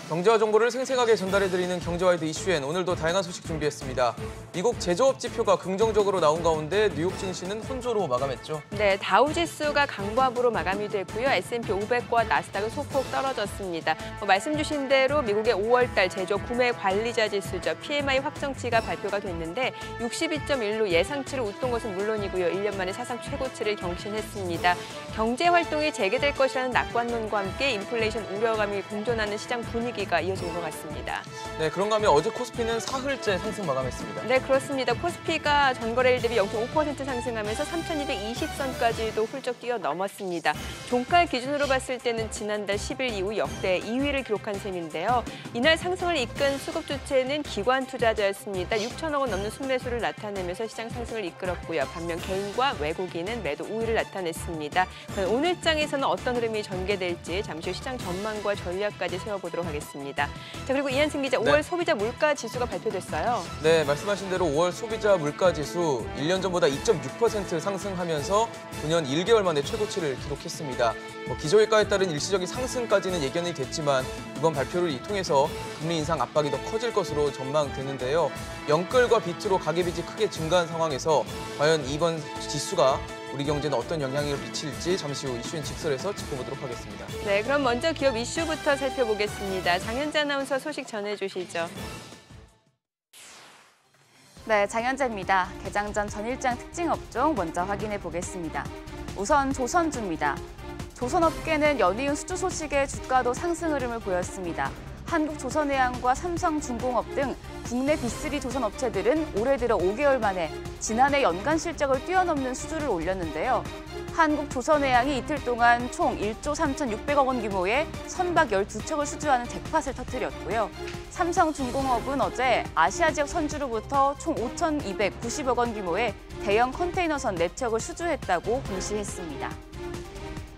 경제와 정보를 생생하게 전달해드리는 경제와이드 이슈엔 오늘도 다양한 소식 준비했습니다. 미국 제조업 지표가 긍정적으로 나온 가운데 뉴욕 증시는 혼조로 마감했죠. 네, 다우지수가 강보합으로 마감이 됐고요. S&P 500과 나스닥은 소폭 떨어졌습니다. 말씀 주신 대로 미국의 5월달 제조업 구매 관리자 지수죠. PMI 확정치가 발표가 됐는데 62.1로 예상치를 웃돈 것은 물론이고요. 1년 만에 사상 최고치를 경신했습니다. 경제 활동이 재개될 것이라는 낙관론과 함께 인플레이션 우려감이 공존하는 시장 분위기가 이어진 것 같습니다. 네, 그런가 하면 어제 코스피는 사흘째 상승 마감했습니다. 네, 그렇습니다. 코스피가 전거래일 대비 0.5% 상승하면서 3,220선까지도 훌쩍 뛰어넘었습니다. 종가 기준으로 봤을 때는 지난달 10일 이후 역대 2위를 기록한 셈인데요. 이날 상승을 이끈 수급 주체는 기관 투자자였습니다. 6천억 원 넘는 순매수를 나타내면서 시장 상승을 이끌었고요. 반면 개인과 외국인은 매도 우위를 나타냈습니다. 오늘 장에서는 어떤 흐름이 전개될지 잠시 후 시장 전망과 전략까지 세워보도록 하겠습니다. 자, 그리고 이한승 기자, 5월 소비자 물가 지수가 발표됐어요. 네, 말씀하신 대로 5월 소비자 물가 지수 1년 전보다 2.6% 상승하면서 9년 1개월 만에 최고치를 기록했습니다. 기저효과에 따른 일시적인 상승까지는 예견이 됐지만 이번 발표를 통해서 금리 인상 압박이 더 커질 것으로 전망되는데요. 영끌과 비트로 가계빚이 크게 증가한 상황에서 과연 이번 지수가 우리 경제는 어떤 영향을 미칠지 잠시 후 이슈인 직설에서 짚어보도록 하겠습니다. 네, 그럼 먼저 기업 이슈부터 살펴보겠습니다. 장현재 아나운서 소식 전해주시죠. 네, 장현재입니다. 개장 전 전일장 특징 업종 먼저 확인해 보겠습니다. 우선 조선주입니다. 조선업계는 연이은 수주 소식에 주가도 상승 흐름을 보였습니다. 한국조선해양과 삼성중공업 등 국내 B3 조선업체들은 올해 들어 5개월 만에 지난해 연간 실적을 뛰어넘는 수주를 올렸는데요. 한국조선해양이 이틀 동안 총 1조 3,600억 원 규모의 선박 12척을 수주하는 잭팟을 터뜨렸고요. 삼성중공업은 어제 아시아 지역 선주로부터 총 5,290억 원 규모의 대형 컨테이너선 4척을 수주했다고 공시했습니다.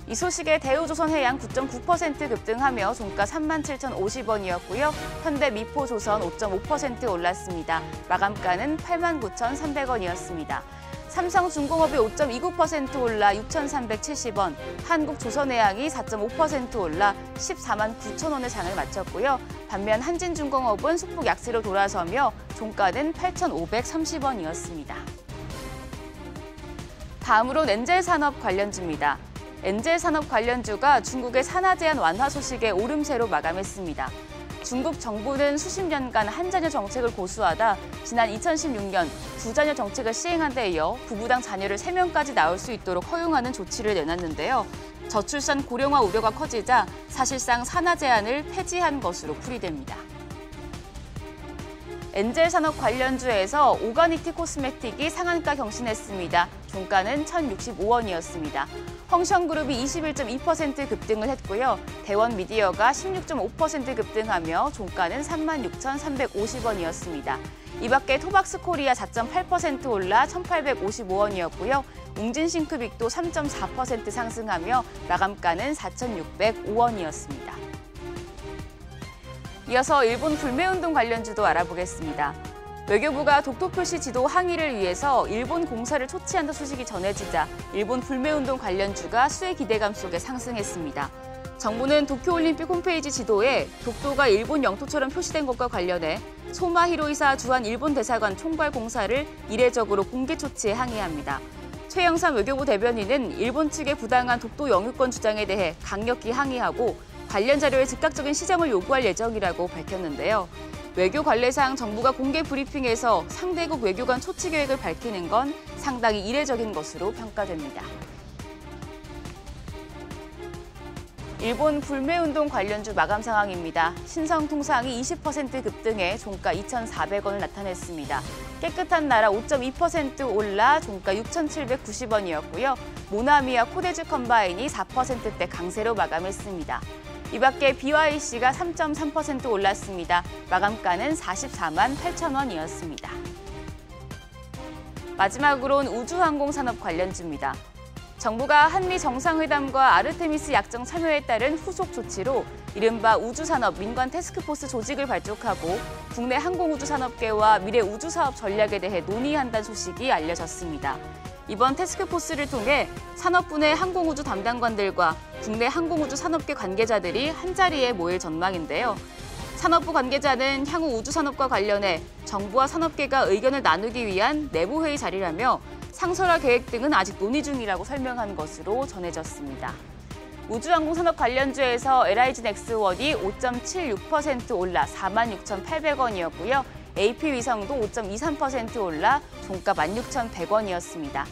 이 소식에 대우조선해양 9.9% 급등하며 종가 37,050원이었고요. 현대미포조선 5.5% 올랐습니다. 마감가는 89,300원이었습니다. 삼성중공업이 5.29% 올라 6,370원, 한국조선해양이 4.5% 올라 14만 9천 원의 장을 마쳤고요. 반면 한진중공업은 소폭 약세로 돌아서며 종가는 8,530원이었습니다. 다음으론 엔젤산업 관련주입니다. 엔젤산업 관련주가 중국의 산화 제한 완화 소식에 오름세로 마감했습니다. 중국 정부는 수십 년간 한자녀 정책을 고수하다 지난 2016년 두자녀 정책을 시행한 데 이어 부부당 자녀를 3명까지 낳을 수 있도록 허용하는 조치를 내놨는데요. 저출산 고령화 우려가 커지자 사실상 산화 제한을 폐지한 것으로 풀이됩니다. 엔젤산업 관련주에서 오가니티 코스메틱이 상한가 경신했습니다. 종가는 1,065원이었습니다. 헝션그룹이 21.2% 급등을 했고요. 대원미디어가 16.5% 급등하며 종가는 36,350원이었습니다. 이 밖에 토박스코리아 4.8% 올라 1,855원이었고요. 웅진싱크빅도 3.4% 상승하며 마감가는 4,605원이었습니다. 이어서 일본 불매운동 관련주도 알아보겠습니다. 외교부가 독도 표시 지도 항의를 위해서 일본 공사를 초치한다 소식이 전해지자 일본 불매운동 관련주가 수혜 기대감 속에 상승했습니다. 정부는 도쿄올림픽 홈페이지 지도에 독도가 일본 영토처럼 표시된 것과 관련해 소마 히로이사 주한 일본 대사관 총괄 공사를 이례적으로 공개 초치해 항의합니다. 최영삼 외교부 대변인은 일본 측의 부당한 독도 영유권 주장에 대해 강력히 항의하고 관련 자료의 즉각적인 시정을 요구할 예정이라고 밝혔는데요. 외교관례상 정부가 공개 브리핑에서 상대국 외교관 초치 계획을 밝히는 건 상당히 이례적인 것으로 평가됩니다. 일본 불매운동 관련주 마감 상황입니다. 신성통상이 20% 급등해 종가 2,400원을 나타냈습니다. 깨끗한 나라 5.2% 올라 종가 6,790원이었고요. 모나미와 코데즈 컴바인이 4%대 강세로 마감했습니다. 이 밖에 BYC가 3.3% 올랐습니다. 마감가는 44만 8천 원이었습니다. 마지막으론 우주항공산업 관련주입니다. 정부가 한미 정상회담과 아르테미스 약정 참여에 따른 후속 조치로 이른바 우주산업 민관 태스크포스 조직을 발족하고 국내 항공우주산업계와 미래 우주사업 전략에 대해 논의한다는 소식이 알려졌습니다. 이번 태스크포스를 통해 산업분의 항공우주 담당관들과 국내 항공우주 산업계 관계자들이 한자리에 모일 전망인데요. 산업부 관계자는 향후 우주산업과 관련해 정부와 산업계가 의견을 나누기 위한 내부회의 자리라며 상설화 계획 등은 아직 논의 중이라고 설명한 것으로 전해졌습니다. 우주항공산업 관련주에서 LIG 넥스원이 5.76% 올라 46,800원이었고요. AP위성도 5.23% 올라 종가 16,100원이었습니다.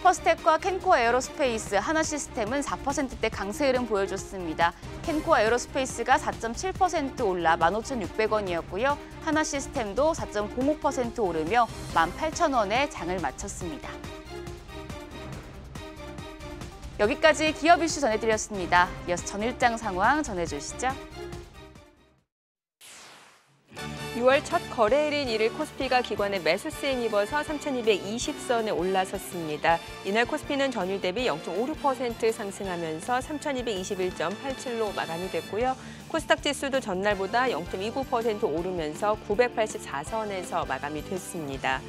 퍼스텍과 캔코 에어로스페이스, 하나시스템은 4%대 강세 흐름 보여줬습니다. 캔코 에어로스페이스가 4.7% 올라 15,600원이었고요. 하나시스템도 4.05% 오르며 18,000원에 장을 마쳤습니다. 여기까지 기업 이슈 전해드렸습니다. 이어서 전일장 상황 전해주시죠. 6월 첫 거래일인 1일 코스피가 기관의 매수세에 힘입어서 3,220선에 올라섰습니다. 이날 코스피는 전일 대비 0.56% 상승하면서 3,221.87로 마감이 됐고요. 코스닥 지수도 전날보다 0.29% 오르면서 984선에서 마감이 됐습니다.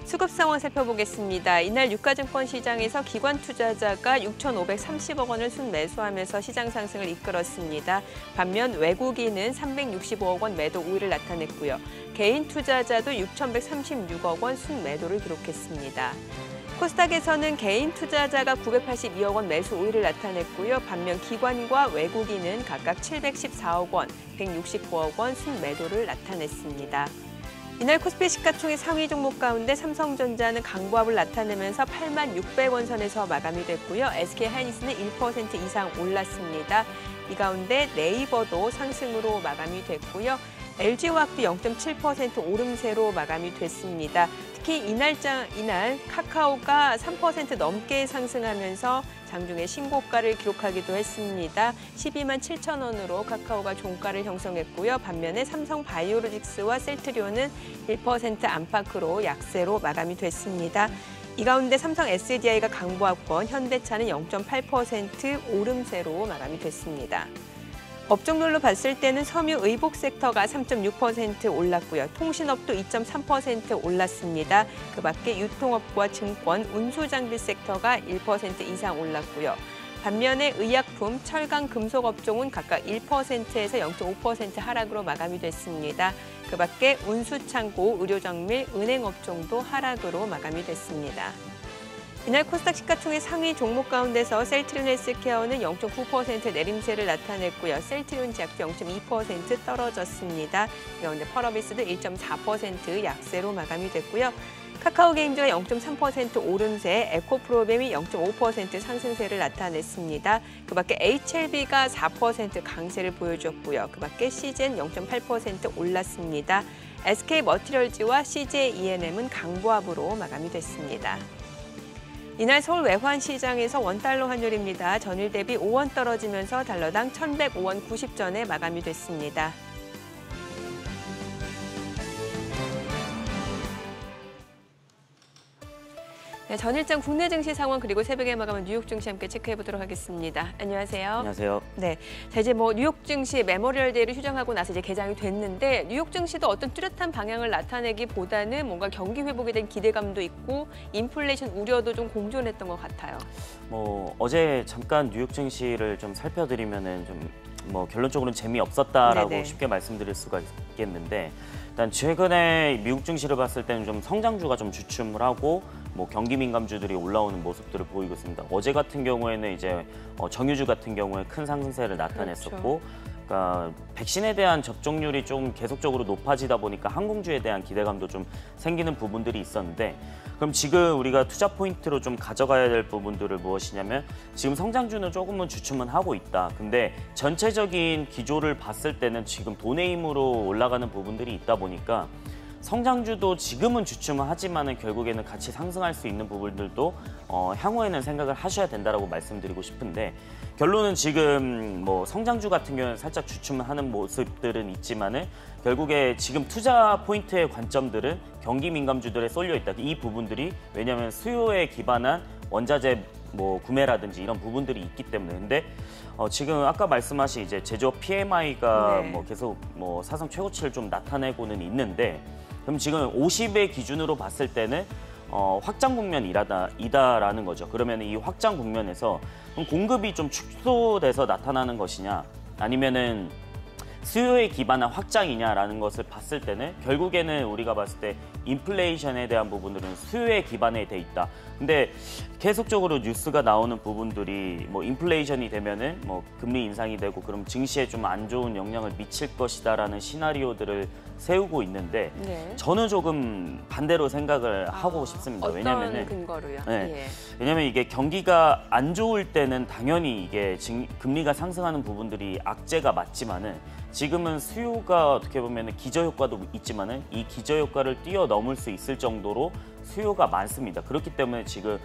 수급 상황 살펴보겠습니다. 이날 유가증권 시장에서 기관 투자자가 6,530억 원을 순매수하면서 시장 상승을 이끌었습니다. 반면 외국인은 365억 원 매도 우위를 나타냈고요. 개인 투자자도 6,136억 원 순매도를 기록했습니다. 코스닥에서는 개인 투자자가 982억 원 매수 우위를 나타냈고요. 반면 기관과 외국인은 각각 714억 원, 169억 원 순매도를 나타냈습니다. 이날 코스피 시가총액 상위 종목 가운데 삼성전자는 강보합을 나타내면서 86,600원 선에서 마감이 됐고요. SK하이닉스는 1% 이상 올랐습니다. 이 가운데 네이버도 상승으로 마감이 됐고요. LG화학도 0.7% 오름세로 마감이 됐습니다. 특히 이날 카카오가 3% 넘게 상승하면서 장중에 신고가를 기록하기도 했습니다. 12만 7천 원으로 카카오가 종가를 형성했고요. 반면에 삼성바이오로직스와 셀트리온은 1% 안팎으로 약세로 마감이 됐습니다. 이 가운데 삼성 SDI가 강보합권, 현대차는 0.8% 오름세로 마감이 됐습니다. 업종별로 봤을 때는 섬유 의복 섹터가 3.6% 올랐고요. 통신업도 2.3% 올랐습니다. 그 밖에 유통업과 증권, 운수장비 섹터가 1% 이상 올랐고요. 반면에 의약품, 철강, 금속 업종은 각각 1%에서 0.5% 하락으로 마감이 됐습니다. 그 밖에 운수창고, 의료정밀, 은행 업종도 하락으로 마감이 됐습니다. 이날 코스닥 시가총액 상위 종목 가운데서 셀트리온 헬스케어는 0.9% 내림세를 나타냈고요. 셀트리온 제약도 0.2% 떨어졌습니다. 이 가운데 펄어비스도 1.4% 약세로 마감이 됐고요. 카카오게임즈가 0.3% 오름세, 에코프로뎀이 0.5% 상승세를 나타냈습니다. 그 밖에 HLB가 4% 강세를 보여줬고요. 그 밖에 CGN 0.8% 올랐습니다. SK머티리얼즈와 CJENM은 강보합으로 마감이 됐습니다. 이날 서울 외환시장에서 원달러 환율입니다. 전일 대비 5원 떨어지면서 달러당 1,105원 90전에 마감이 됐습니다. 네, 전일장 국내 증시 상황 그리고 새벽에 마감한 뉴욕 증시 함께 체크해 보도록 하겠습니다. 안녕하세요. 안녕하세요. 네, 자 이제 뉴욕 증시 메모리얼 데이를 휴정하고 나서 이제 개장이 됐는데 뉴욕 증시도 어떤 뚜렷한 방향을 나타내기보다는 뭔가 경기 회복에 대한 기대감도 있고 인플레이션 우려도 좀 공존했던 것 같아요. 어제 잠깐 뉴욕 증시를 좀 살펴드리면은 좀 결론적으로는 재미없었다라고 네네. 쉽게 말씀드릴 수가 있겠는데 일단 최근에 미국 증시를 봤을 때는 좀 성장주가 좀 주춤을 하고 경기 민감주들이 올라오는 모습들을 보이고 있습니다. 어제 같은 경우에는 이제 정유주 같은 경우에 큰 상승세를 나타냈었고 그러니까 백신에 대한 접종률이 좀 계속적으로 높아지다 보니까 항공주에 대한 기대감도 좀 생기는 부분들이 있었는데 그럼 지금 우리가 투자 포인트로 좀 가져가야 될 부분들을 무엇이냐면 지금 성장주는 조금은 주춤은 하고 있다. 근데 전체적인 기조를 봤을 때는 지금 돈의 힘으로 올라가는 부분들이 있다 보니까 성장주도 지금은 주춤은 하지만은 결국에는 같이 상승할 수 있는 부분들도 향후에는 생각을 하셔야 된다라고 말씀드리고 싶은데 결론은 지금 성장주 같은 경우는 살짝 주춤하는 모습들은 있지만은 결국에 지금 투자 포인트의 관점들은 경기 민감주들에 쏠려 있다. 이 부분들이 왜냐하면 수요에 기반한 원자재 구매라든지 이런 부분들이 있기 때문에 근데 지금 아까 말씀하신 이제 제조업 PMI가 네. 계속 사상 최고치를 좀 나타내고는 있는데 그럼 지금 50의 기준으로 봤을 때는 확장 국면이다라는 거죠. 그러면 이 확장 국면에서 공급이 좀 축소돼서 나타나는 것이냐 아니면은 수요에 기반한 확장이냐라는 것을 봤을 때는 결국에는 우리가 봤을 때 인플레이션에 대한 부분들은 수요에 기반에 돼 있다. 근데 계속적으로 뉴스가 나오는 부분들이 뭐 인플레이션이 되면은 뭐 금리 인상이 되고 그럼 증시에 좀 안 좋은 영향을 미칠 것이다라는 시나리오들을 세우고 있는데 네. 저는 조금 반대로 생각을 하고 싶습니다. 어떤 왜냐면은 근거로요? 네. 예. 왜냐면 이게 경기가 안 좋을 때는 당연히 이게 금리가 상승하는 부분들이 악재가 맞지만은 지금은 수요가 어떻게 보면 기저효과도 있지만은 이 기저효과를 뛰어넘을 수 있을 정도로 수요가 많습니다. 그렇기 때문에 지금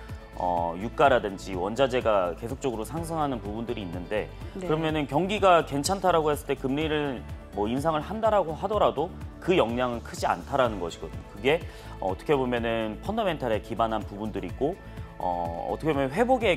유가라든지 원자재가 계속적으로 상승하는 부분들이 있는데 네. 그러면은 경기가 괜찮다라고 했을 때 금리를 뭐 인상을 한다라고 하더라도 그 영향은 크지 않다라는 것이거든요. 그게 어떻게 보면은 펀더멘탈에 기반한 부분들이고 어떻게 보면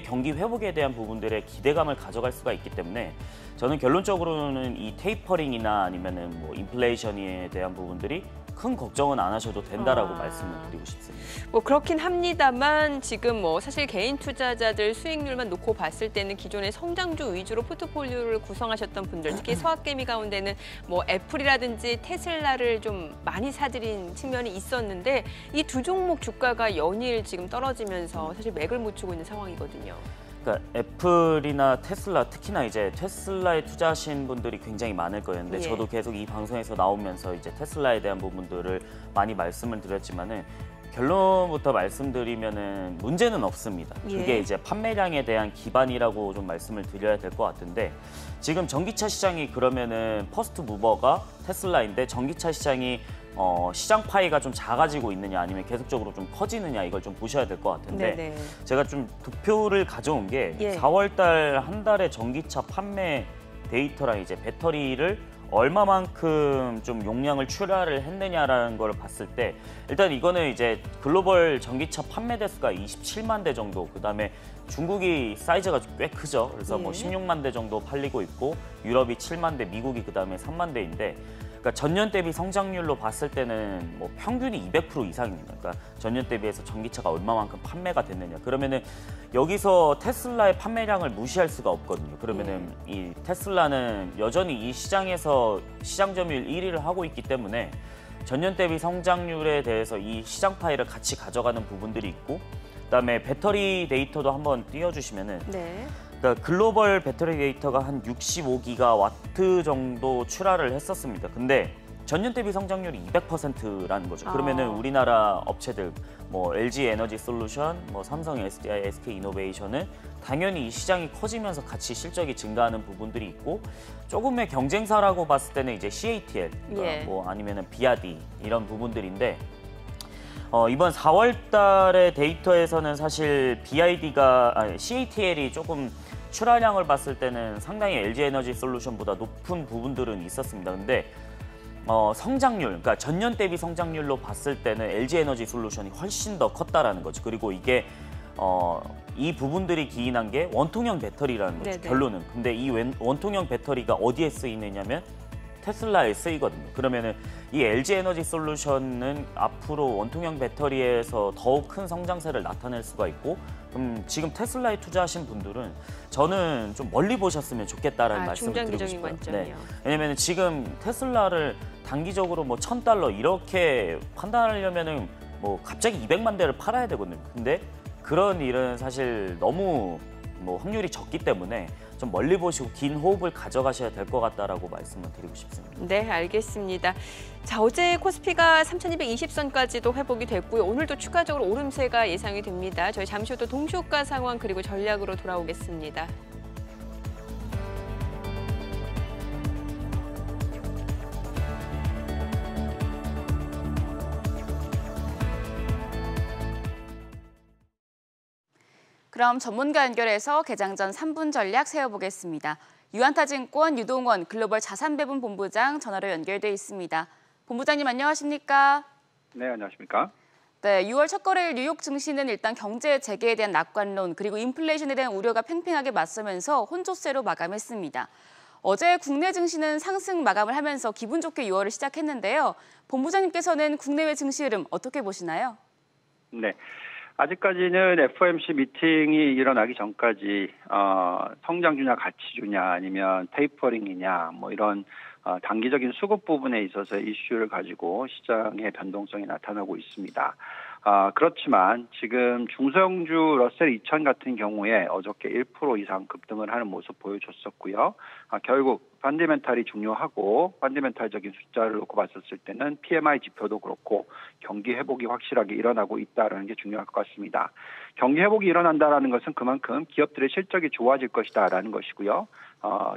경기 회복에 대한 부분들의 기대감을 가져갈 수가 있기 때문에 저는 결론적으로는 이 테이퍼링이나 아니면은 뭐 인플레이션에 대한 부분들이 큰 걱정은 안 하셔도 된다라고 말씀을 드리고 싶습니다. 뭐 그렇긴 합니다만 지금 뭐 사실 개인 투자자들 수익률만 놓고 봤을 때는 기존의 성장주 위주로 포트폴리오를 구성하셨던 분들, 특히 서학개미 가운데는 뭐 애플이라든지 테슬라를 좀 많이 사들인 측면이 있었는데 이 두 종목 주가가 연일 지금 떨어지면서 사실 맥을 못 추고 있는 상황이거든요. 그러니까 애플이나 테슬라, 특히나 이제 테슬라에 투자하신 분들이 굉장히 많을 거예요. 근데 예. 저도 계속 이 방송에서 나오면서 이제 테슬라에 대한 부분들을 많이 말씀을 드렸지만은 결론부터 말씀드리면은 문제는 없습니다. 그게 예. 이제 판매량에 대한 기반이라고 좀 말씀을 드려야 될 것 같은데 지금 전기차 시장이 그러면은 퍼스트 무버가 테슬라인데 전기차 시장이 시장 파이가 좀 작아지고 있느냐 아니면 계속적으로 좀 커지느냐 이걸 좀 보셔야 될 것 같은데 네네. 제가 좀 도표를 가져온 게 예. 4월 달 한 달에 전기차 판매 데이터랑 이제 배터리를 얼마만큼 좀 용량을 출하를 했느냐라는 걸 봤을 때 일단 이거는 이제 글로벌 전기차 판매 대수가 27만 대 정도, 그다음에 중국이 사이즈가 꽤 크죠. 그래서 뭐 예. 16만 대 정도 팔리고 있고 유럽이 7만 대, 미국이 그다음에 3만 대인데 그러니까 전년 대비 성장률로 봤을 때는 뭐 평균이 200% 이상입니다. 그러니까 전년 대비해서 전기차가 얼마만큼 판매가 됐느냐. 그러면은 여기서 테슬라의 판매량을 무시할 수가 없거든요. 그러면은 이 테슬라는 여전히 이 시장에서 시장 점유율 1위를 하고 있기 때문에 전년 대비 성장률에 대해서 이 시장 파이를 같이 가져가는 부분들이 있고 그다음에 배터리 데이터도 한번 띄워주시면은 네. 그러니까 글로벌 배터리 데이터가 한 65기가와트 정도 출하를 했었습니다. 근데 전년 대비 성장률이 200%라는 거죠. 그러면은 우리나라 업체들 뭐 LG 에너지 솔루션, 뭐 삼성 SDI, SK 이노베이션은 당연히 이 시장이 커지면서 같이 실적이 증가하는 부분들이 있고 조금의 경쟁사라고 봤을 때는 이제 CATL, 예. 뭐 아니면은 비아디 이런 부분들인데 이번 4월 달의 데이터에서는 사실 CATL이 조금 출하량을 봤을 때는 상당히 LG 에너지 솔루션보다 높은 부분들은 있었습니다. 근데 성장률, 그러니까 전년 대비 성장률로 봤을 때는 LG 에너지 솔루션이 훨씬 더 컸다라는 거죠. 그리고 이게 이 부분들이 기인한 게 원통형 배터리라는 거죠. 네네. 결론은. 근데 이 원통형 배터리가 어디에 쓰이느냐면 테슬라에 쓰이거든요. 그러면은 이 LG 에너지 솔루션은 앞으로 원통형 배터리에서 더욱 큰 성장세를 나타낼 수가 있고 그럼 지금 테슬라에 투자하신 분들은 저는 좀 멀리 보셨으면 좋겠다라는 말씀을 드리고 중장기적인 싶어요. 관점이요. 왜냐면 지금 테슬라를 단기적으로 뭐 $1,000 이렇게 판단하려면은 뭐 갑자기 200만 대를 팔아야 되거든요. 근데 그런 일은 사실 너무 뭐 확률이 적기 때문에 좀 멀리 보시고 긴 호흡을 가져가셔야 될 것 같다라고 말씀을 드리고 싶습니다. 네, 알겠습니다. 자, 어제 코스피가 3,220선까지도 회복이 됐고요. 오늘도 추가적으로 오름세가 예상이 됩니다. 저희 잠시 후 또 동시효과 상황 그리고 전략으로 돌아오겠습니다. 그럼 전문가 연결해서 개장 전 3분 전략 세워보겠습니다. 유한타증권 유동원 글로벌 자산배분 본부장 전화로 연결돼 있습니다. 본부장님 안녕하십니까? 네, 안녕하십니까? 네, 6월 첫 거래일 뉴욕 증시는 일단 경제 재개에 대한 낙관론 그리고 인플레이션에 대한 우려가 팽팽하게 맞서면서 혼조세로 마감했습니다. 어제 국내 증시는 상승 마감을 하면서 기분 좋게 6월을 시작했는데요. 본부장님께서는 국내외 증시 흐름 어떻게 보시나요? 네, 아직까지는 FOMC 미팅이 일어나기 전까지 성장주냐 가치주냐 아니면 테이퍼링이냐 뭐 이런 단기적인 수급 부분에 있어서 이슈를 가지고 시장의 변동성이 나타나고 있습니다. 그렇지만 지금 중소형주 러셀 2000 같은 경우에 어저께 1% 이상 급등을 하는 모습 보여줬었고요. 결국 펀디멘탈이 중요하고 펀디멘탈적인 숫자를 놓고 봤었을 때는 PMI 지표도 그렇고 경기 회복이 확실하게 일어나고 있다는 게 중요할 것 같습니다. 경기 회복이 일어난다는 것은 그만큼 기업들의 실적이 좋아질 것이다라는 것이고요.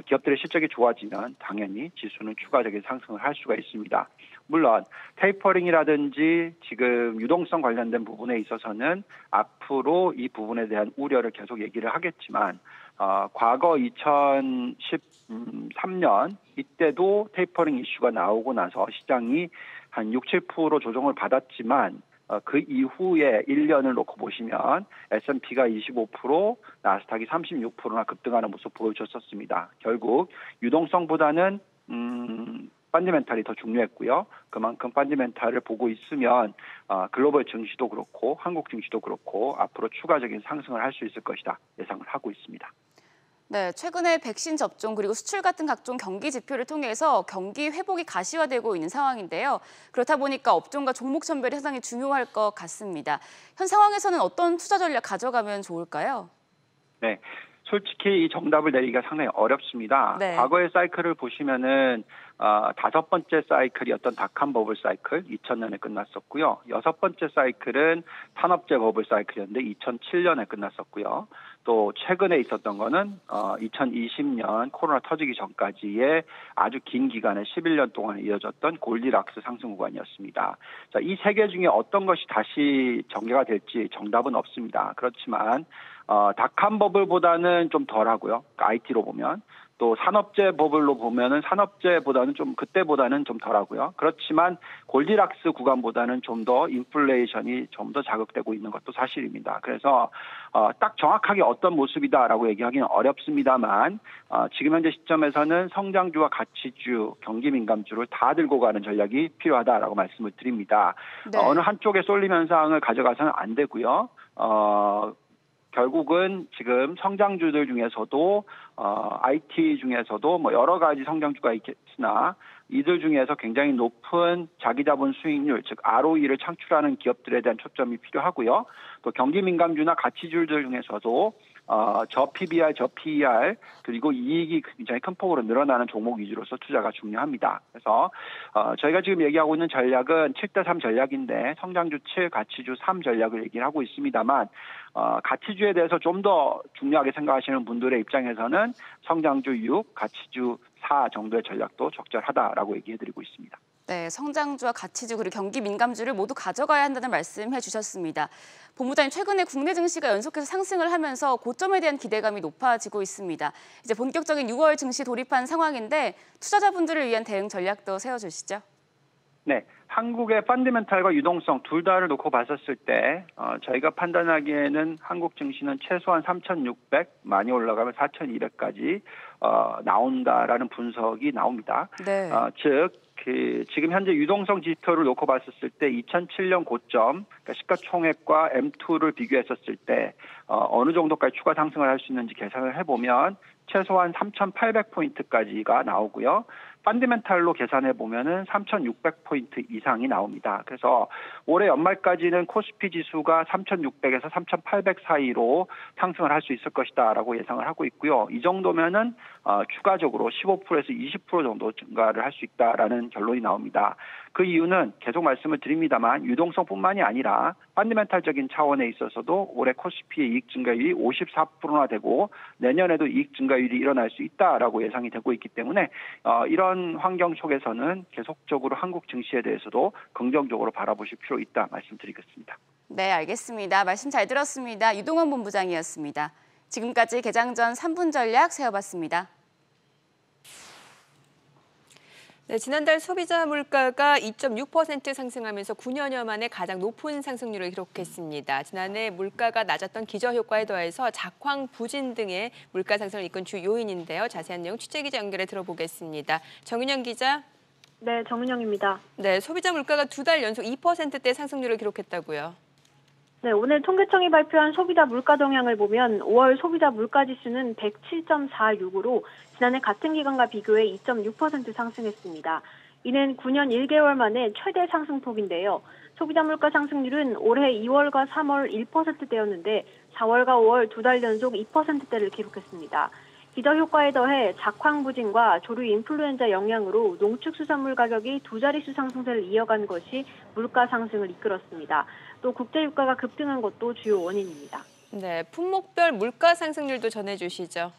기업들의 실적이 좋아지면 당연히 지수는 추가적인 상승을 할 수가 있습니다. 물론 테이퍼링이라든지 지금 유동성 관련된 부분에 있어서는 앞으로 이 부분에 대한 우려를 계속 얘기를 하겠지만 과거 2013년 이때도 테이퍼링 이슈가 나오고 나서 시장이 한 6, 7% 조정을 받았지만 그 이후에 1년을 놓고 보시면 S&P가 25%, 나스닥이 36%나 급등하는 모습 보여줬었습니다. 결국 유동성보다는 펀디멘탈이 더 중요했고요. 그만큼 펀디멘탈을 보고 있으면 글로벌 증시도 그렇고 한국 증시도 그렇고 앞으로 추가적인 상승을 할 수 있을 것이다 예상을 하고 있습니다. 네, 최근에 백신 접종 그리고 수출 같은 각종 경기 지표를 통해서 경기 회복이 가시화되고 있는 상황인데요. 그렇다 보니까 업종과 종목 선별이 상당히 중요할 것 같습니다. 현 상황에서는 어떤 투자 전략 가져가면 좋을까요? 네, 솔직히 이 정답을 내리기가 상당히 어렵습니다. 네. 과거의 사이클을 보시면은 5번째 사이클이었던 닷컴 버블 사이클 2000년에 끝났었고요. 6번째 사이클은 산업재 버블 사이클이었는데 2007년에 끝났었고요. 또 최근에 있었던 거는 2020년 코로나 터지기 전까지의 아주 긴 기간에 11년 동안 이어졌던 골디락스 상승 구간이었습니다. 자, 이 세 개 중에 어떤 것이 다시 전개가 될지 정답은 없습니다. 그렇지만 닷컴 버블보다는 좀 덜하고요. IT로 보면. 또 산업재 버블로 보면은 산업재보다는 좀 그때보다는 좀 덜하고요. 그렇지만 골디락스 구간보다는 좀 더 인플레이션이 좀 더 자극되고 있는 것도 사실입니다. 그래서 딱 정확하게 어떤 모습이다라고 얘기하기는 어렵습니다만 지금 현재 시점에서는 성장주와 가치주, 경기 민감주를 다 들고 가는 전략이 필요하다라고 말씀을 드립니다. 네. 어느 한쪽에 쏠림 현상을 가져가서는 안 되고요. 결국은 지금 성장주들 중에서도 IT 중에서도 뭐 여러 가지 성장주가 있겠으나 이들 중에서 굉장히 높은 자기자본 수익률, 즉 ROE를 창출하는 기업들에 대한 초점이 필요하고요. 또 경기 민감주나 가치주들 중에서도 저 PBR, 저 PER 그리고 이익이 굉장히 큰 폭으로 늘어나는 종목 위주로서 투자가 중요합니다. 그래서 저희가 지금 얘기하고 있는 전략은 7대3 전략인데 성장주 7, 가치주 3 전략을 얘기를 하고 있습니다만 가치주에 대해서 좀 더 중요하게 생각하시는 분들의 입장에서는 성장주 6, 가치주 4 정도의 전략도 적절하다라고 얘기해드리고 있습니다. 네, 성장주와 가치주 그리고 경기 민감주를 모두 가져가야 한다는 말씀해 주셨습니다. 본부장님, 최근에 국내 증시가 연속해서 상승을 하면서 고점에 대한 기대감이 높아지고 있습니다. 이제 본격적인 6월 증시 돌입한 상황인데 투자자분들을 위한 대응 전략도 세워주시죠. 네, 한국의 펀디멘탈과 유동성 둘 다를 놓고 봤었을 때 저희가 판단하기에는 한국 증시는 최소한 3,600, 많이 올라가면 4,200까지 나온다라는 분석이 나옵니다. 네. 즉 지금 현재 유동성 지표를 놓고 봤었을 때 2007년 고점, 그러니까 시가총액과 M2를 비교했었을 때 어느 정도까지 추가 상승을 할 수 있는지 계산을 해보면 최소한 3,800포인트까지가 나오고요. 펀디멘탈로 계산해 보면은 3,600포인트 이상이 나옵니다. 그래서 올해 연말까지는 코스피 지수가 3,600에서 3,800 사이로 상승을 할 수 있을 것이다라고 예상을 하고 있고요. 이 정도면은 추가적으로 15%에서 20% 정도 증가를 할 수 있다라는 결론이 나옵니다. 그 이유는 계속 말씀을 드립니다만 유동성뿐만이 아니라 펀디멘탈적인 차원에 있어서도 올해 코스피의 이익 증가율이 54%나 되고 내년에도 이익 증가율이 일어날 수 있다라고 예상이 되고 있기 때문에 이런 환경 속에서는 계속적으로 한국 증시에 대해서도 긍정적으로 바라보실 필요 있다 말씀드리겠습니다. 네, 알겠습니다. 말씀 잘 들었습니다. 유동원 본부장이었습니다. 지금까지 개장 전 3분 전략 세워봤습니다. 네, 지난달 소비자 물가가 2.6% 상승하면서 9년여 만에 가장 높은 상승률을 기록했습니다. 지난해 물가가 낮았던 기저효과에 더해서 작황 부진 등의 물가 상승을 이끈 주 요인인데요. 자세한 내용 취재기자 연결해 들어보겠습니다. 정윤영 기자. 네, 정은영입니다. 네, 소비자 물가가 2달 연속 2%대 상승률을 기록했다고요. 네, 오늘 통계청이 발표한 소비자 물가 동향을 보면 5월 소비자 물가 지수는 107.46으로 지난해 같은 기간과 비교해 2.6% 상승했습니다. 이는 9년 1개월 만에 최대 상승폭인데요. 소비자 물가 상승률은 올해 2월과 3월 1%대였는데 4월과 5월 두 달 연속 2%대를 기록했습니다. 기저 효과에 더해 작황 부진과 조류 인플루엔자 영향으로 농축수산물 가격이 두 자릿수 상승세를 이어간 것이 물가 상승을 이끌었습니다. 또 국제 유가가 급등한 것도 주요 원인입니다. 네, 품목별 물가 상승률도 전해주시죠.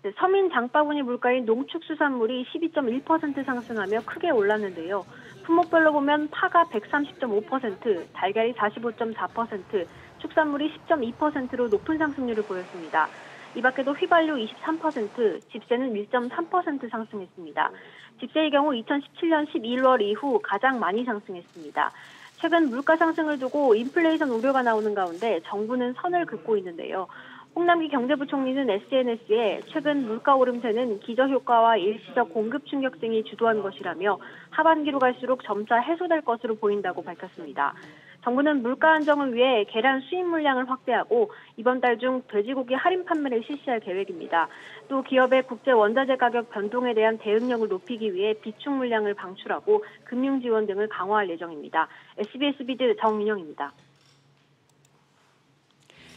네, 서민 장바구니 물가인 농축수산물이 12.1% 상승하며 크게 올랐는데요. 품목별로 보면 파가 130.5%, 달걀이 45.4%, 축산물이 10.2%로 높은 상승률을 보였습니다. 이 밖에도 휘발유 23%, 집세는 1.3% 상승했습니다. 집세의 경우 2017년 11월 이후 가장 많이 상승했습니다. 최근 물가 상승을 두고 인플레이션 우려가 나오는 가운데 정부는 선을 긋고 있는데요. 홍남기 경제부총리는 SNS에 최근 물가 오름세는 기저효과와 일시적 공급 충격 등이 주도한 것이라며 하반기로 갈수록 점차 해소될 것으로 보인다고 밝혔습니다. 정부는 물가 안정을 위해 계란 수입 물량을 확대하고 이번 달 중 돼지고기 할인 판매를 실시할 계획입니다. 또 기업의 국제 원자재 가격 변동에 대한 대응력을 높이기 위해 비축 물량을 방출하고 금융 지원 등을 강화할 예정입니다. SBS 비즈 정윤영입니다.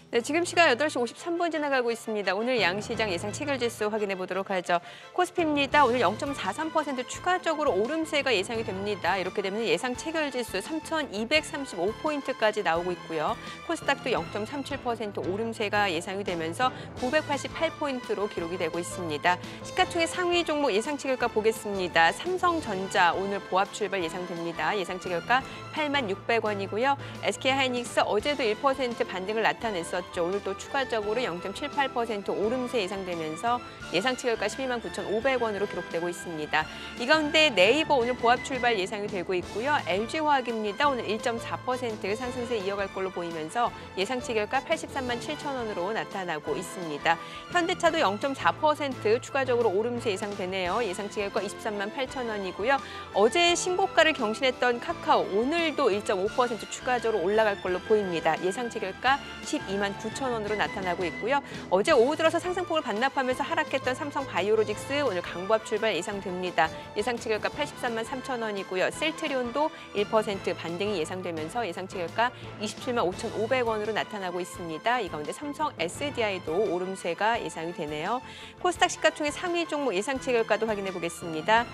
네, 지금 시간 8시 53분 지나가고 있습니다. 오늘 양시장 예상 체결지수 확인해 보도록 하죠. 코스피입니다. 오늘 0.43% 추가적으로 오름세가 예상이 됩니다. 이렇게 되면 예상 체결지수 3,235포인트까지 나오고 있고요. 코스닥도 0.37% 오름세가 예상이 되면서 988포인트로 기록이 되고 있습니다. 시가총액 상위 종목 예상 체결가 보겠습니다. 삼성전자 오늘 보합 출발 예상됩니다. 예상 체결가 86,600원이고요. SK하이닉스 어제도 1% 반등을 나타냈었죠. 오늘 또 추가적으로 0.78% 오름세 예상되면서 예상 체결가 129,500원으로 기록되고 있습니다. 이 가운데 네이버 오늘 보합 출발 예상이 되고 있고요. LG화학입니다. 오늘 1.4% 상승세 이어갈 걸로 보이면서 예상 체결가 837,000원으로 나타나고 있습니다. 현대차도 0.4% 추가적으로 오름세 예상되네요. 예상 체결가 238,000원이고요. 어제 신고가를 경신했던 카카오 오늘도 1.5% 추가적으로 올라갈 걸로 보입니다. 예상 체결가 129,000원으로 나타나고 있고요. 어제 오후 들어서 상승폭을 반납하면서 하락했던 삼성바이오로직스 오늘 강보합 출발 예상됩니다. 예상 체결가 833,000원이고요. 셀트리온도 1% 반등이 예상되면서 예상 체결가 275,500원으로 나타나고 있습니다. 이 가운데 삼성 SDI도 오름세가 예상이 되네요. 코스닥 시가총액 상위 종목 예상 체결가도 확인해 보겠습니다.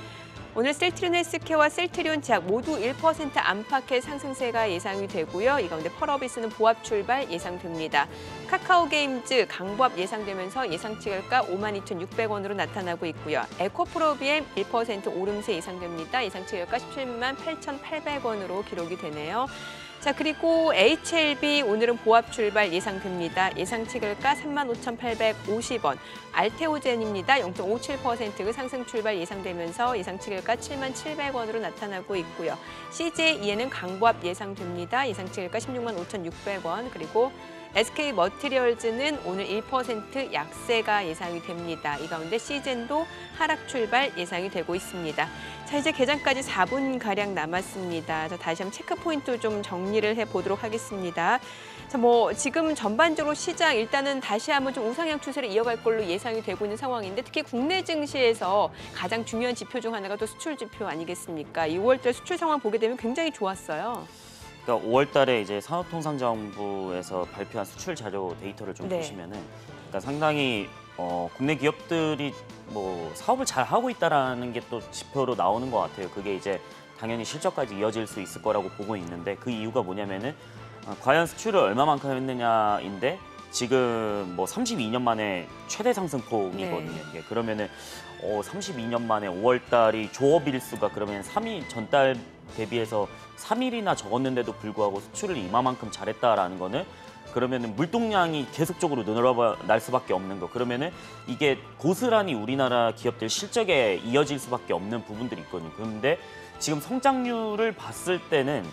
오늘 셀트리온 헬스케어와 셀트리온 제약 모두 1% 안팎의 상승세가 예상이 되고요. 이 가운데 펄어비스는 보합 출발 예상됩니다. 카카오게임즈 강보합 예상되면서 예상 체결가 52,600원으로 나타나고 있고요. 에코프로비엠 1% 오름세 예상됩니다. 예상 체결가 178,800원으로 기록이 되네요. 자, 그리고 HLB 오늘은 보합 출발 예상됩니다. 예상 체결가 35,850원. 알테오젠입니다. 0.57% 상승 출발 예상되면서 예상 체결가 77,000원으로 나타나고 있고요. CJEN은 강보합 예상됩니다. 예상 체결가 165,600원. 그리고 SK머티리얼즈는 오늘 1% 약세가 예상이 됩니다. 이 가운데 시젠도 하락 출발 예상이 되고 있습니다. 자, 이제 개장까지 4분가량 남았습니다. 자, 다시 한번 체크 포인트 좀 정리를 해보도록 하겠습니다. 자, 지금 전반적으로 시장 일단은 다시 한번 좀 우상향 추세를 이어갈 걸로 예상이 되고 있는 상황인데 특히 국내 증시에서 가장 중요한 지표 중 하나가 또 수출 지표 아니겠습니까? 2월달 수출 상황 보게 되면 굉장히 좋았어요. 그러니까 5월 달에 이제 산업통상자원부에서 발표한 수출 자료 데이터를 좀 보시면은 그러니까 상당히 국내 기업들이 사업을 잘 하고 있다라는 게 또 지표로 나오는 것 같아요. 그게 이제 당연히 실적까지 이어질 수 있을 거라고 보고 있는데 그 이유가 뭐냐면은 과연 수출을 얼마만큼 했느냐인데 지금 32년 만에 최대 상승폭이거든요. 이게 그러면은 32년 만에 5월 달이 조업 일수가 그러면 3일 전달 대비해서 3일이나 적었는데도 불구하고 수출을 이만큼 잘했다라는 거는 그러면은 물동량이 계속적으로 늘어날 수밖에 없는 거. 그러면은 이게 고스란히 우리나라 기업들 실적에 이어질 수밖에 없는 부분들이 있거든요. 그런데 지금 성장률을 봤을 때는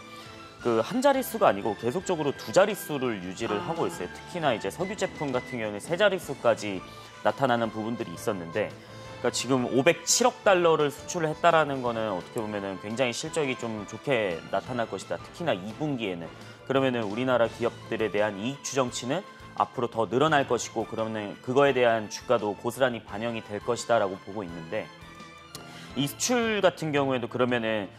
그 한 자릿수가 아니고 계속적으로 두 자릿수를 유지를 하고 있어요. 특히나 이제 석유 제품 같은 경우는 세 자릿수까지 나타나는 부분들이 있었는데 그러니까 지금 507억 달러를 수출을 했다라는 거는 어떻게 보면은 굉장히 실적이 좀 좋게 나타날 것이다. 특히나 2분기에는. 그러면은 우리나라 기업들에 대한 이익 추정치는 앞으로 더 늘어날 것이고 그러면 그거에 대한 주가도 고스란히 반영이 될 것이다라고 보고 있는데 이 수출 같은 경우에도 그러면은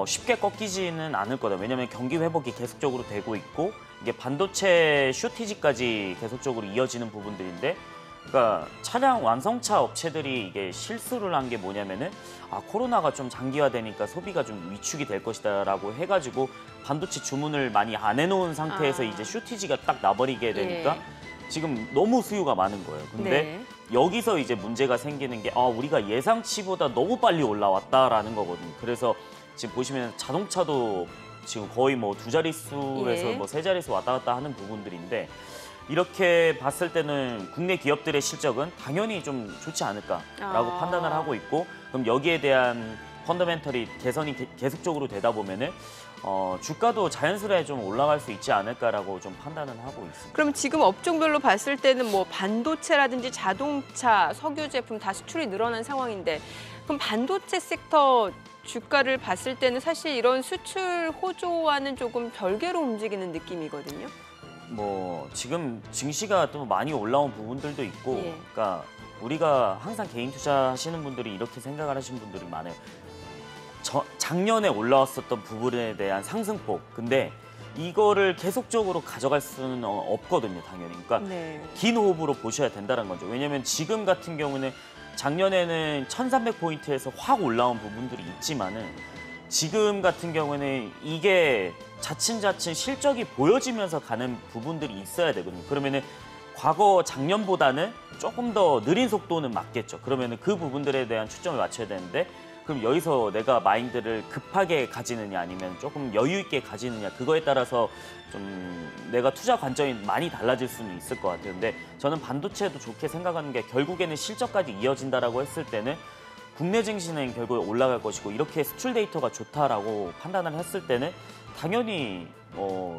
쉽게 꺾이지는 않을 거다. 왜냐하면 경기 회복이 계속적으로 되고 있고 이게 반도체 쇼티지까지 계속적으로 이어지는 부분들인데, 그러니까 차량 완성차 업체들이 이게 실수를 한 게 뭐냐면은 코로나가 좀 장기화되니까 소비가 좀 위축이 될 것이다라고 해가지고 반도체 주문을 많이 안 해놓은 상태에서 이제 쇼티지가 딱 나버리게 되니까. 예. 지금 너무 수요가 많은 거예요. 근데 네. 여기서 이제 문제가 생기는 게 우리가 예상치보다 너무 빨리 올라왔다라는 거거든요. 그래서 지금 보시면 자동차도 지금 거의 뭐 두 자릿수에서 예. 뭐 세 자릿수 왔다 갔다 하는 부분들인데 이렇게 봤을 때는 국내 기업들의 실적은 당연히 좀 좋지 않을까라고 판단을 하고 있고, 그럼 여기에 대한 펀더멘털이 개선이 계속적으로 되다 보면은 주가도 자연스레 좀 올라갈 수 있지 않을까라고 좀 판단은 하고 있습니다. 그럼 지금 업종별로 봤을 때는 뭐 반도체라든지 자동차, 석유 제품 다 수출이 늘어난 상황인데, 그럼 반도체 섹터 주가를 봤을 때는 사실 이런 수출 호조와는 조금 별개로 움직이는 느낌이거든요. 뭐 지금 증시가 또 많이 올라온 부분들도 있고, 예. 그러니까 우리가 항상 개인 투자하시는 분들이 이렇게 생각을 하시는 분들이 많아요. 작년에 올라왔었던 부분에 대한 상승폭, 근데 이거를 계속적으로 가져갈 수는 없거든요, 당연히. 그러니까 네. 긴 호흡으로 보셔야 된다는 거죠. 왜냐하면 지금 같은 경우는 작년에는 1300포인트에서 확 올라온 부분들이 있지만은 지금 같은 경우는 이게 자칫 실적이 보여지면서 가는 부분들이 있어야 되거든요. 그러면은 과거 작년보다는 조금 더 느린 속도는 맞겠죠. 그러면은 그 부분들에 대한 초점을 맞춰야 되는데, 그럼 여기서 내가 마인드를 급하게 가지느냐 아니면 조금 여유 있게 가지느냐, 그거에 따라서 좀 내가 투자 관점이 많이 달라질 수는 있을 것 같아요. 근데 저는 반도체도 좋게 생각하는 게 결국에는 실적까지 이어진다라고 했을 때는 국내 증시는 결국에 올라갈 것이고, 이렇게 수출 데이터가 좋다라고 판단을 했을 때는 당연히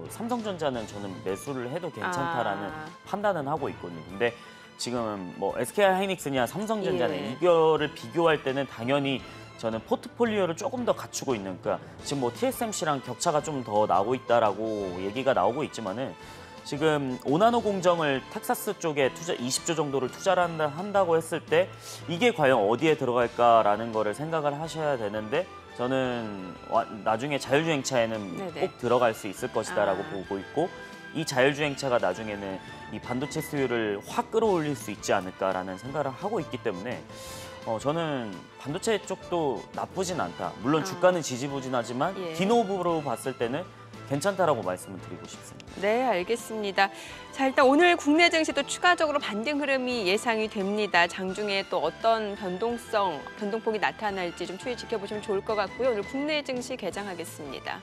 삼성전자는 저는 매수를 해도 괜찮다라는 판단은 하고 있거든요. 근데 지금 뭐 SK하이닉스냐 삼성전자냐 예. 이거를 비교할 때는 당연히 저는 포트폴리오를 조금 더 갖추고 있는, 그러니까 지금 뭐 TSMC랑 격차가 좀 더 나오고 있다라고 얘기가 나오고 있지만은 지금 5나노 공정을 텍사스 쪽에 20조 정도를 투자를 한다고 했을 때 이게 과연 어디에 들어갈까라는 거를 생각을 하셔야 되는데, 저는 나중에 자율주행차에는 네네. 꼭 들어갈 수 있을 것이다라고 보고 있고, 이 자율주행차가 나중에는 이 반도체 수요를 확 끌어올릴 수 있지 않을까라는 생각을 하고 있기 때문에 저는 반도체 쪽도 나쁘진 않다. 물론 주가는 지지부진하지만 예. 긴 호흡으로 봤을 때는 괜찮다라고 말씀을 드리고 싶습니다. 네, 알겠습니다. 자, 일단 오늘 국내 증시도 추가적으로 반등 흐름이 예상이 됩니다. 장중에 또 어떤 변동폭이 나타날지 좀 추이 지켜보시면 좋을 것 같고요. 오늘 국내 증시 개장하겠습니다.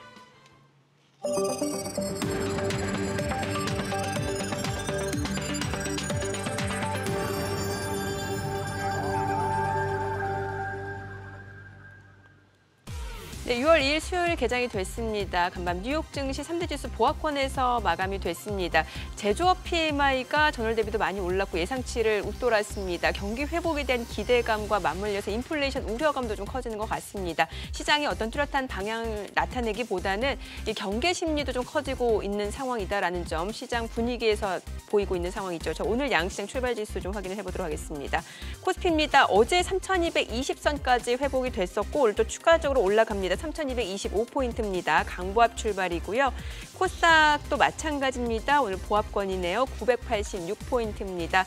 네, 6월 2일 수요일 개장이 됐습니다. 간밤 뉴욕 증시 3대 지수 보합권에서 마감이 됐습니다. 제조업 PMI가 전월 대비도 많이 올랐고 예상치를 웃돌았습니다. 경기 회복에 대한 기대감과 맞물려서 인플레이션 우려감도 좀 커지는 것 같습니다. 시장이 어떤 뚜렷한 방향을 나타내기보다는 이 경계 심리도 좀 커지고 있는 상황이다라는 점 시장 분위기에서 보이고 있는 상황이죠. 자, 오늘 양시장 출발 지수 좀 확인을 해보도록 하겠습니다. 코스피입니다. 어제 3,220선까지 회복이 됐었고 오늘 또 추가적으로 올라갑니다. 3,225포인트입니다. 강보합 출발이고요. 코스닥도 마찬가지입니다. 오늘 보합권이네요. 986포인트입니다.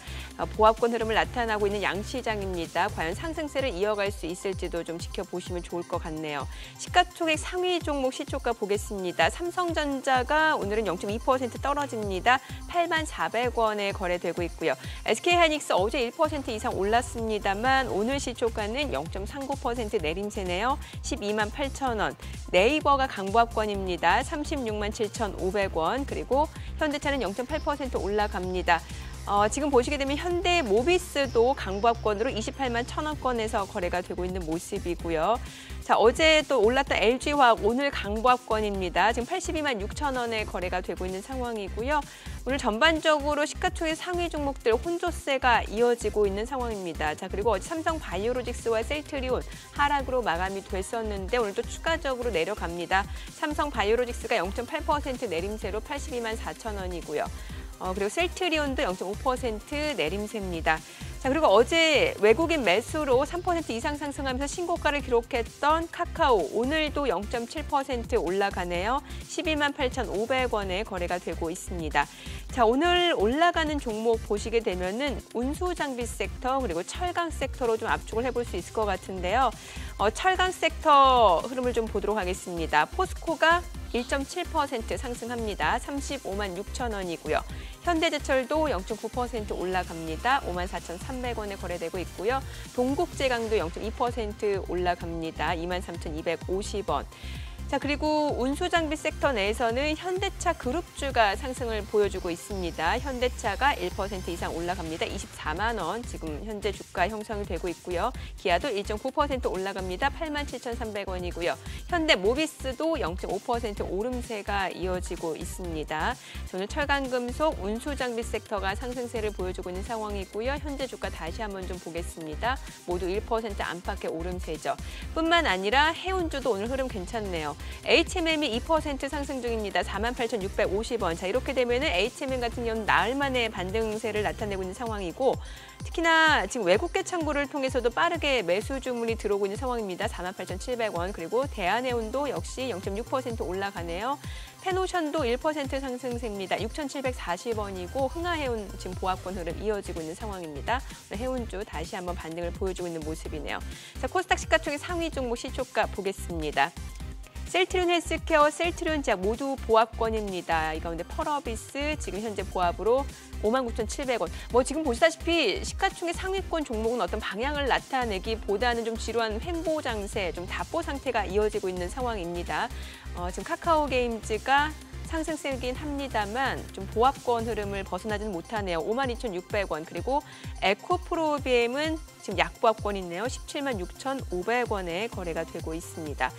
보합권 흐름을 나타나고 있는 양시장입니다. 과연 상승세를 이어갈 수 있을지도 좀 지켜보시면 좋을 것 같네요. 시가총액 상위 종목 시초가 보겠습니다. 삼성전자가 오늘은 0.2% 떨어집니다. 84,400원에 거래되고 있고요. SK하이닉스 어제 1% 이상 올랐습니다만 오늘 시초가는 0.39% 내림세네요. 128,000원. 네이버가 강보합권입니다. 367,500원. 그리고 현대차는 0.8% 올라갑니다. 지금 보시게 되면 현대 모비스도 강보합권으로 28만 1,000원권에서 거래가 되고 있는 모습이고요. 자, 어제 또 올랐던 LG화학 오늘 강보합권입니다. 지금 82만 6,000원에 거래가 되고 있는 상황이고요. 오늘 전반적으로 시가총액 상위 종목들 혼조세가 이어지고 있는 상황입니다. 자, 그리고 어제 삼성바이오로직스와 셀트리온 하락으로 마감이 됐었는데 오늘 또 추가적으로 내려갑니다. 삼성바이오로직스가 0.8% 내림세로 82만 4,000원이고요. 그리고 셀트리온도 0.5% 내림세입니다. 자, 그리고 어제 외국인 매수로 3% 이상 상승하면서 신고가를 기록했던 카카오 오늘도 0.7% 올라가네요. 12만 8,500원에 거래가 되고 있습니다. 자, 오늘 올라가는 종목 보시게 되면은 운수 장비 섹터 그리고 철강 섹터로 좀 압축을 해볼 수 있을 것 같은데요. 철강 섹터 흐름을 좀 보도록 하겠습니다. 포스코가 1.7% 상승합니다. 35만 6천원이고요. 현대제철도 0.9% 올라갑니다. 54,300원에 거래되고 있고요. 동국제강도 0.2% 올라갑니다. 23,250원. 자, 그리고 운수장비 섹터 내에서는 현대차 그룹주가 상승을 보여주고 있습니다. 현대차가 1% 이상 올라갑니다. 24만 원 지금 현재 주가 형성이 되고 있고요. 기아도 1.9% 올라갑니다. 87,300원이고요. 현대모비스도 0.5% 오름세가 이어지고 있습니다. 오늘 철강금속, 운수장비 섹터가 상승세를 보여주고 있는 상황이고요. 현재 주가 다시 한번 좀 보겠습니다. 모두 1% 안팎의 오름세죠. 뿐만 아니라 해운주도 오늘 흐름 괜찮네요. HMM이 2% 상승 중입니다. 48,650원. 자, 이렇게 되면은 HMM 같은 경우는 나흘 만에 반등세를 나타내고 있는 상황이고 특히나 지금 외국계 창구를 통해서도 빠르게 매수 주문이 들어오고 있는 상황입니다. 48,700원. 그리고 대한해운도 역시 0.6% 올라가네요. 펜오션도 1% 상승세입니다. 6,740원이고 흥하해운 지금 보합권 흐름 이어지고 있는 상황입니다. 해운주 다시 한번 반등을 보여주고 있는 모습이네요. 자, 코스닥 시가총액 상위 종목 시초가 보겠습니다. 셀트리온 헬스케어, 셀트리온 제약 모두 보합권입니다. 이 가운데 펄어비스 지금 현재 보합으로 59,700원. 지금 보시다시피 시가총액 상위권 종목은 어떤 방향을 나타내기보다는 좀 지루한 횡보 장세, 좀 답보 상태가 이어지고 있는 상황입니다. 지금 카카오게임즈가 상승세긴 합니다만 좀 보합권 흐름을 벗어나지는 못하네요. 52,600원. 그리고 에코프로비엠은 지금 약보합권이네요. 17만 6,500원에 거래가 되고 있습니다.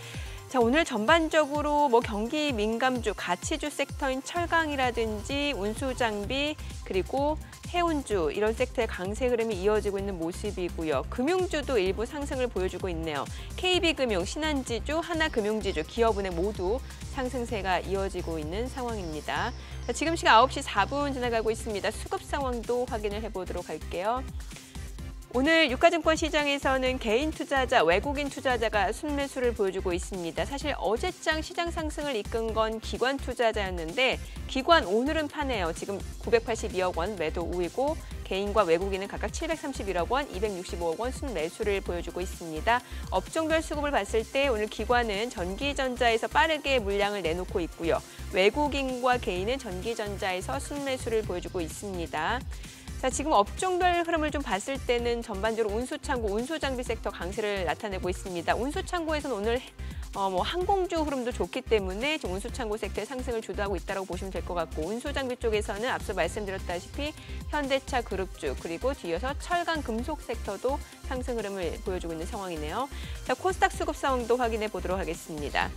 자, 오늘 전반적으로 경기 민감주, 가치주 섹터인 철강이라든지 운수장비 그리고 해운주 이런 섹터의 강세 흐름이 이어지고 있는 모습이고요. 금융주도 일부 상승을 보여주고 있네요. KB금융, 신한지주, 하나금융지주, 기업은행 모두 상승세가 이어지고 있는 상황입니다. 자, 지금 시각 9시 4분 지나가고 있습니다. 수급 상황도 확인을 해보도록 할게요. 오늘 유가증권 시장에서는 개인 투자자, 외국인 투자자가 순매수를 보여주고 있습니다. 사실 어제장 시장 상승을 이끈 건 기관 투자자였는데 기관 오늘은 파네요. 지금 982억 원 매도 우위고 개인과 외국인은 각각 731억 원, 265억 원 순매수를 보여주고 있습니다. 업종별 수급을 봤을 때 오늘 기관은 전기전자에서 빠르게 물량을 내놓고 있고요. 외국인과 개인은 전기전자에서 순매수를 보여주고 있습니다. 자, 지금 업종별 흐름을 좀 봤을 때는 전반적으로 운수창고, 운수장비 섹터 강세를 나타내고 있습니다. 운수창고에서는 오늘 항공주 흐름도 좋기 때문에 지금 운수창고 섹터의 상승을 주도하고 있다고 보시면 될 것 같고 운수장비 쪽에서는 앞서 말씀드렸다시피 현대차 그룹주 그리고 뒤이어서 철강 금속 섹터도 상승 흐름을 보여주고 있는 상황이네요. 자, 코스닥 수급 상황도 확인해 보도록 하겠습니다.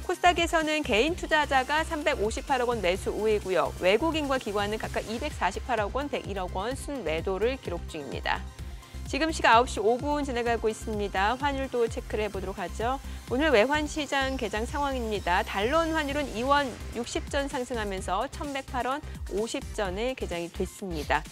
코스닥에서는 개인 투자자가 358억 원 매수 우위고요. 외국인과 기관은 각각 248억 원, 101억 원 순매도를 기록 중입니다. 지금 시각 9시 5분 지나가고 있습니다. 환율도 체크를 해보도록 하죠. 오늘 외환시장 개장 상황입니다. 달러원 환율은 2원 60전 상승하면서 1,108원 50전에 개장이 됐습니다.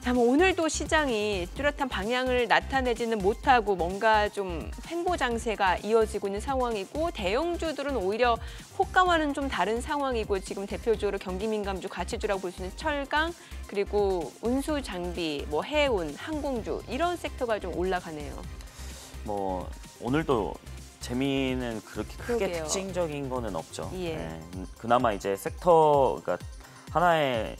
자, 오늘도 시장이 뚜렷한 방향을 나타내지는 못하고 뭔가 좀 횡보 장세가 이어지고 있는 상황이고 대형주들은 오히려 호가와는 좀 다른 상황이고 지금 대표적으로 경기 민감주, 가치주라고 볼 수 있는 철강 그리고 운수 장비, 해운, 항공주 이런 섹터가 좀 올라가네요. 오늘도 재미는 그렇게 크게 그러게요. 특징적인 거는 없죠. 예. 네, 그나마 이제 섹터가 하나의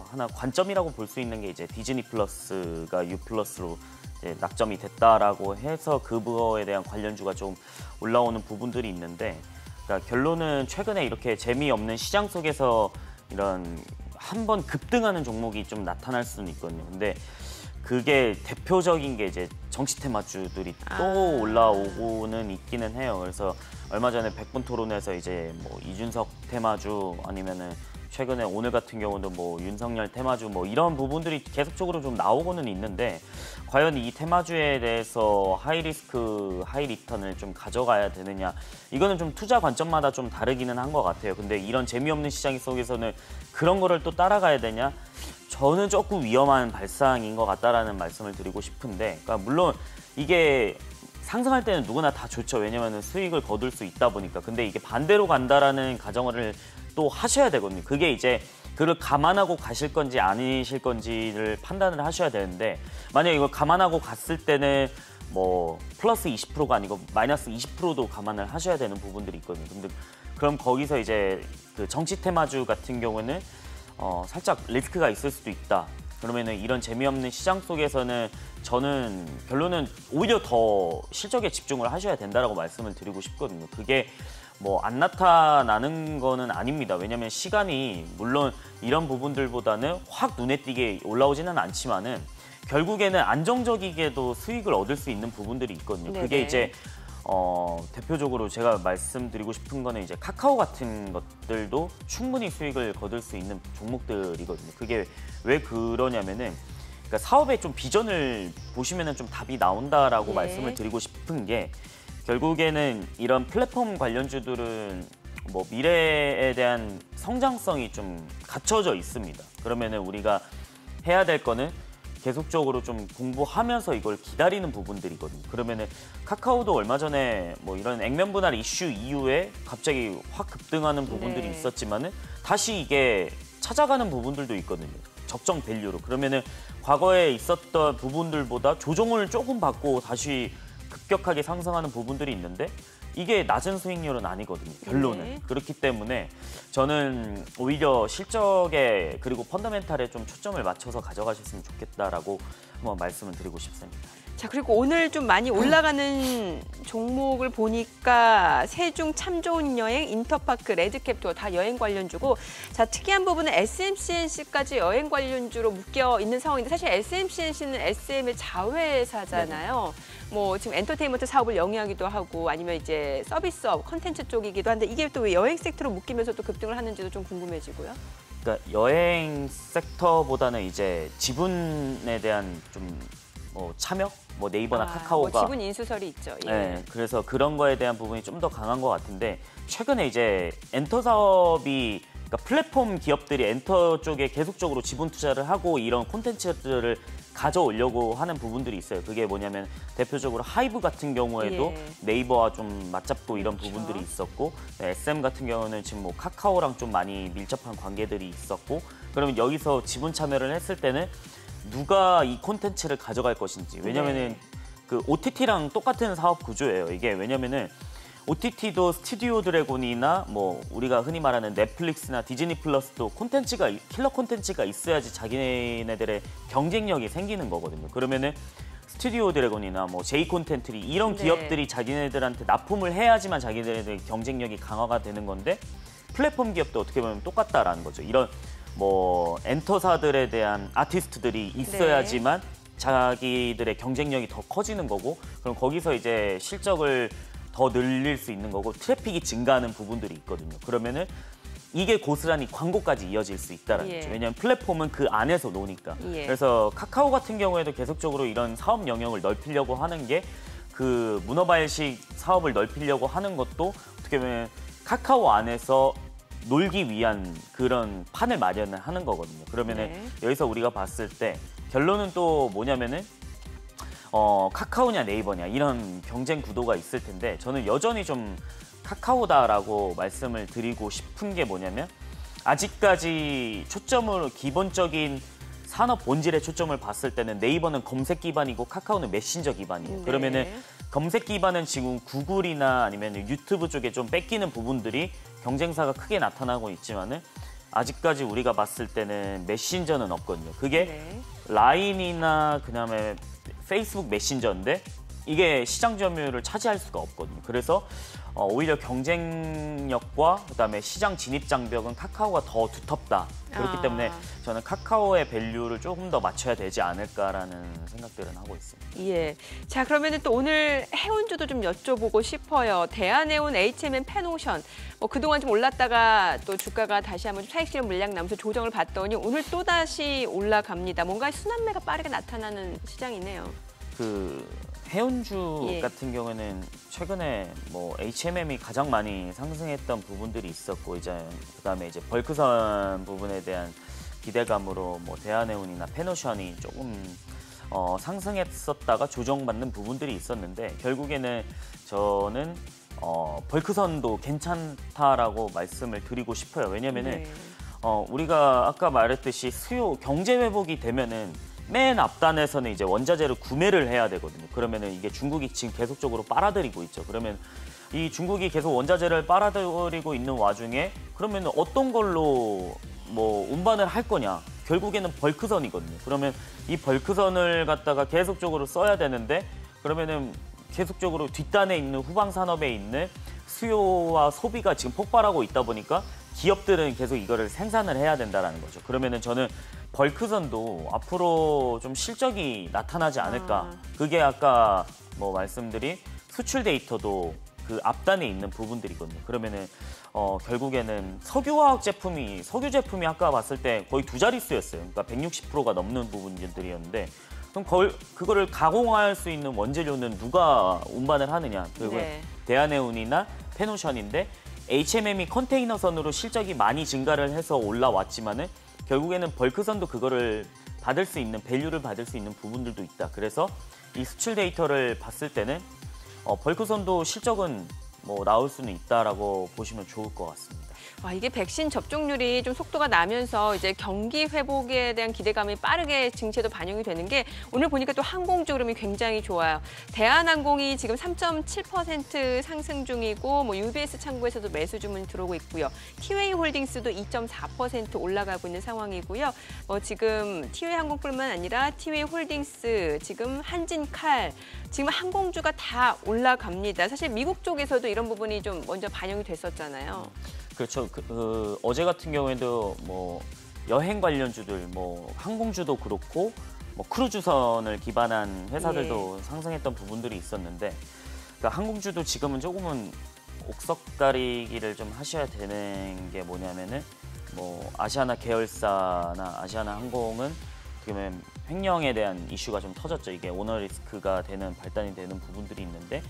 하나 관점이라고 볼 수 있는 게 이제 디즈니 플러스가 U 플러스로 이제 낙점이 됐다라고 해서 그거에 대한 관련주가 좀 올라오는 부분들이 있는데, 그러니까 결론은 최근에 이렇게 재미없는 시장 속에서 이런 한번 급등하는 종목이 좀 나타날 수는 있거든요. 근데 그게 대표적인 게 이제 정치 테마주들이 또 올라오고는 있기는 해요. 그래서 얼마 전에 100분 토론에서 이제 뭐 이준석 테마주 아니면은 최근에 오늘 같은 경우도 뭐 윤석열 테마주 뭐 이런 부분들이 계속적으로 좀 나오고는 있는데 과연 이 테마주에 대해서 하이리스크, 하이리턴을 좀 가져가야 되느냐 이거는 좀 투자 관점마다 좀 다르기는 한 것 같아요. 근데 이런 재미없는 시장 속에서는 그런 거를 또 따라가야 되냐? 저는 조금 위험한 발상인 것 같다라는 말씀을 드리고 싶은데 그러니까 물론 이게 상승할 때는 누구나 다 좋죠. 왜냐하면 수익을 거둘 수 있다 보니까. 근데 이게 반대로 간다라는 가정을 또 하셔야 되거든요. 그게 이제 그걸 감안하고 가실 건지 아니실 건지를 판단을 하셔야 되는데 만약에 이걸 감안하고 갔을 때는 뭐 플러스 20%가 아니고 마이너스 20%도 감안을 하셔야 되는 부분들이 있거든요. 근데 그럼 거기서 이제 그 정치 테마주 같은 경우는 살짝 리스크가 있을 수도 있다. 그러면은 이런 재미없는 시장 속에서는 저는 결론은 오히려 더 실적에 집중을 하셔야 된다라고 말씀을 드리고 싶거든요. 그게 뭐 안 나타나는 거는 아닙니다. 왜냐하면 시간이 물론 이런 부분들보다는 확 눈에 띄게 올라오지는 않지만은 결국에는 안정적이게도 수익을 얻을 수 있는 부분들이 있거든요. 네네. 그게 이제 대표적으로 제가 말씀드리고 싶은 거는 이제 카카오 같은 것들도 충분히 수익을 거둘 수 있는 종목들이거든요. 그게 왜 그러냐면은 그러니까 사업에 좀 비전을 보시면은 좀 답이 나온다라고 예. 말씀을 드리고 싶은 게 결국에는 이런 플랫폼 관련주들은 뭐 미래에 대한 성장성이 좀 갖춰져 있습니다. 그러면은 우리가 해야 될 거는 계속적으로 좀 공부하면서 이걸 기다리는 부분들이거든요. 그러면은 카카오도 얼마 전에 뭐 이런 액면 분할 이슈 이후에 갑자기 확 급등하는 부분들이 네. 있었지만은 다시 이게 찾아가는 부분들도 있거든요. 적정 밸류로. 그러면은 과거에 있었던 부분들보다 조정을 조금 받고 다시 급격하게 상승하는 부분들이 있는데 이게 낮은 수익률은 아니거든요. 결론은. 네. 그렇기 때문에 저는 오히려 실적에 그리고 펀더멘탈에 좀 초점을 맞춰서 가져가셨으면 좋겠다라고 한번 말씀을 드리고 싶습니다. 자, 그리고 오늘 좀 많이 올라가는 종목을 보니까 세중 참 좋은 여행, 인터파크, 레드캡 투어 다 여행 관련주고 자, 특이한 부분은 SMCNC까지 여행 관련주로 묶여 있는 상황인데 사실 SMCNC는 SM의 자회사잖아요. 뭐 지금 엔터테인먼트 사업을 영위하기도 하고 아니면 이제 서비스업, 컨텐츠 쪽이기도 한데 이게 또 왜 여행 섹터로 묶이면서 또 급등을 하는지도 좀 궁금해지고요. 그러니까 여행 섹터보다는 이제 지분에 대한 좀 참여? 뭐 네이버나 카카오가 뭐 지분 인수설이 있죠. 예. 네, 그래서 그런 거에 대한 부분이 좀 더 강한 것 같은데 최근에 이제 엔터 사업이 그러니까 플랫폼 기업들이 엔터 쪽에 계속적으로 지분 투자를 하고 이런 콘텐츠들을 가져오려고 하는 부분들이 있어요. 그게 뭐냐면 대표적으로 하이브 같은 경우에도 예. 네이버와 좀 맞잡고 이런 그렇죠. 부분들이 있었고 SM 같은 경우는 지금 뭐 카카오랑 좀 많이 밀접한 관계들이 있었고 그러면 여기서 지분 참여를 했을 때는 누가 이 콘텐츠를 가져갈 것인지 왜냐면은 그 OTT랑 똑같은 사업 구조예요. 이게 왜냐면은 OTT도 스튜디오 드래곤이나 뭐 우리가 흔히 말하는 넷플릭스나 디즈니 플러스도 콘텐츠가 킬러 콘텐츠가 있어야지 자기네들의 경쟁력이 생기는 거거든요. 그러면은 스튜디오 드래곤이나 뭐 제이 콘텐츠리 이런 네. 기업들이 자기네들한테 납품을 해야지만 자기네들의 경쟁력이 강화가 되는 건데 플랫폼 기업도 어떻게 보면 똑같다라는 거죠. 이런 뭐 엔터사들에 대한 아티스트들이 있어야지만 자기들의 경쟁력이 더 커지는 거고 그럼 거기서 이제 실적을 더 늘릴 수 있는 거고 트래픽이 증가하는 부분들이 있거든요. 그러면은 이게 고스란히 광고까지 이어질 수 있다는 거죠. 왜냐하면 플랫폼은 그 안에서 노니까. 예. 그래서 카카오 같은 경우에도 계속적으로 이런 사업 영역을 넓히려고 하는 게 그 문어발식 사업을 넓히려고 하는 것도 어떻게 보면 카카오 안에서 놀기 위한 그런 판을 마련을 하는 거거든요. 그러면은 여기서 우리가 봤을 때 결론은 또 뭐냐면은 카카오냐 네이버냐 이런 경쟁 구도가 있을 텐데 저는 여전히 좀 카카오다라고 말씀을 드리고 싶은 게 뭐냐면 아직까지 초점을 기본적인 산업 본질의 초점을 봤을 때는 네이버는 검색 기반이고 카카오는 메신저 기반이에요. 그러면은 검색 기반은 지금 구글이나 아니면 유튜브 쪽에 좀 뺏기는 부분들이 경쟁사가 크게 나타나고 있지만은 아직까지 우리가 봤을 때는 메신저는 없거든요. 그게 라인이나 그다음에 페이스북 메신저인데 이게 시장 점유율을 차지할 수가 없거든요. 그래서 오히려 경쟁력과 그다음에 시장 진입 장벽은 카카오가 더 두텁다. 그렇기 때문에 저는 카카오의 밸류를 조금 더 맞춰야 되지 않을까라는 생각들은 하고 있습니다. 예. 자, 그러면 또 오늘 해운주도 좀 여쭤보고 싶어요. 대한해운, HMM, 페노션. 그동안 좀 올랐다가 또 주가가 다시 한번 차익 실현 물량 나면서 조정을 받더니 오늘 또 다시 올라갑니다. 뭔가 순환매가 빠르게 나타나는 시장이네요. 해운주 예. 같은 경우에는 최근에 HMM이 가장 많이 상승했던 부분들이 있었고 그다음에 이제 벌크선 부분에 대한 기대감으로 대한해운이나 페노션이 조금 상승했었다가 조정받는 부분들이 있었는데 결국에는 저는 벌크선도 괜찮다라고 말씀을 드리고 싶어요. 왜냐면은 네. 우리가 아까 말했듯이 경제 회복이 되면은 맨 앞단에서는 이제 원자재를 구매를 해야 되거든요. 그러면은 이게 중국이 지금 계속적으로 빨아들이고 있죠. 그러면 이 중국이 계속 원자재를 빨아들이고 있는 와중에 그러면 어떤 걸로 운반을 할 거냐? 결국에는 벌크선이거든요. 그러면 이 벌크선을 갖다가 계속적으로 써야 되는데 그러면은 계속적으로 뒷단에 있는 후방 산업에 있는 수요와 소비가 지금 폭발하고 있다 보니까 기업들은 계속 이거를 생산을 해야 된다라는 거죠. 그러면은 저는 벌크선도 앞으로 좀 실적이 나타나지 않을까. 그게 아까 말씀드린 수출 데이터도 그 앞단에 있는 부분들이거든요. 그러면은 결국에는 석유 제품이 아까 봤을 때 거의 2자릿수였어요. 그러니까 160%가 넘는 부분들이었는데 그럼 그거를 가공할 수 있는 원재료는 누가 운반을 하느냐? 결국은 네. 대한해운이나 페노션인데 HMM이 컨테이너선으로 실적이 많이 증가를 해서 올라왔지만은 결국에는 벌크선도 그거를 받을 수 있는 밸류를 받을 수 있는 부분들도 있다. 그래서 이 수출 데이터를 봤을 때는 벌크선도 실적은 나올 수는 있다라고 보시면 좋을 것 같습니다. 이게 백신 접종률이 좀 속도가 나면서 이제 경기 회복에 대한 기대감이 빠르게 증시에도 반영이 되는 게 오늘 보니까 또 항공주 흐름이 굉장히 좋아요. 대한항공이 지금 3.7% 상승 중이고 UBS 창구에서도 매수 주문이 들어오고 있고요. 티웨이홀딩스도 2.4% 올라가고 있는 상황이고요. 지금 티웨이항공뿐만 아니라 티웨이홀딩스, 지금 한진칼, 지금 항공주가 다 올라갑니다. 사실 미국 쪽에서도 이런 부분이 좀 먼저 반영이 됐었잖아요. 그렇죠. 어제 같은 경우에도 여행 관련주들, 항공주도 그렇고 크루즈선을 기반한 회사들도 상승했던 부분들이 있었는데, 그러니까 항공주도 지금은 조금은 옥석가리기를 좀 하셔야 되는 게 뭐냐면은 아시아나 계열사나 아시아나 항공은 어떻게 보면 횡령에 대한 이슈가 좀 터졌죠. 이게 오너 리스크가 되는 발단이 되는 부분들이 있는데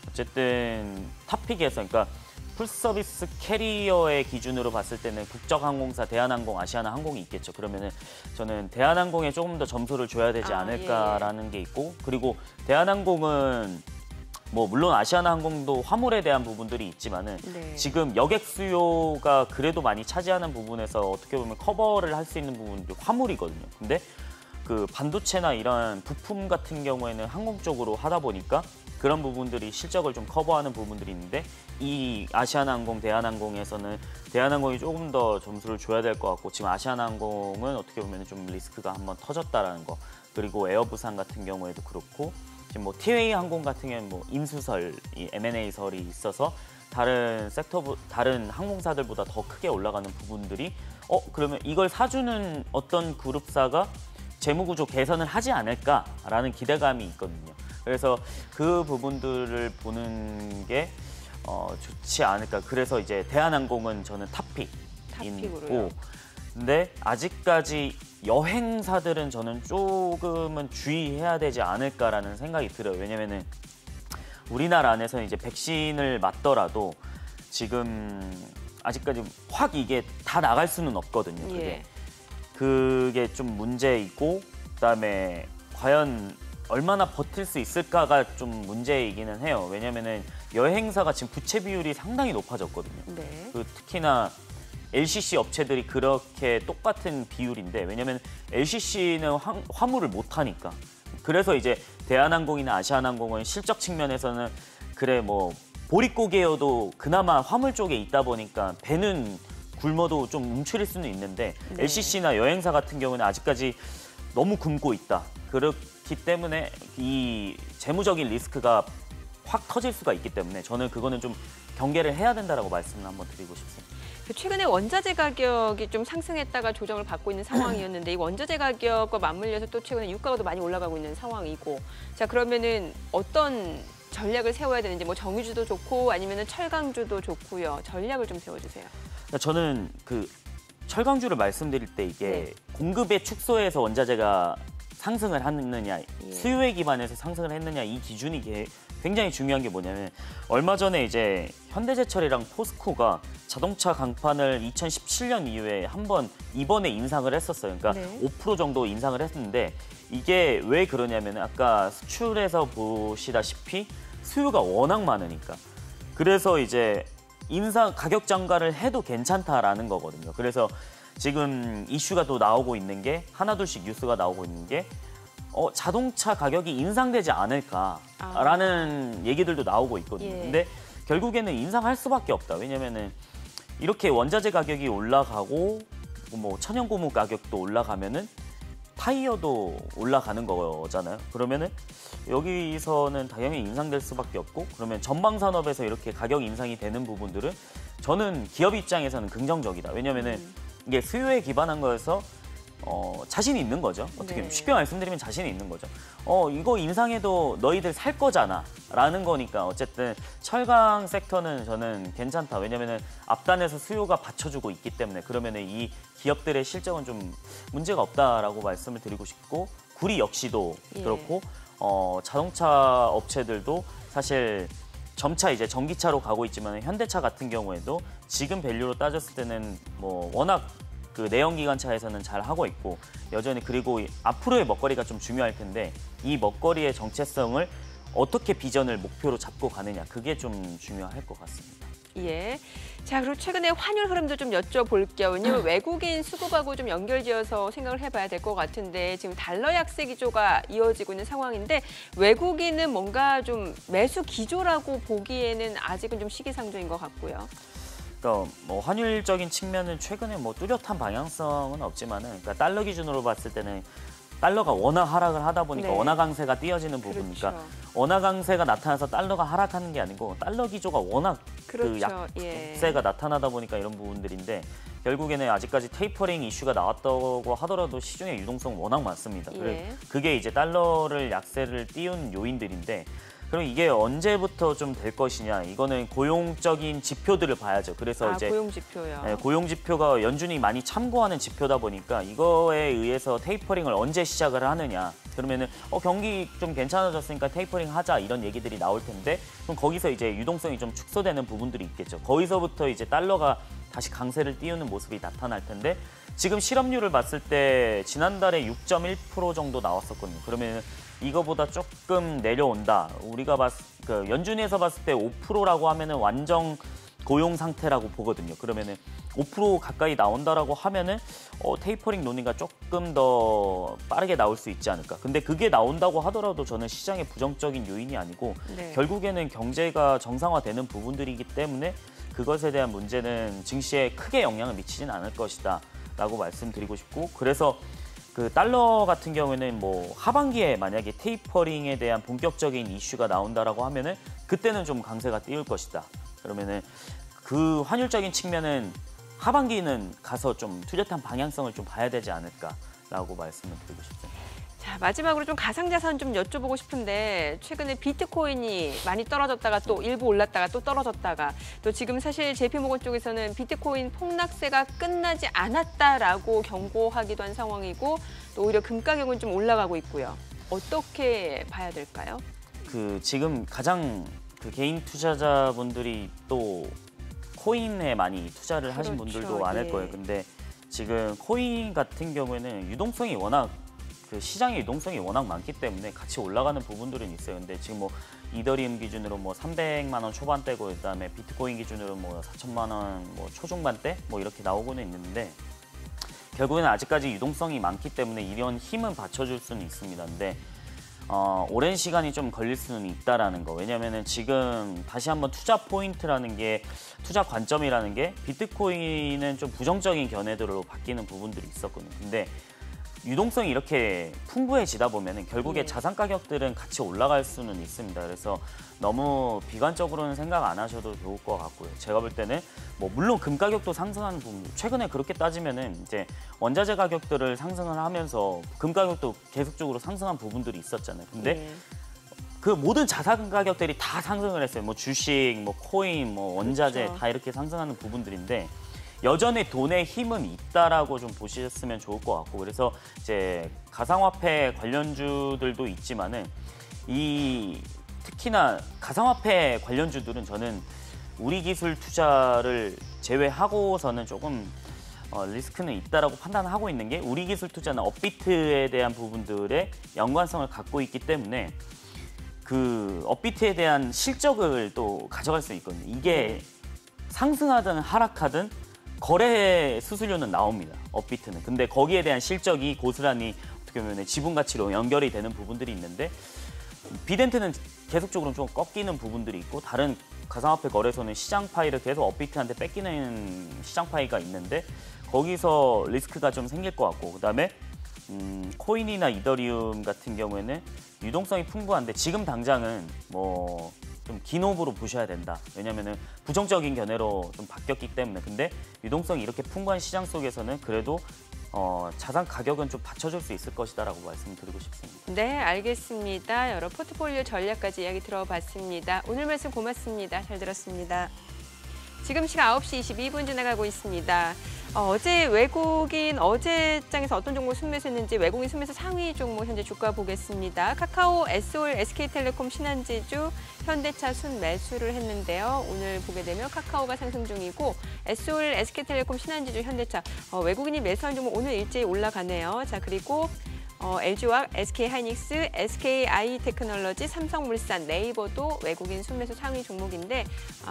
어쨌든 탑픽에서 그러니까 풀서비스 캐리어의 기준으로 봤을 때는 국적항공사, 대한항공, 아시아나항공이 있겠죠. 그러면은 저는 대한항공에 조금 더 점수를 줘야 되지 않을까라는 게 있고, 그리고 대한항공은 물론 아시아나항공도 화물에 대한 부분들이 있지만은 네. 지금 여객 수요가 그래도 많이 차지하는 부분에서 어떻게 보면 커버를 할 수 있는 부분도 화물이거든요. 근데 그 반도체나 이런 부품 같은 경우에는 항공 쪽으로 하다 보니까 그런 부분들이 실적을 좀 커버하는 부분들이 있는데 이 아시아나항공, 대한항공에서는 대한항공이 조금 더 점수를 줘야 될 것 같고 지금 아시아나항공은 어떻게 보면 좀 리스크가 한번 터졌다라는 거. 그리고 에어부산 같은 경우에도 그렇고 지금 티웨이 항공 같은 경우는 인수설, 이 M&A설이 있어서 다른 항공사들보다 더 크게 올라가는 부분들이 그러면 이걸 사주는 어떤 그룹사가 재무구조 개선을 하지 않을까라는 기대감이 있거든요. 그래서 그 부분들을 보는 게 좋지 않을까. 그래서 이제 대한항공은 저는 탑픽이고, 근데 아직까지 여행사들은 저는 조금은 주의해야 되지 않을까라는 생각이 들어요. 왜냐면은 우리나라 안에서는 이제 백신을 맞더라도 지금 아직까지 확 이게 다 나갈 수는 없거든요. 그게 좀 문제이고, 그다음에 과연 얼마나 버틸 수 있을까가 좀 문제이기는 해요. 왜냐면은 여행사가 지금 부채 비율이 상당히 높아졌거든요. 네. 특히나 LCC 업체들이 그렇게 똑같은 비율인데, 왜냐면 LCC는 화물을 못 하니까. 그래서 이제 대한항공이나 아시아나항공은 실적 측면에서는 그래 보릿고개여도 그나마 화물 쪽에 있다 보니까 배는 굶어도 좀 움츠릴 수는 있는데 LCC나 여행사 같은 경우는 아직까지 너무 굶고 있다. 그렇기 때문에 이 재무적인 리스크가 확 터질 수가 있기 때문에 저는 그거는 좀 경계를 해야 된다라고 말씀을 한번 드리고 싶습니다. 최근에 원자재 가격이 좀 상승했다가 조정을 받고 있는 상황이었는데 이 원자재 가격과 맞물려서 또 최근에 유가가 더 많이 올라가고 있는 상황이고 자 그러면은 어떤 전략을 세워야 되는지 뭐 정유주도 좋고 아니면은 철강주도 좋고요. 전략을 좀 세워주세요. 그러니까 저는 그 철강주를 말씀드릴 때 이게 네. 공급의 축소에서 원자재가 상승을 하느냐, 예. 수요에 기반해서 상승을 했느냐 이 기준이 굉장히 중요한 게 뭐냐면 얼마 전에 이제 현대제철이랑 포스코가 자동차 강판을 2017년 이후에 한번 이번에 인상을 했었어요. 그러니까 네. 5% 정도 인상을 했는데 이게 왜 그러냐면 아까 수출에서 보시다시피 수요가 워낙 많으니까 그래서 이제 인상 가격 장가를 해도 괜찮다라는 거거든요. 그래서 지금 이슈가 또 나오고 있는 게 하나둘씩 뉴스가 나오고 있는 게 자동차 가격이 인상되지 않을까라는 얘기들도 나오고 있거든요. 예. 근데 결국에는 인상할 수밖에 없다. 왜냐면은 이렇게 원자재 가격이 올라가고 뭐 천연고무 가격도 올라가면은 타이어도 올라가는 거잖아요. 그러면은 여기서는 당연히 인상될 수밖에 없고 그러면 전방 산업에서 이렇게 가격 인상이 되는 부분들은 저는 기업 입장에서는 긍정적이다. 왜냐면은 이게 수요에 기반한 거여서 자신이 있는 거죠. 어떻게 네. 쉽게 말씀드리면 자신이 있는 거죠. 이거 인상해도 너희들 살 거잖아 라는 거니까 어쨌든 철강 섹터는 저는 괜찮다. 왜냐면은 앞단에서 수요가 받쳐주고 있기 때문에 그러면은 이 기업들의 실적은 좀 문제가 없다라고 말씀을 드리고 싶고 구리 역시도 예. 그렇고 자동차 업체들도 사실 점차 이제 전기차로 가고 있지만 현대차 같은 경우에도 지금 밸류로 따졌을 때는 뭐 워낙 그 내연기관차에서는 잘 하고 있고 여전히 그리고 앞으로의 먹거리가 좀 중요할 텐데 이 먹거리의 정체성을 어떻게 비전을 목표로 잡고 가느냐 그게 좀 중요할 것 같습니다. 예. 자, 그리고 최근에 환율 흐름도 좀 여쭤볼게요. 왜냐면 외국인 수급하고 좀 연결지어서 생각을 해봐야 될 것 같은데 지금 달러 약세 기조가 이어지고 있는 상황인데 외국인은 뭔가 좀 매수 기조라고 보기에는 아직은 좀 시기상조인 것 같고요. 그러니까 뭐 환율적인 측면은 최근에 뭐 뚜렷한 방향성은 없지만은 그러니까 달러 기준으로 봤을 때는 달러가 워낙 하락을 하다 보니까 네. 원화 강세가 띄어지는 부분이니까 그렇죠. 원화 강세가 나타나서 달러가 하락하는 게 아니고 달러 기조가 워낙 그렇죠. 그 예. 약세가 나타나다 보니까 이런 부분들인데 결국에는 아직까지 테이퍼링 이슈가 나왔다고 하더라도 시중의 유동성 워낙 많습니다. 예. 그게 이제 달러를 약세를 띄운 요인들인데 그럼 이게 언제부터 좀 될 것이냐 이거는 고용적인 지표들을 봐야죠. 그래서 이제 고용 지표요. 네, 고용 지표가 연준이 많이 참고하는 지표다 보니까 이거에 의해서 테이퍼링을 언제 시작을 하느냐. 그러면은 경기 좀 괜찮아졌으니까 테이퍼링 하자 이런 얘기들이 나올 텐데 그럼 거기서 이제 유동성이 좀 축소되는 부분들이 있겠죠. 거기서부터 이제 달러가 다시 강세를 띄우는 모습이 나타날 텐데 지금 실업률을 봤을 때 지난달에 6.1% 정도 나왔었거든요. 그러면 이거보다 조금 내려온다. 우리가 연준에서 봤을 때 5%라고 하면은 완전 고용 상태라고 보거든요. 그러면은 5% 가까이 나온다라고 하면은 테이퍼링 논의가 조금 더 빠르게 나올 수 있지 않을까. 근데 그게 나온다고 하더라도 저는 시장의 부정적인 요인이 아니고 네. 결국에는 경제가 정상화되는 부분들이기 때문에 그것에 대한 문제는 증시에 크게 영향을 미치진 않을 것이다라고 말씀드리고 싶고 그래서 그 달러 같은 경우에는 뭐 하반기에 만약에 테이퍼링에 대한 본격적인 이슈가 나온다라고 하면은 그때는 좀 강세가 띄울 것이다. 그러면은 그 환율적인 측면은 하반기는 가서 좀 뚜렷한 방향성을 좀 봐야 되지 않을까라고 말씀을 드리고 싶습니다. 자, 마지막으로 좀 가상자산 좀 여쭤보고 싶은데 최근에 비트코인이 많이 떨어졌다가 또 일부 올랐다가 또 떨어졌다가 또 지금 사실 JP모건 쪽에서는 비트코인 폭락세가 끝나지 않았다라고 경고하기도 한 상황이고 또 오히려 금 가격은 좀 올라가고 있고요. 어떻게 봐야 될까요? 그 지금 가장 그 개인 투자자분들이 또 코인에 많이 투자를 하신 그렇죠. 분들도 많을 예. 거예요. 근데 지금 코인 같은 경우에는 유동성이 워낙 그 시장의 유동성이 워낙 많기 때문에 같이 올라가는 부분들은 있어요. 근데 지금 뭐 이더리움 기준으로 뭐 300만 원 초반대고 그다음에 비트코인 기준으로 뭐 4천만 원 뭐 초중반대 뭐 이렇게 나오고는 있는데 결국에는 아직까지 유동성이 많기 때문에 이런 힘은 받쳐줄 수는 있습니다. 근데 오랜 시간이 좀 걸릴 수는 있다라는 거. 왜냐면은 지금 다시 한번 투자 포인트라는 게 투자 관점이라는 게 비트코인은 좀 부정적인 견해들로 바뀌는 부분들이 있었거든요. 근데 유동성이 이렇게 풍부해지다 보면 결국에 자산 가격들은 같이 올라갈 수는 있습니다. 그래서 너무 비관적으로는 생각 안 하셔도 좋을 것 같고요. 제가 볼 때는 뭐 물론 금 가격도 상승하는 부분, 최근에 그렇게 따지면은 이제 원자재 가격들을 상승을 하면서 금 가격도 계속적으로 상승한 부분들이 있었잖아요. 근데 그 모든 자산 가격들이 다 상승을 했어요. 뭐 주식, 뭐 코인, 뭐 원자재 그렇죠. 다 이렇게 상승하는 부분들인데 여전히 돈의 힘은 있다라고 좀 보셨으면 좋을 것 같고, 그래서 이제 가상화폐 관련주들도 있지만은 특히나 가상화폐 관련주들은 저는 우리 기술 투자를 제외하고서는 조금 리스크는 있다라고 판단하고 있는 게, 우리 기술 투자는 업비트에 대한 부분들의 연관성을 갖고 있기 때문에 그 업비트에 대한 실적을 또 가져갈 수 있거든요. 이게 상승하든 하락하든 거래 수수료는 나옵니다. 업비트는. 근데 거기에 대한 실적이 고스란히 어떻게 보면 지분 가치로 연결이 되는 부분들이 있는데, 비덴트는 계속적으로 좀 꺾이는 부분들이 있고, 다른 가상화폐 거래소는 시장 파이를 계속 업비트한테 뺏기는 시장 파이가 있는데 거기서 리스크가 좀 생길 것 같고, 그다음에 코인이나 이더리움 같은 경우에는 유동성이 풍부한데 지금 당장은 뭐 좀 긴 호흡으로 보셔야 된다. 왜냐면은 부정적인 견해로 좀 바뀌었기 때문에. 근데 유동성이 이렇게 풍부한 시장 속에서는 그래도 자산 가격은 좀 받쳐줄 수 있을 것이다라고 말씀드리고 싶습니다. 네, 알겠습니다. 여러 포트폴리오 전략까지 이야기 들어봤습니다. 오늘 말씀 고맙습니다. 잘 들었습니다. 지금 시각 9시 22분 지나가고 있습니다. 어제 외국인 어제장에서 어떤 종목 순매수했는지 외국인 순매수 상위 종목 현재 주가 보겠습니다. 카카오, SOL, SK텔레콤, 신한지주, 현대차 순매수를 했는데요. 오늘 보게 되면 카카오가 상승 중이고 SOL, SK텔레콤, 신한지주, 현대차 외국인이 매수한 종목 오늘 일제히 올라가네요. 자, 그리고 LG화학, SK하이닉스, SKI테크놀로지, 삼성물산, 네이버도 외국인 순매수 상위 종목인데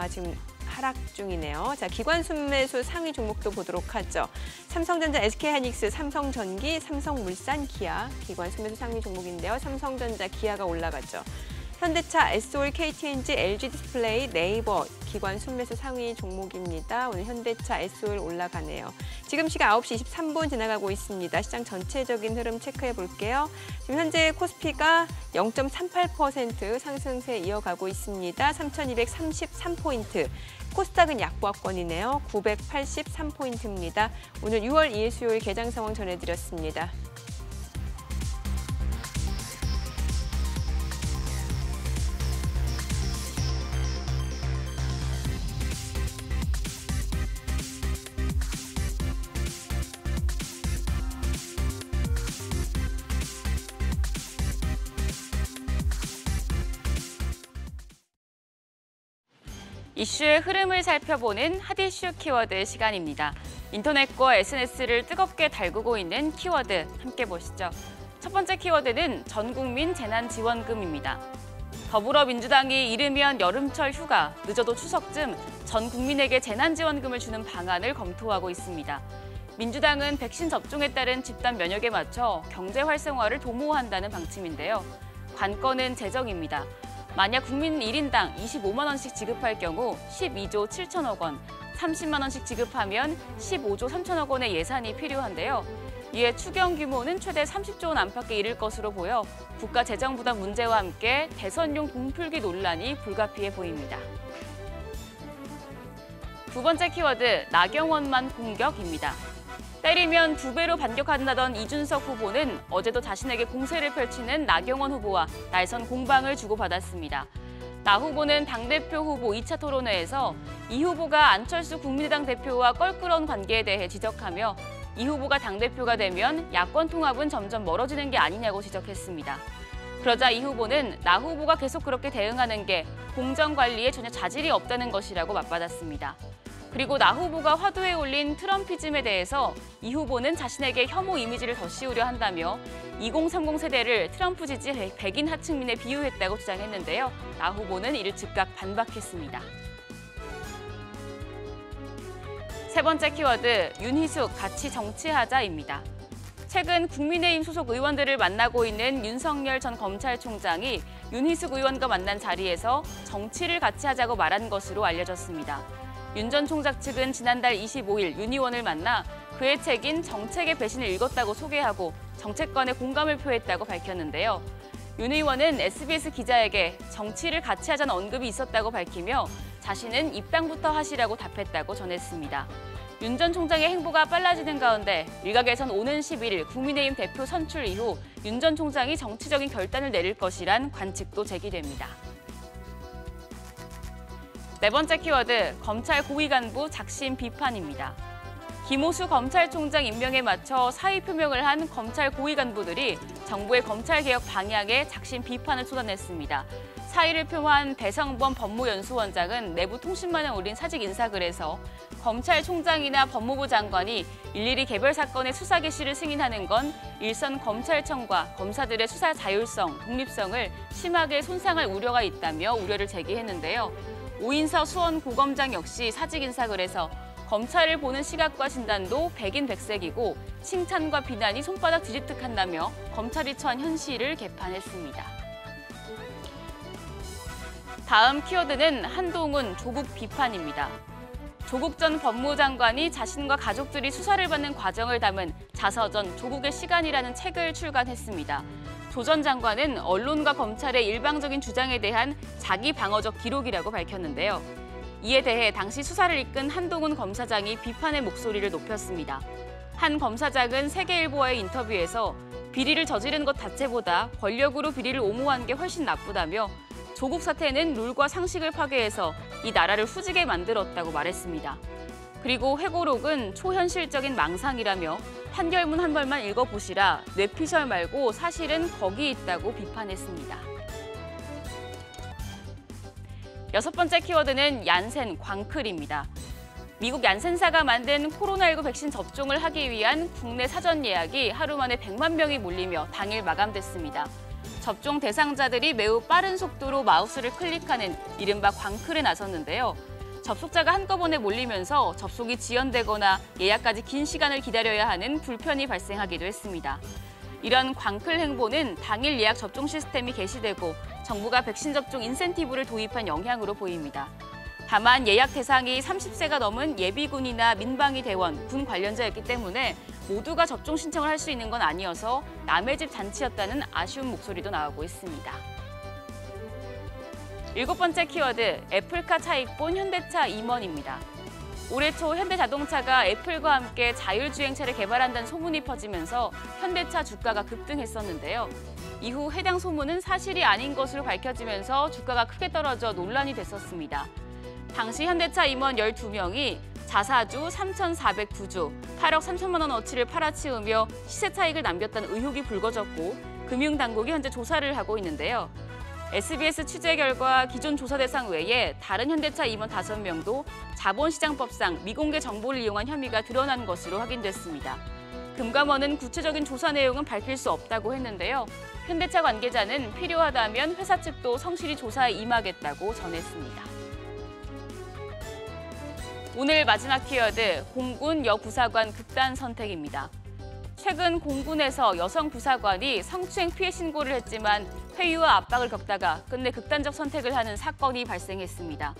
지금 하락 중이네요. 자, 기관 순매수 상위 종목도 보도록 하죠. 삼성전자, SK하이닉스, 삼성전기, 삼성물산, 기아 기관 순매수 상위 종목인데요. 삼성전자, 기아가 올라갔죠. 현대차, SOL, KTNG, LG디스플레이, 네이버 기관 순매수 상위 종목입니다. 오늘 현대차, SOL 올라가네요. 지금 시각 9시 23분 지나가고 있습니다. 시장 전체적인 흐름 체크해 볼게요. 지금 현재 코스피가 0.38% 상승세 이어가고 있습니다. 3,233포인트. 코스닥은 약보합권이네요. 983포인트입니다. 오늘 6월 2일 수요일 개장 상황 전해드렸습니다. 이슈의 흐름을 살펴보는 핫이슈 키워드 시간입니다. 인터넷과 SNS를 뜨겁게 달구고 있는 키워드 함께 보시죠. 첫 번째 키워드는 전국민 재난지원금입니다. 더불어민주당이 이르면 여름철 휴가, 늦어도 추석쯤 전 국민에게 재난지원금을 주는 방안을 검토하고 있습니다. 민주당은 백신 접종에 따른 집단 면역에 맞춰 경제 활성화를 도모한다는 방침인데요. 관건은 재정입니다. 만약 국민 1인당 25만 원씩 지급할 경우 12조 7천억 원, 30만 원씩 지급하면 15조 3천억 원의 예산이 필요한데요. 이에 추경 규모는 최대 30조 원 안팎에 이를 것으로 보여 국가 재정 부담 문제와 함께 대선용 돈풀기 논란이 불가피해 보입니다. 두 번째 키워드, 나경원만 공격입니다. 때리면 2배로 반격한다던 이준석 후보는 어제도 자신에게 공세를 펼치는 나경원 후보와 날선 공방을 주고받았습니다. 나 후보는 당대표 후보 2차 토론회에서 이 후보가 안철수 국민의당 대표와 껄끄러운 관계에 대해 지적하며 이 후보가 당대표가 되면 야권 통합은 점점 멀어지는 게 아니냐고 지적했습니다. 그러자 이 후보는 나 후보가 계속 그렇게 대응하는 게 공정 관리에 전혀 자질이 없다는 것이라고 맞받았습니다. 그리고 나 후보가 화두에 올린 트럼피즘에 대해서 이 후보는 자신에게 혐오 이미지를 더 씌우려 한다며 2030 세대를 트럼프 지지 백인 하층민에 비유했다고 주장했는데요. 나 후보는 이를 즉각 반박했습니다. 세 번째 키워드, 윤희숙 같이 정치하자입니다. 최근 국민의힘 소속 의원들을 만나고 있는 윤석열 전 검찰총장이 윤희숙 의원과 만난 자리에서 정치를 같이 하자고 말한 것으로 알려졌습니다. 윤 전 총장 측은 지난달 25일 윤 의원을 만나 그의 책인 정책의 배신을 읽었다고 소개하고 정책관에 공감을 표했다고 밝혔는데요. 윤 의원은 SBS 기자에게 정치를 같이 하자는 언급이 있었다고 밝히며 자신은 입당부터 하시라고 답했다고 전했습니다. 윤 전 총장의 행보가 빨라지는 가운데 일각에선 오는 11일 국민의힘 대표 선출 이후 윤 전 총장이 정치적인 결단을 내릴 것이란 관측도 제기됩니다. 네 번째 키워드, 검찰 고위 간부 작심 비판입니다. 김호수 검찰총장 임명에 맞춰 사의 표명을 한 검찰 고위 간부들이 정부의 검찰개혁 방향에 작심 비판을 쏟아냈습니다. 사의를 표한 배성범 법무연수원장은 내부 통신망에 올린 사직 인사글에서 검찰총장이나 법무부 장관이 일일이 개별 사건의 수사 개시를 승인하는 건 일선 검찰청과 검사들의 수사 자율성, 독립성을 심하게 손상할 우려가 있다며 우려를 제기했는데요. 오인서 수원고검장 역시 사직 인사글에서 검찰을 보는 시각과 진단도 백인백색이고 칭찬과 비난이 손바닥 뒤집듯한다며 검찰이 처한 현실을 개판했습니다. 다음 키워드는 한동훈 조국 비판입니다. 조국 전 법무장관이 자신과 가족들이 수사를 받는 과정을 담은 자서전 조국의 시간이라는 책을 출간했습니다. 조 전 장관은 언론과 검찰의 일방적인 주장에 대한 자기 방어적 기록이라고 밝혔는데요. 이에 대해 당시 수사를 이끈 한동훈 검사장이 비판의 목소리를 높였습니다. 한 검사장은 세계일보와의 인터뷰에서 비리를 저지른 것 자체보다 권력으로 비리를 옹호한 게 훨씬 나쁘다며 조국 사태는 룰과 상식을 파괴해서 이 나라를 후지게 만들었다고 말했습니다. 그리고 회고록은 초현실적인 망상이라며 판결문 한 벌만 읽어보시라 뇌피셜 말고 사실은 거기 있다고 비판했습니다. 여섯 번째 키워드는 얀센 광클입니다. 미국 얀센사가 만든 코로나19 백신 접종을 하기 위한 국내 사전 예약이 하루 만에 100만 명이 몰리며 당일 마감됐습니다. 접종 대상자들이 매우 빠른 속도로 마우스를 클릭하는 이른바 광클에 나섰는데요. 접속자가 한꺼번에 몰리면서 접속이 지연되거나 예약까지 긴 시간을 기다려야 하는 불편이 발생하기도 했습니다. 이런 광클 행보는 당일 예약 접종 시스템이 개시되고 정부가 백신 접종 인센티브를 도입한 영향으로 보입니다. 다만 예약 대상이 30세가 넘은 예비군이나 민방위 대원, 군 관련자였기 때문에 모두가 접종 신청을 할 수 있는 건 아니어서 남의 집 잔치였다는 아쉬운 목소리도 나오고 있습니다. 일곱 번째 키워드, 애플카 차익본 현대차 임원입니다. 올해 초 현대자동차가 애플과 함께 자율주행차를 개발한다는 소문이 퍼지면서 현대차 주가가 급등했었는데요. 이후 해당 소문은 사실이 아닌 것으로 밝혀지면서 주가가 크게 떨어져 논란이 됐었습니다. 당시 현대차 임원 12명이 자사주 3,409주, 8억 3천만 원어치를 팔아치우며 시세 차익을 남겼다는 의혹이 불거졌고 금융당국이 현재 조사를 하고 있는데요. SBS 취재 결과 기존 조사 대상 외에 다른 현대차 임원 5명도 자본시장법상 미공개 정보를 이용한 혐의가 드러난 것으로 확인됐습니다. 금감원은 구체적인 조사 내용은 밝힐 수 없다고 했는데요. 현대차 관계자는 필요하다면 회사 측도 성실히 조사에 임하겠다고 전했습니다. 오늘 마지막 키워드, 공군 여부사관 극단 선택입니다. 최근 공군에서 여성 부사관이 성추행 피해 신고를 했지만 회유와 압박을 겪다가 끝내 극단적 선택을 하는 사건이 발생했습니다.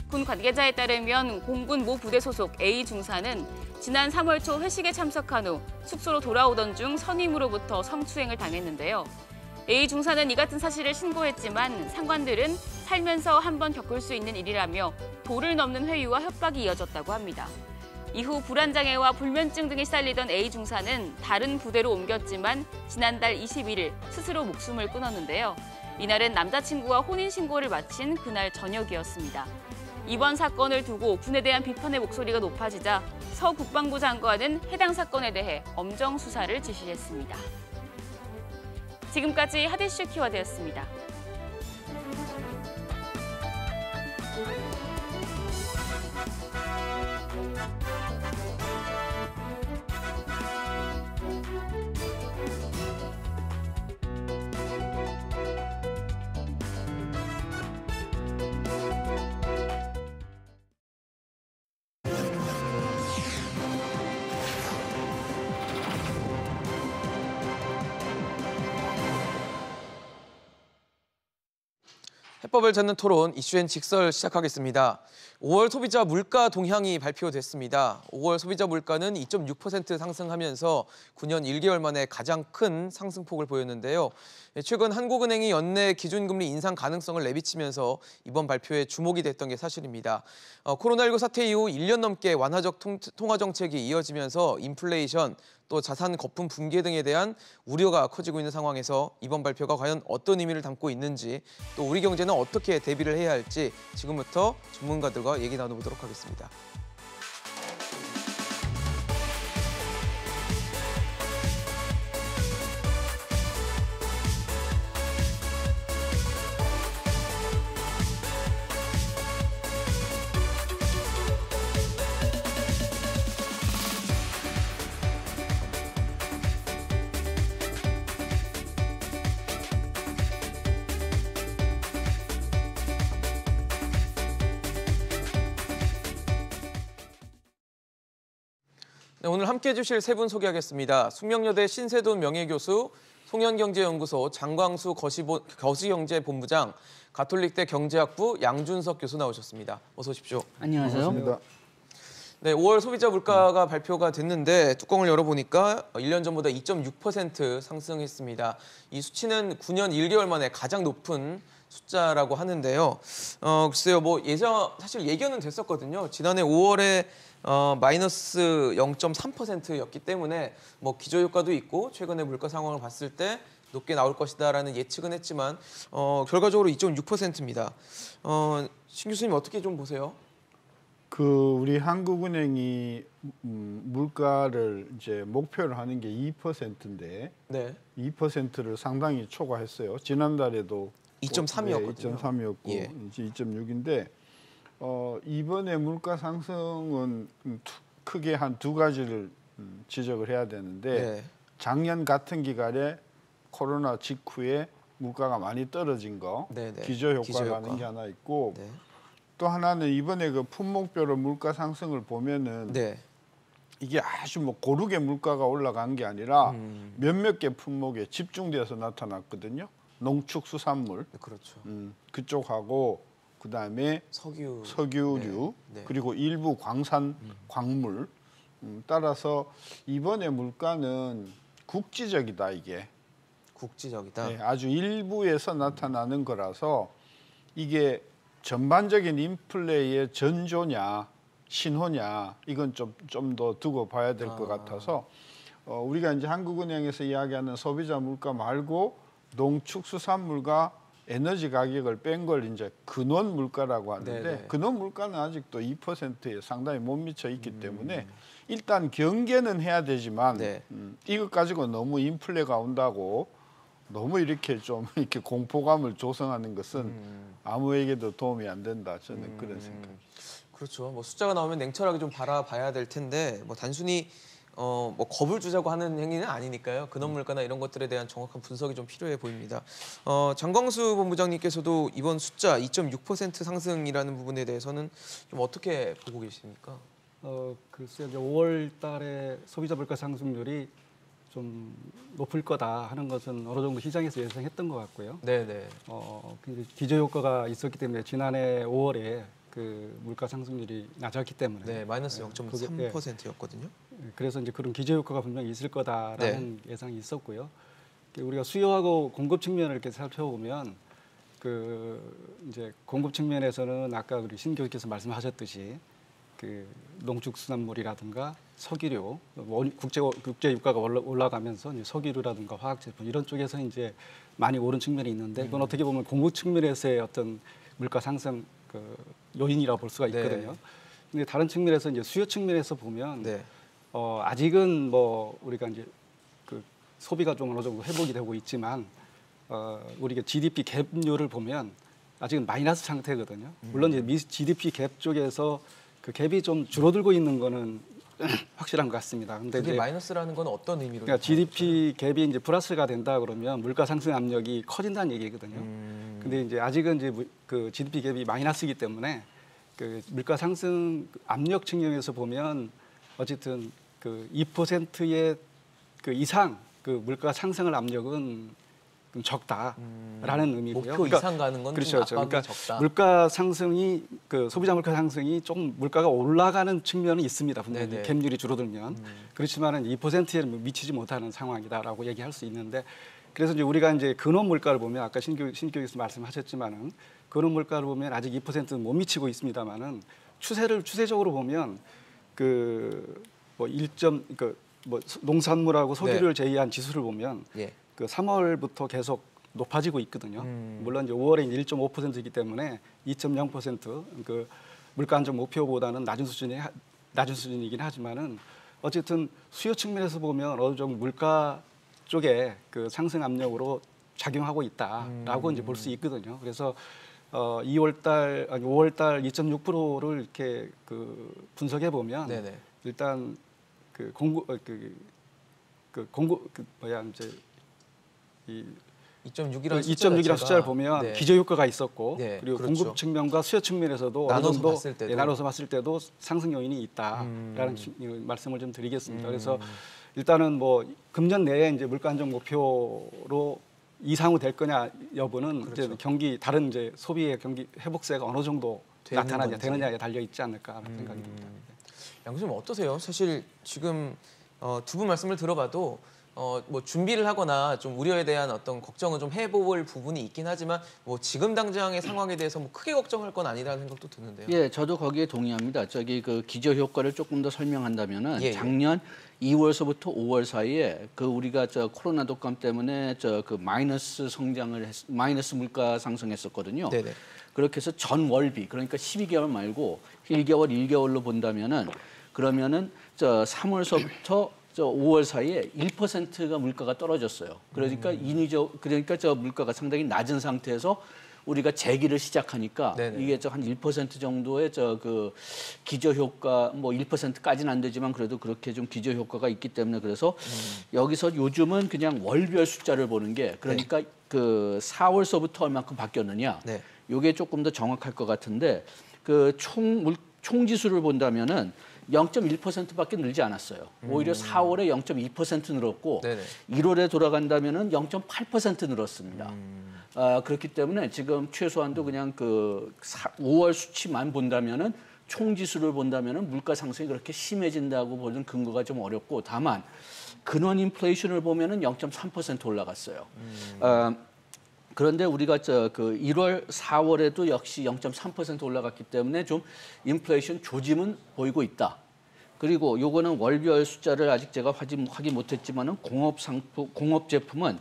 군 관계자에 따르면 공군 모 부대 소속 A 중사는 지난 3월 초 회식에 참석한 후 숙소로 돌아오던 중 선임으로부터 성추행을 당했는데요. A 중사는 이 같은 사실을 신고했지만 상관들은 살면서 한 번 겪을 수 있는 일이라며 도를 넘는 회유와 협박이 이어졌다고 합니다. 이후 불안장애와 불면증 등이 시달리던 A 중사는 다른 부대로 옮겼지만 지난달 21일 스스로 목숨을 끊었는데요. 이날은 남자친구와 혼인신고를 마친 그날 저녁이었습니다. 이번 사건을 두고 군에 대한 비판의 목소리가 높아지자 서 국방부 장관은 해당 사건에 대해 엄정 수사를 지시했습니다. 지금까지 핫이슈 키워드였습니다. 해법을 찾는 토론 이슈엔 직설 시작하겠습니다. 5월 소비자 물가 동향이 발표됐습니다. 5월 소비자 물가는 2.6% 상승하면서 9년 1개월 만에 가장 큰 상승폭을 보였는데요. 최근 한국은행이 연내 기준금리 인상 가능성을 내비치면서 이번 발표에 주목이 됐던 게 사실입니다. 코로나19 사태 이후 1년 넘게 완화적 통화 정책이 이어지면서 인플레이션, 또 자산 거품 붕괴 등에 대한 우려가 커지고 있는 상황에서 이번 발표가 과연 어떤 의미를 담고 있는지, 또 우리 경제는 어떻게 대비를 해야 할지 지금부터 전문가들과 얘기 나눠보도록 하겠습니다. 네, 오늘 함께해 주실 세 분 소개하겠습니다. 숙명여대 신세돈 명예교수, 송현경제연구소 장광수 거시경제본부장, 가톨릭대 경제학부 양준석 교수 나오셨습니다. 어서 오십시오. 안녕하세요. 반갑습니다. 네, 5월 소비자 물가가 발표가 됐는데 뚜껑을 열어보니까 1년 전보다 2.6% 상승했습니다. 이 수치는 9년 1개월 만에 가장 높은 숫자라고 하는데요. 글쎄요, 사실 예견은 됐었거든요. 지난해 5월에 마이너스 0.3%였기 때문에 기저효과도 있고 최근의 물가 상황을 봤을 때 높게 나올 것이다라는 예측은 했지만 결과적으로 2.6%입니다. 신 교수님 어떻게 좀 보세요? 우리 한국은행이 물가를 이제 목표를 하는 게 2%인데 네. 2%를 상당히 초과했어요. 지난달에도 2.3이었거든요. 2.3이었고 예. 이제 2.6인데 이번에 물가 상승은 크게 한 두 가지를 지적을 해야 되는데 네. 작년 같은 기간에 코로나 직후에 물가가 많이 떨어진 거, 네, 네. 기저효과라는 게 하나 있고 네. 또 하나는 이번에 그 품목별로 물가 상승을 보면은 네. 이게 아주 고르게 물가가 올라간 게 아니라 몇몇 개 품목에 집중돼서 나타났거든요. 농축수산물, 그렇죠. 그쪽하고 그다음에 석유류 네. 네. 그리고 일부 광물 따라서 이번에 물가는 국지적이다 이게. 국지적이다. 네, 아주 일부에서 나타나는 거라서 이게 전반적인 인플레이의 전조냐 신호냐 이건 좀 더 두고 봐야 될 것 같아서 우리가 이제 한국은행에서 이야기하는 소비자 물가 말고 농축수산물과 에너지 가격을 뺀 걸 이제 근원 물가라고 하는데 네네. 근원 물가는 아직도 2%에 상당히 못 미쳐 있기 때문에 일단 경계는 해야 되지만 네. 이것 가지고 너무 인플레가 온다고 너무 이렇게 공포감을 조성하는 것은 아무에게도 도움이 안 된다. 저는 그런 생각입니다. 그렇죠. 숫자가 나오면 냉철하게 좀 바라봐야 될 텐데 단순히 겁을 주자고 하는 행위는 아니니까요. 근원물가나 이런 것들에 대한 정확한 분석이 좀 필요해 보입니다. 장광수 본부장님께서도 이번 숫자 2.6% 상승이라는 부분에 대해서는 좀 어떻게 보고 계십니까? 글쎄요. 이제 5월 달에 소비자 물가 상승률이 좀 높을 거다 하는 것은 어느 정도 시장에서 예상했던 것 같고요. 네네. 기저효과가 있었기 때문에 지난해 5월에 그 물가 상승률이 낮았기 때문에 네, 마이너스 0.3%였거든요. 그래서 이제 그런 기저효과가 분명히 있을 거다라는 예상이 있었고요. 우리가 수요하고 공급 측면을 이렇게 살펴보면 이제 공급 측면에서는 아까 우리 신 교수께서 말씀하셨듯이 농축수산물이라든가 석유류, 국제 유가가 올라가면서 이제 석유류라든가 화학제품 이런 쪽에서 이제 많이 오른 측면이 있는데 그건 어떻게 보면 공급 측면에서의 어떤 물가 상승 요인이라고 볼 수가 있거든요. 네. 근데 다른 측면에서 이제 수요 측면에서 보면 네. 아직은 우리가 이제 소비가 좀 어느 정도 회복이 되고 있지만 우리가 GDP 갭률을 보면 아직은 마이너스 상태거든요. 물론 이제 GDP 갭 쪽에서 그 갭이 좀 줄어들고 있는 거는 확실한 것 같습니다. 근데 그게 이제 마이너스라는 건 어떤 의미로? 그러니까 GDP 갭이 이제 플러스가 된다 그러면 물가 상승 압력이 커진다는 얘기거든요. 근데 이제 아직은 이제 그 GDP 갭이 마이너스이기 때문에 그 물가 상승 압력 측면에서 보면 어쨌든 그 2%의 그 이상 그 물가 상승을 압력은 그럼 적다라는 의미고요. 목표 이상 가는 건 그렇죠. 좀 압박이 그러니까 적다. 물가 상승이 그 소비자 물가 상승이 조금 물가가 올라가는 측면은 있습니다. 분명히 네네. 갭률이 줄어들면 그렇지만은 2%에 미치지 못하는 상황이다라고 얘기할 수 있는데 그래서 이제 우리가 이제 근원 물가를 보면 아까 신교육에서 말씀하셨지만은 근원 물가를 보면 아직 2%는 못 미치고 있습니다만은 추세적으로 보면 그 뭐 뭐 농산물하고 소비를 제외한 지수를 보면 예. 그 3월부터 계속 높아지고 있거든요. 물론 이제 5월에 1.5%이기 때문에 2.0% 그 물가 안정 목표보다는 낮은 수준이긴 하지만은 어쨌든 수요 측면에서 보면 어느 정도 물가 쪽에 그 상승 압력으로 작용하고 있다라고 이제 볼 수 있거든요. 그래서 5월달 2.6%를 이렇게 그 분석해 보면 네네. 일단 그 이제 이 2.6이라는 숫자를 보면 네. 기저 효과가 있었고 네, 그리고 그렇죠. 공급 측면과 수요 측면에서도 어느 나눠서 정도 봤을 때도. 나눠서 봤을 때도 상승 요인이 있다라는 말씀을 좀 드리겠습니다. 그래서 일단은 뭐 금년 내에 이제 물가 안정 목표로 이상우 될 거냐 여부는 그렇죠. 이제 다른 이제 소비의 경기 회복세가 어느 정도 되느냐에 달려 있지 않을까라는 생각이 듭니다. 양 교수님 어떠세요? 사실 지금 두 분 말씀을 들어봐도 뭐 준비를 하거나 좀 우려에 대한 어떤 걱정은 좀 해볼 부분이 있긴 하지만 뭐 지금 당장의 상황에 대해서 뭐 크게 걱정할 건 아니라는 생각도 드는데요. 예, 저도 거기에 동의합니다. 저기 그 기저 효과를 조금 더 설명한다면은 예. 작년 2월서부터 5월 사이에 그 우리가 저 코로나 독감 때문에 저 그 마이너스 물가 상승했었거든요. 네네. 그렇게 해서 전월비 그러니까 12개월 말고 1개월로 본다면은 그러면은 저 3월서부터 저 5월 사이에 1%가 물가가 떨어졌어요. 그러니까 그러니까 저 물가가 상당히 낮은 상태에서 우리가 재기를 시작하니까 네네. 이게 한 1% 정도의 저 그 기저 효과 뭐 1%까지는 안 되지만 그래도 그렇게 좀 기저 효과가 있기 때문에 그래서 여기서 요즘은 그냥 월별 숫자를 보는 게 그러니까 그 4월서부터 얼마큼 바뀌었느냐. 네. 요게 조금 더 정확할 것 같은데 그 총 지수를 본다면은 0.1%밖에 늘지 않았어요. 오히려 4월에 0.2% 늘었고 네네. 1월에 돌아간다면은 0.8% 늘었습니다. 그렇기 때문에 지금 최소한도 그냥 그 5월 수치만 본다면은 총 지수를 본다면은 물가 상승이 그렇게 심해진다고 보는 근거가 좀 어렵고 다만 근원 인플레이션을 보면은 0.3% 올라갔어요. 그런데 우리가 그 1월, 4월에도 역시 0.3% 올라갔기 때문에 좀 인플레이션 조짐은 보이고 있다. 그리고 요거는 월별 숫자를 아직 제가 확인 못했지만은 공업 제품은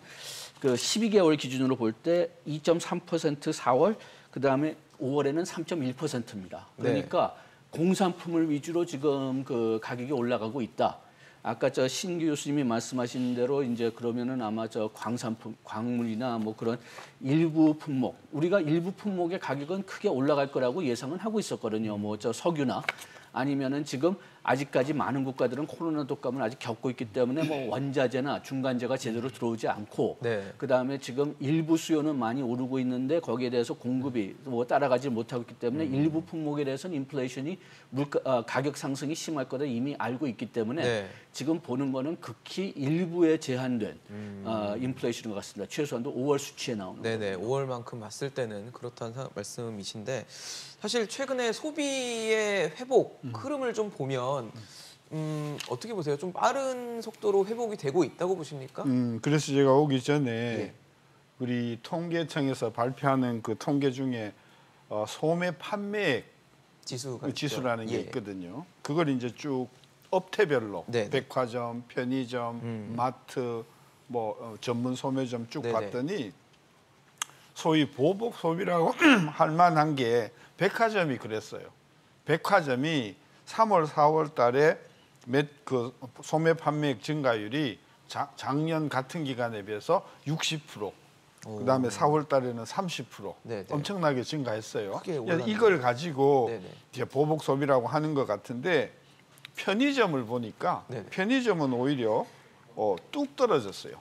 그 12개월 기준으로 볼 때 2.3% 4월, 그 다음에 5월에는 3.1%입니다. 그러니까 공산품을 위주로 지금 그 가격이 올라가고 있다. 아까 신 교수님이 말씀하신 대로 이제 그러면은 아마 광산품, 광물이나 뭐 그런 일부 품목, 우리가 일부 품목의 가격은 크게 올라갈 거라고 예상은 하고 있었거든요. 뭐 석유나 아니면은 지금 아직까지 많은 국가들은 코로나 독감을 아직 겪고 있기 때문에 뭐 원자재나 중간재가 제대로 들어오지 않고 그다음에 지금 일부 수요는 많이 오르고 있는데 거기에 대해서 공급이 뭐 따라가지 못하고 있기 때문에 일부 품목에 대해서는 인플레이션이 가격 상승이 심할 거다 이미 알고 있기 때문에 지금 보는 거는 극히 일부에 제한된 인플레이션인 것 같습니다. 최소한도 5월 수치에 나오는 네네, 5월만큼 봤을 때는 그렇다는 말씀이신데 사실 최근에 소비의 회복 흐름을 좀 보면 어떻게 보세요? 좀 빠른 속도로 회복이 되고 있다고 보십니까? 그래서 제가 오기 전에 우리 통계청에서 발표하는 그 통계 중에 소매 판매액 지수라는 게 있거든요. 그걸 이제 쭉 업태별로 백화점, 편의점, 마트, 뭐 전문 소매점 쭉 봤더니 소위 보복 소비라고 할 만한 게 백화점이 그랬어요. 백화점이 3월, 4월 달에 그 소매 판매액 증가율이 작년 같은 기간에 비해서 60%, 그다음에 4월 달에는 30% 엄청나게 증가했어요. 이걸 가지고 이제 보복 소비라고 하는 것 같은데 편의점을 보니까 편의점은 오히려 뚝 떨어졌어요.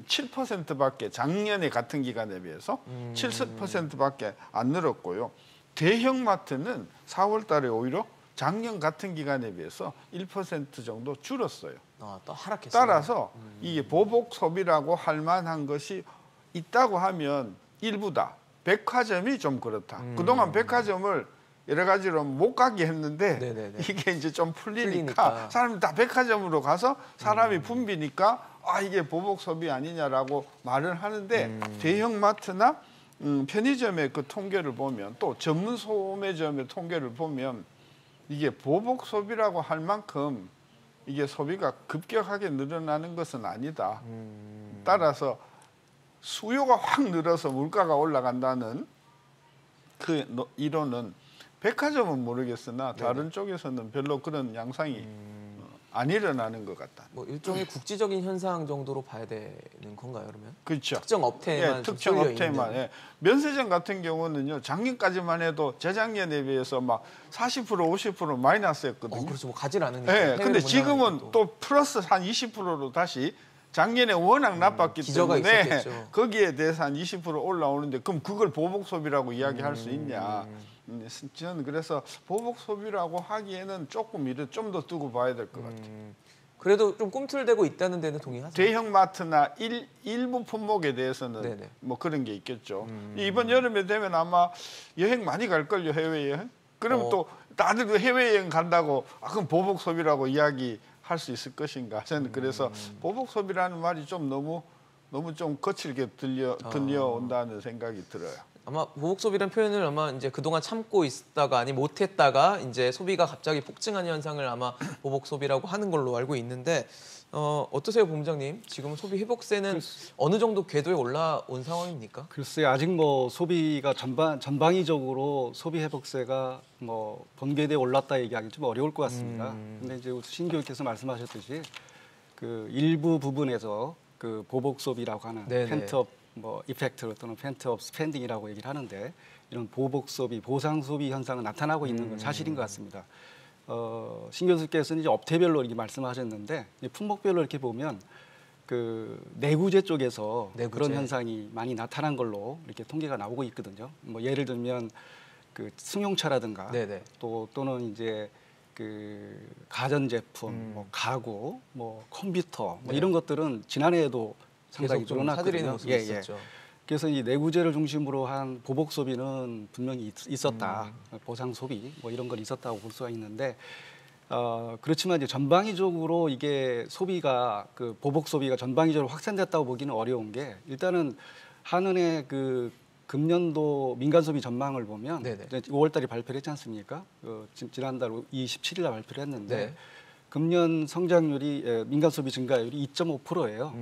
7%밖에 작년에 같은 기간에 비해서 7%밖에 안 늘었고요. 대형마트는 4월 달에 오히려 작년 같은 기간에 비해서 1% 정도 줄었어요. 또 하락했어요. 따라서 이게 보복 소비라고 할 만한 것이 있다고 하면 일부다. 백화점이 좀 그렇다. 그동안 백화점을 여러 가지로 못 가게 했는데 네네네. 이게 이제 좀 풀리니까 풀리니까. 사람이 다 백화점으로 가서 사람이 붐비니까 아 이게 보복 소비 아니냐라고 말을 하는데 대형 마트나 편의점의 그 통계를 보면 또 전문 소매점의 통계를 보면 이게 보복 소비라고 할 만큼 이게 소비가 급격하게 늘어나는 것은 아니다. 따라서 수요가 확 늘어서 물가가 올라간다는 그 이론은 백화점은 모르겠으나 다른 쪽에서는 별로 그런 양상이 안 일어나는 것 같다. 뭐 일종의 국지적인 현상 정도로 봐야 되는 건가요, 그러면? 그렇죠. 특정 업태만 예, 좀 특정 쏠려 업태만. 있는. 예. 면세점 같은 경우는요. 작년까지만 해도 재작년에 비해서 막 40% 50% 마이너스였거든요. 그렇죠. 뭐 가지 않으니까. 예. 해외를 근데 못 지금은 나가니까 또 플러스 한 20%로 다시 작년에 워낙 나빴기 기저가 때문에 있었겠죠. 거기에 대해서 한 20% 올라오는데 그럼 그걸 보복 소비라고 이야기할 수 있냐? 저는 그래서 보복 소비라고 하기에는 조금 좀 더 두고 봐야 될 것 같아요. 그래도 좀 꿈틀대고 있다는 데는 동의하세요? 대형 마트나 일부 품목에 대해서는 네네. 뭐 그런 게 있겠죠. 이번 여름에 되면 아마 여행 많이 갈걸요, 해외여행. 그럼 또 다들 그 해외여행 간다고 그럼 보복 소비라고 이야기할 수 있을 것인가. 저는 그래서 보복 소비라는 말이 좀 너무 좀 거칠게 들려온다는 생각이 들어요. 아마 보복 소비라는 표현을 아마 이제 그동안 참고 있다가 아니 못했다가 이제 소비가 갑자기 폭증한 현상을 아마 보복 소비라고 하는 걸로 알고 있는데 어떠세요, 본부장님? 지금 소비 회복세는 어느 정도 궤도에 올라온 상황입니까? 글쎄요, 아직 뭐 소비가 전방위적으로 소비 회복세가 뭐 번개대에 올랐다 얘기하기 좀 어려울 것 같습니다. 근데 이제 신 교수께서 말씀하셨듯이 그 일부 부분에서 그 보복 소비라고 하는 네네. 펜트업 뭐 이펙트 또는 펜트업 스펜딩이라고 얘기를 하는데 이런 보복 소비, 보상 소비 현상은 나타나고 있는 건 사실인 것 같습니다. 신 교수께서는 이제 업태별로 이렇게 말씀하셨는데 품목별로 이렇게 보면 그 내구재 쪽에서 그런 현상이 많이 나타난 걸로 이렇게 통계가 나오고 있거든요. 뭐 예를 들면 그 승용차라든가 또는 이제 그 가전제품, 뭐 가구, 뭐 컴퓨터 뭐 이런 것들은 지난해에도 상당히 사들이는 늘어났거든요. 모습이 있었죠. 그래서 이 내구재를 중심으로 한 보복 소비는 분명히 있었다. 보상 소비 뭐 이런 건 있었다고 볼 수가 있는데 그렇지만 이제 전방위적으로 이게 소비가 그 보복 소비가 전방위적으로 확산됐다고 보기는 어려운 게 일단은 한은의 그 금년도 민간 소비 전망을 보면 5월달에 발표를 했지 않습니까? 지난달 27일날 발표를 했는데 금년 성장률이 민간 소비 증가율이 2.5%예요.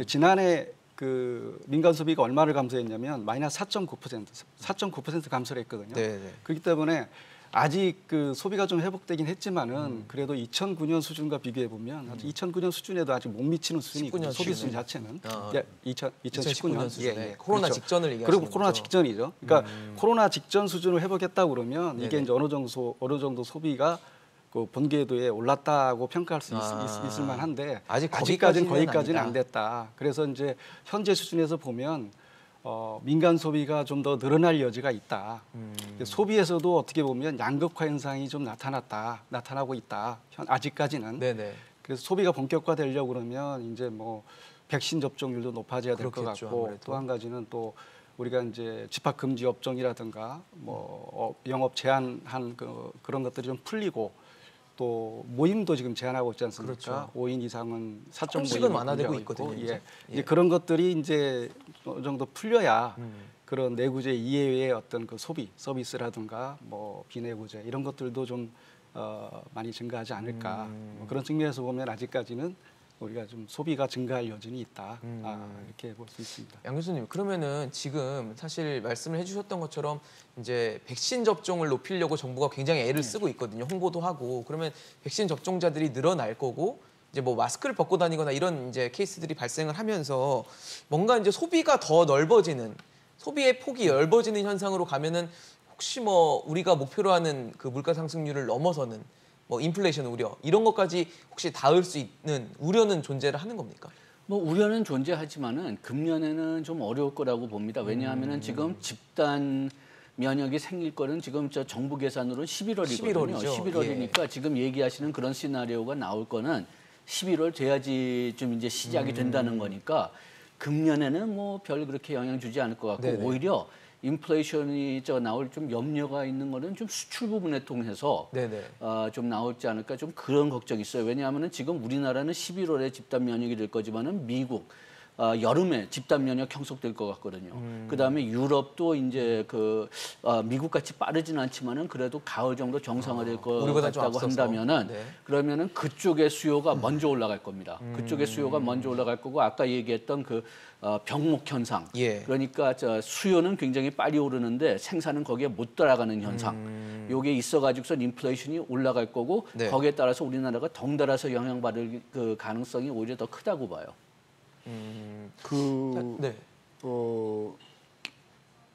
지난해 그 민간 소비가 얼마를 감소했냐면 마이너스 4.9% 감소를 했거든요. 그렇기 때문에 아직 그 소비가 좀 회복되긴 했지만은 그래도 2009년 수준과 비교해 보면 2009년 수준에도 아직 못 미치는 수준이거든요. 소비 수준 자체는 2019년 수준에 코로나 그렇죠. 직전을 얘기하시는 그리고 코로나 직전이죠. 그러니까 코로나 직전 수준을 회복했다 그러면 이게 이제 어느 정도 소비가 그 본궤도에 올랐다고 평가할 수 있을 만한데 아직까지는 거기까지는 안 됐다. 그래서 이제 현재 수준에서 보면 민간 소비가 좀 더 늘어날 여지가 있다. 소비에서도 어떻게 보면 양극화 현상이 좀 나타나고 있다. 아직까지는. 그래서 소비가 본격화되려고 그러면 이제 뭐 백신 접종률도 높아져야 될 것 같고 또 한 가지는 또 우리가 이제 집합 금지 업종이라든가 뭐 영업 제한한 그런 것들이 좀 풀리고 또 모임도 지금 제한하고 있지 않습니까? 그렇죠. 5인 이상은 사적 조금씩은 모임을 완화되고 금지하고 있고, 있거든요. 이제 그런 것들이 이제 어느 정도 풀려야 그런 내구재 이외의 어떤 그 소비, 서비스라든가 뭐 비내구재 이런 것들도 좀 많이 증가하지 않을까. 뭐 그런 측면에서 보면 아직까지는 우리가 좀 소비가 증가할 여지는 있다. 이렇게 볼 수 있습니다. 양 교수님, 그러면은 지금 사실 말씀을 해주셨던 것처럼 이제 백신 접종을 높이려고 정부가 굉장히 애를 쓰고 있거든요. 홍보도 하고. 그러면 백신 접종자들이 늘어날 거고 이제 뭐 마스크를 벗고 다니거나 이런 이제 케이스들이 발생을 하면서 뭔가 이제 소비가 더 넓어지는, 소비의 폭이 넓어지는 현상으로 가면은 혹시 뭐 우리가 목표로 하는 그 물가 상승률을 넘어서는 뭐 인플레이션 우려 이런 것까지 혹시 닿을 수 있는 우려는 존재를 하는 겁니까? 뭐 우려는 존재하지만은 금년에는 좀 어려울 거라고 봅니다. 왜냐하면은 지금 집단 면역이 생길 거는 지금 저 정부 계산으로는 11월이거든요. 11월이니까 지금 얘기하시는 그런 시나리오가 나올 거는 11월 돼야지 좀 이제 시작이 된다는 거니까 금년에는 뭐 별 그렇게 영향 주지 않을 것 같고 네네. 오히려 인플레이션이 나올 좀 염려가 있는 거는 좀 수출 부분에 통해서 네네. 좀 나올지 않을까 좀 그런 걱정이 있어요. 왜냐하면은 지금 우리나라는 11월에 집단 면역이 될 거지만은 미국 여름에 집단 면역 형성될 것 같거든요. 그다음에 유럽도 이제 미국 같이 빠르진 않지만은 그래도 가을 정도 정상화될 것 우리보다 좀 같다고 앞서서. 한다면은 네. 그러면은 그쪽의 수요가 먼저 올라갈 겁니다. 그쪽의 수요가 먼저 올라갈 거고 아까 얘기했던 병목 현상. 예. 그러니까 수요는 굉장히 빨리 오르는데 생산은 거기에 못 따라가는 현상. 요게 있어가지고서 인플레이션이 올라갈 거고 네. 거기에 따라서 우리나라가 덩달아서 영향받을 가능성이 오히려 더 크다고 봐요. 네.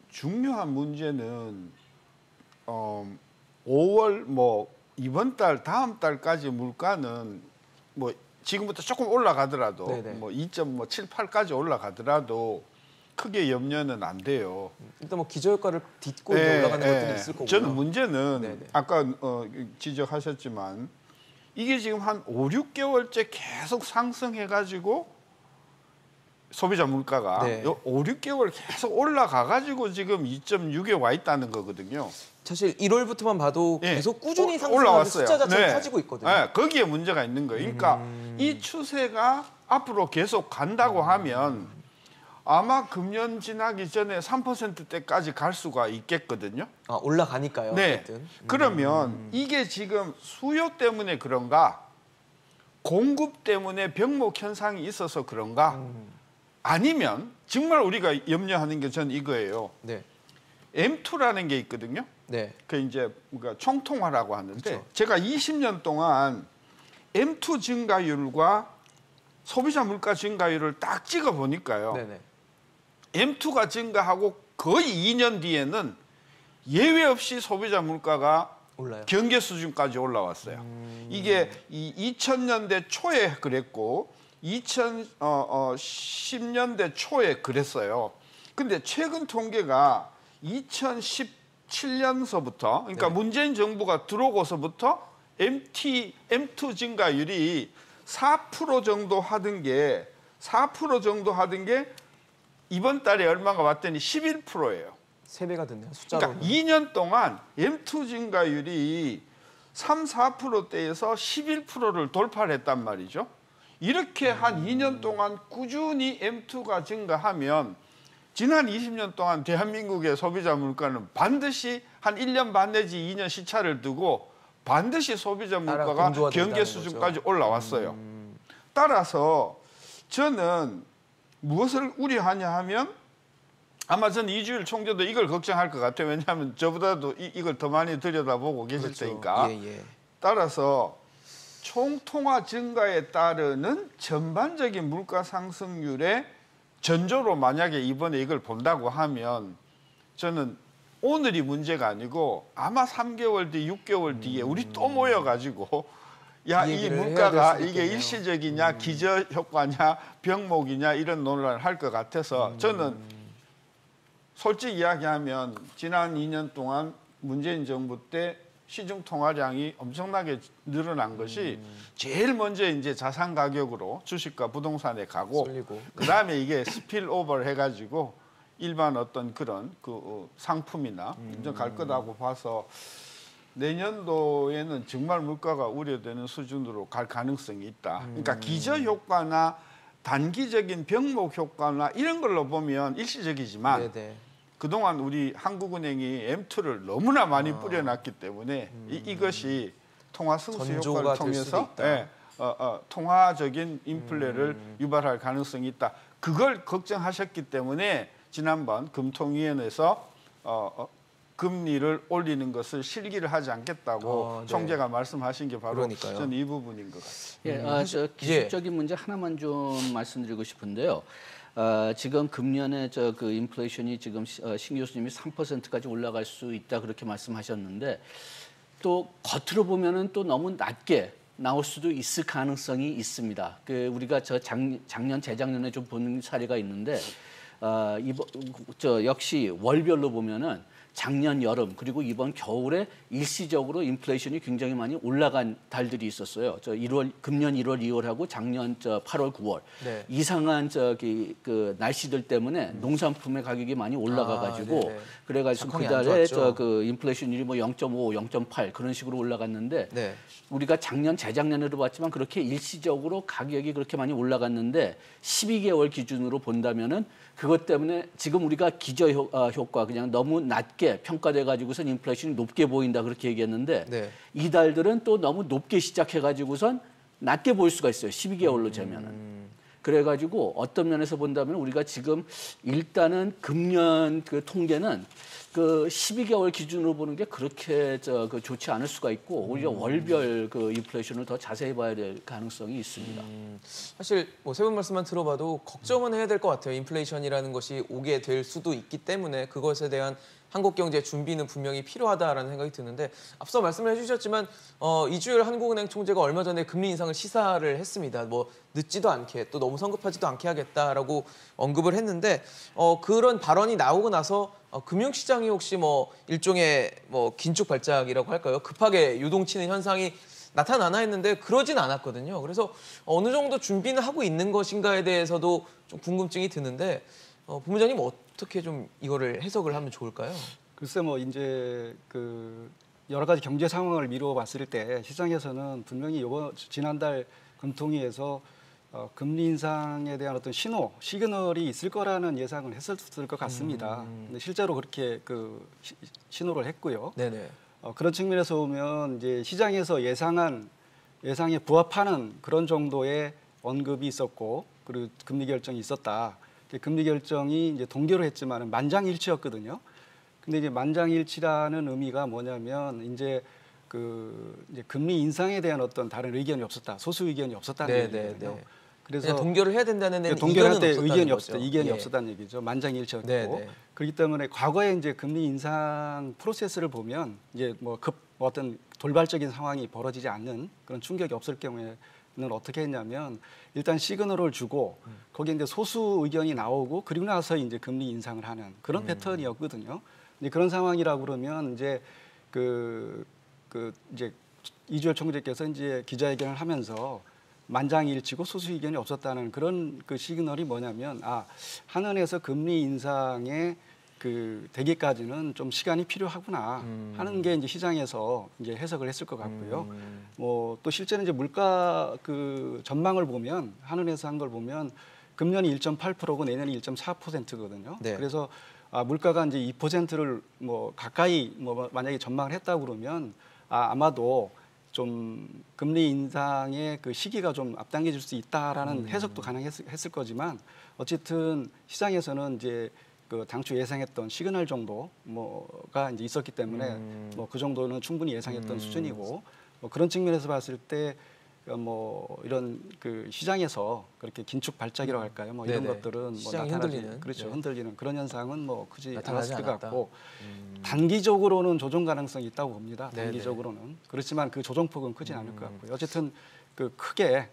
중요한 문제는 5월 뭐 이번 달 다음 달까지 물가는 뭐 지금부터 조금 올라가더라도 네네. 뭐 2.78까지 올라가더라도 크게 염려는 안 돼요. 일단 뭐 기저효과를 딛고 이제 올라가는 것들이 있을 거고요. 저는 문제는 네네. 아까 지적하셨지만 이게 지금 한 5, 6개월째 계속 상승해가지고 소비자 물가가 네. 5, 6개월 계속 올라가가지고 지금 2.6에 와 있다는 거거든요. 사실 1월부터만 봐도 예. 계속 꾸준히 상승하는 올라왔어요. 숫자 자체가 네. 커지고 있거든요. 네, 거기에 문제가 있는 거예요. 그러니까 이 추세가 앞으로 계속 간다고 하면 아마 금년 지나기 전에 3%대까지 갈 수가 있겠거든요. 아, 올라가니까요. 네. 어쨌든. 그러면 이게 지금 수요 때문에 그런가, 공급 때문에 병목 현상이 있어서 그런가, 아니면 정말 우리가 염려하는 게 전 이거예요. 네. M2라는 게 있거든요. 네. 그 이제 우리가 총통화라고 하는데 그쵸. 제가 20년 동안 M2 증가율과 소비자 물가 증가율을 딱 찍어 보니까요. 네네. M2가 증가하고 거의 2년 뒤에는 예외 없이 소비자 물가가 올라요. 경계 수준까지 올라왔어요. 이게 2000년대 초에 그랬고 2010년대 초에 그랬어요. 근데 최근 통계가 2017년서부터 그러니까 네. 문재인 정부가 들어오고서부터 M2 증가율이 4% 정도 하던 게 4% 정도 하던 게 이번 달에 얼마가 왔더니 11%예요. 3배가 됐네요. 숫자로. 그러니까 2년 동안 M2 증가율이 3, 4%대에서 11%를 돌파를 했단 말이죠. 이렇게 한 2년 동안 꾸준히 M2가 증가하면 지난 20년 동안 대한민국의 소비자 물가는 반드시 한 1년 반 내지 2년 시차를 두고 반드시 소비자 물가가 공조가 경계 된다는 수준까지 거죠. 올라왔어요. 따라서 저는 무엇을 우려하냐 하면 아마 전 이주일 총재도 이걸 걱정할 것 같아요. 왜냐하면 저보다도 이걸 더 많이 들여다보고 계실 그렇죠. 테니까. 예. 따라서 총통화 증가에 따르는 전반적인 물가 상승률의 전조로 만약에 이번에 이걸 본다고 하면 저는 오늘이 문제가 아니고 아마 3개월 뒤, 6개월 뒤에 우리 또 모여가지고 야, 이 이 얘기를 해야 물가가 될 수도 이게 있겠네요. 일시적이냐, 기저 효과냐, 병목이냐 이런 논란을 할 것 같아서 저는 솔직히 이야기하면 지난 2년 동안 문재인 정부 때 시중 통화량이 엄청나게 늘어난 것이 제일 먼저 이제 자산 가격으로 주식과 부동산에 가고 쏠리고. 그다음에 이게 스필오버를 해가지고 일반 어떤 그런 상품이나 이제 갈 거라고 봐서 내년도에는 정말 물가가 우려되는 수준으로 갈 가능성이 있다. 그러니까 기저 효과나 단기적인 병목 효과나 이런 걸로 보면 일시적이지만 네네. 그동안 우리 한국은행이 M2를 너무나 많이 뿌려놨기 때문에 이것이 통화 승수 전조가 효과를 될 통해서 수도 있다. 통화적인 인플레를 유발할 가능성이 있다. 그걸 걱정하셨기 때문에 지난번 금통위원회에서 금리를 올리는 것을 실기를 하지 않겠다고 네. 총재가 말씀하신 게 바로 그러니까요. 저는 이 부분인 것 같습니다. 예, 저 기술적인 문제 하나만 좀 말씀드리고 싶은데요. 지금 금년에 그 인플레이션이 지금 신 교수님이 3%까지 올라갈 수 있다 그렇게 말씀하셨는데 또 겉으로 보면은 또 너무 낮게 나올 수도 있을 가능성이 있습니다. 그 우리가 작년 재작년에 좀 본 사례가 있는데 역시 월별로 보면은 작년 여름 그리고 이번 겨울에 일시적으로 인플레이션이 굉장히 많이 올라간 달들이 있었어요. 금년 1월, 2월하고 작년 8월, 9월 네. 이상한 그 날씨들 때문에 농산품의 가격이 많이 올라가가지고 그래가지고 작황이 그달에 안 그 인플레이션율이 뭐 0.5, 0.8 그런 식으로 올라갔는데 네. 우리가 재작년에도 봤지만 그렇게 일시적으로 가격이 그렇게 많이 올라갔는데 12개월 기준으로 본다면은 그것 때문에 지금 우리가 기저 효과 그냥 너무 낮게 평가돼 가지고선 인플레이션이 높게 보인다 그렇게 얘기했는데 네. 이 달들은 또 너무 높게 시작해 가지고선 낮게 보일 수가 있어요. 12개월로 재면은. 그래가지고 어떤 면에서 본다면 우리가 지금 일단은 금년 그 통계는 그 12개월 기준으로 보는 게 그렇게 그 좋지 않을 수가 있고 오히려 월별 그 인플레이션을 더 자세히 봐야 될 가능성이 있습니다. 사실 뭐 세 분 말씀만 들어봐도 걱정은 해야 될 것 같아요. 인플레이션이라는 것이 오게 될 수도 있기 때문에 그것에 대한 한국 경제 준비는 분명히 필요하다라는 생각이 드는데 앞서 말씀을 해주셨지만 이주열 한국은행 총재가 얼마 전에 금리 인상을 시사를 했습니다. 뭐 늦지도 않게 또 너무 성급하지도 않게 하겠다라고 언급을 했는데 그런 발언이 나오고 나서 금융시장이 혹시 뭐 일종의 뭐 긴축 발작이라고 할까요? 급하게 요동치는 현상이 나타나나 했는데 그러진 않았거든요. 그래서 어느 정도 준비는 하고 있는 것인가에 대해서도 좀 궁금증이 드는데 본부장님 어떻게 좀 이거를 해석을 하면 좋을까요? 글쎄 뭐 이제 그 여러 가지 경제 상황을 미루어 봤을 때 시장에서는 분명히 지난달 금통위에서 금리 인상에 대한 어떤 시그널이 있을 거라는 예상을 했었을 것 같습니다. 근데 실제로 그렇게 그 신호를 했고요. 네네. 그런 측면에서 보면 이제 시장에서 예상에 부합하는 그런 정도의 언급이 있었고 그리고 금리 결정이 있었다. 금리 결정이 이제 동결을 했지만은 만장일치였거든요. 근데 이제 만장일치라는 의미가 뭐냐면 이제 이제 금리 인상에 대한 어떤 다른 의견이 없었다, 소수 의견이 없었다는 얘기거든요. 그래서 동결을 해야 된다는 데는 동결할 때 의견이 없었다. 이견이 없었다는 얘기죠. 만장일치였고 네네. 그렇기 때문에 과거에 이제 금리 인상 프로세스를 보면 이제 뭐 어떤 돌발적인 상황이 벌어지지 않는 그런 충격이 없을 경우에는 어떻게 했냐면 일단 시그널을 주고 거기에 이제 소수 의견이 나오고 그리고 나서 이제 금리 인상을 하는 그런 패턴이었거든요. 이제 그런 상황이라고 그러면 이제 이제 이주열 총재께서 이제 기자회견을 하면서 만장일치고 소수 의견이 없었다는 그런 그 시그널이 뭐냐면 한은에서 금리 인상에 되기까지는 좀 시간이 필요하구나 하는 게 이제 시장에서 이제 해석을 했을 것 같고요. 뭐 또 실제는 이제 물가 전망을 보면 한은에서 한 걸 보면 금년이 1.8%고 내년이 1.4%거든요. 네. 그래서 물가가 이제 2%를 뭐 가까이 뭐 만약에 전망을 했다 그러면 아마도 좀 금리 인상의 그 시기가 좀 앞당겨질 수 있다라는 해석도 가능했을 거지만 어쨌든 시장에서는 이제 당초 예상했던 시그널 정도 뭐가 이제 있었기 때문에 뭐 그 정도는 충분히 예상했던 수준이고 뭐 그런 측면에서 봤을 때 뭐 이런 시장에서 그렇게 긴축 발작이라고 할까요? 뭐 이런 것들은 뭐 시장이 흔들리는 그렇죠. 흔들리는 그런 현상은 뭐 크지 나타나지 않았을 것 않았다. 같고 단기적으로는 조정 가능성이 있다고 봅니다. 네네. 단기적으로는 그렇지만 그 조정폭은 크진 않을 것 같고요. 어쨌든 크게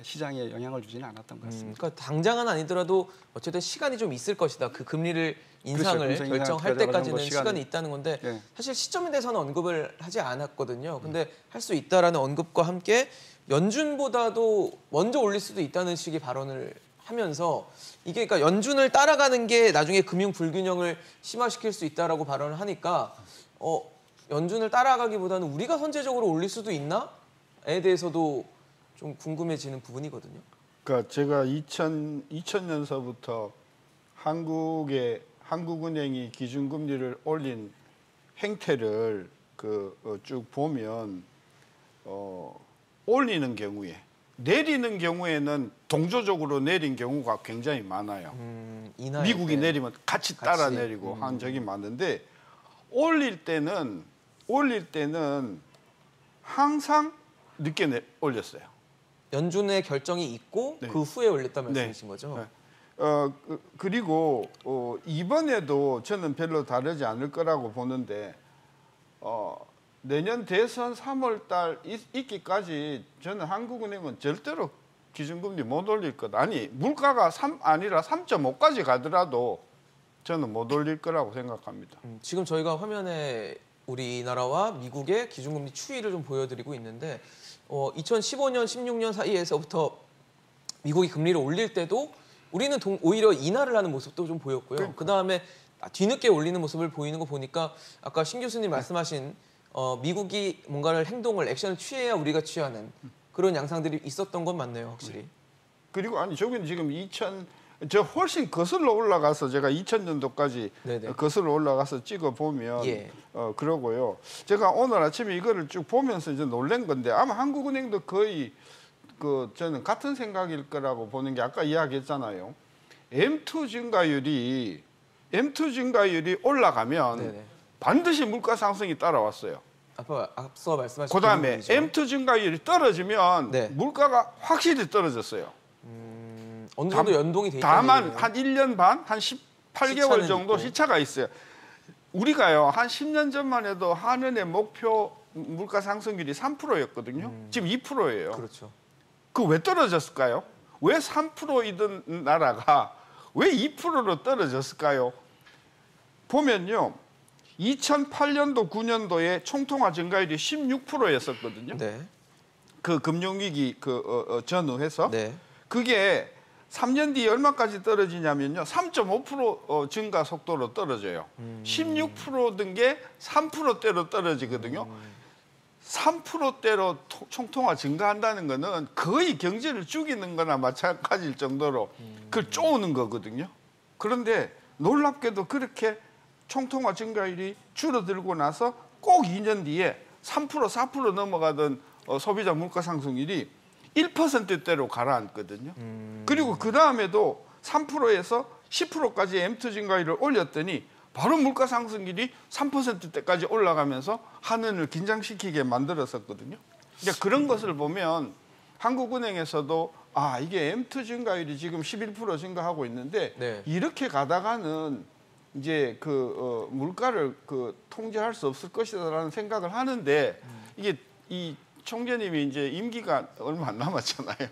시장에 영향을 주지는 않았던 것 같습니다. 그러니까 당장은 아니더라도 어쨌든 시간이 좀 있을 것이다. 그 금리를 인상을 그렇죠. 결정할 인상 때까지는 시간이 시간이 있다는 건데 네. 사실 시점에 대해서는 언급을 하지 않았거든요. 근데 할 수 있다라는 언급과 함께 연준보다도 먼저 올릴 수도 있다는 식의 발언을 하면서 이게 그러니까 연준을 따라가는 게 나중에 금융 불균형을 심화시킬 수 있다라고 발언을 하니까 연준을 따라가기보다는 우리가 선제적으로 올릴 수도 있나에 대해서도 좀 궁금해지는 부분이거든요. 그러니까 제가 2000년서부터 한국은행이 기준금리를 올린 행태를 쭉 보면 올리는 경우에 내리는 경우에는 동조적으로 내린 경우가 굉장히 많아요. 미국이 내리면 같이 따라 내리고 한 적이 많은데 올릴 때는 항상 늦게 올렸어요. 연준의 결정이 있고 네. 그 후에 올렸다 말씀이신 거죠? 네. 그리고 이번에도 저는 별로 다르지 않을 거라고 보는데 내년 대선 3월 달 있기까지 저는 한국은행은 절대로 기준금리 못 올릴 것. 아니 물가가 3 아니라 3.5까지 가더라도 저는 못 올릴 거라고 생각합니다. 지금 저희가 화면에 우리나라와 미국의 기준금리 추이를 좀 보여드리고 있는데 2015년, 16년 사이에서부터 미국이 금리를 올릴 때도 우리는 오히려 인하를 하는 모습도 좀 보였고요. 그다음에 뒤늦게 올리는 모습을 보이는 거 보니까 아까 신 교수님 말씀하신 미국이 뭔가를 액션을 취해야 우리가 취하는 그런 양상들이 있었던 건 맞네요, 확실히. 그리고 아니 저기는 지금 저 훨씬 거슬러 올라가서 제가 2000년도까지 거슬러 올라가서 찍어 보면 그러고요. 제가 오늘 아침에 이거를 쭉 보면서 이제 놀란 건데 아마 한국은행도 거의 저는 같은 생각일 거라고 보는 게 아까 이야기했잖아요. M2 증가율이 올라가면 반드시 물가 상승이 따라왔어요. 앞서 말씀하신 그다음에 M2 증가율이 떨어지면 물가가 확실히 떨어졌어요. 어느 정도 연동이 돼 있다는 다만 얘기네요. 한 1년 반, 한 18개월 정도 있고. 시차가 있어요. 우리가요 한 10년 전만 해도 한은의 목표 물가 상승률이 3%였거든요. 지금 2%예요. 그렇죠. 그 왜 떨어졌을까요? 왜 3%이던 나라가 왜 2%로 떨어졌을까요? 보면요. 2008년도, 9년도에 총통화 증가율이 16%였었거든요. 그 금융위기 전후해서. 그게 3년 뒤에 얼마까지 떨어지냐면요. 3.5% 증가 속도로 떨어져요. 16%든 게 3%대로 떨어지거든요. 3%대로 총통화 증가한다는 거는 거의 경제를 죽이는 거나 마찬가지일 정도로 그걸 쪼우는 거거든요. 그런데 놀랍게도 그렇게 총통화 증가율이 줄어들고 나서 꼭 2년 뒤에 3%, 4% 넘어가던 소비자 물가 상승률이 1%대로 가라앉거든요. 그리고 그 다음에도 3%에서 10%까지 M2 증가율을 올렸더니 바로 물가 상승률이 3%대까지 올라가면서 한은을 긴장시키게 만들었었거든요. 그러니까 그런 것을 보면 한국은행에서도 이게 M2 증가율이 지금 11% 증가하고 있는데 이렇게 가다가는 이제 물가를 통제할 수 없을 것이다라는 생각을 하는데 이게 이 총재님이 이제 임기가 얼마 안 남았잖아요.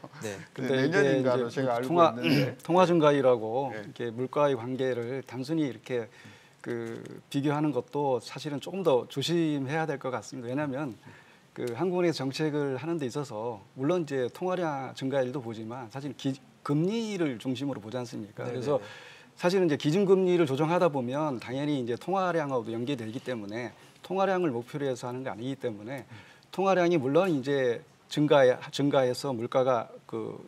근데 내년인가로 이제 제가 알고 있는데 통화 증가율하고 이렇게 물가의 관계를 단순히 이렇게 비교하는 것도 사실은 조금 더 조심해야 될 것 같습니다. 왜냐하면 한국은행에서 정책을 하는 데 있어서 물론 이제 통화량 증가율도 보지만 사실 금리를 중심으로 보지 않습니까? 그래서 사실은 이제 기준금리를 조정하다 보면 당연히 이제 통화량하고도 연계되기 때문에 통화량을 목표로 해서 하는 게 아니기 때문에 통화량이 물론 이제 증가해서 물가가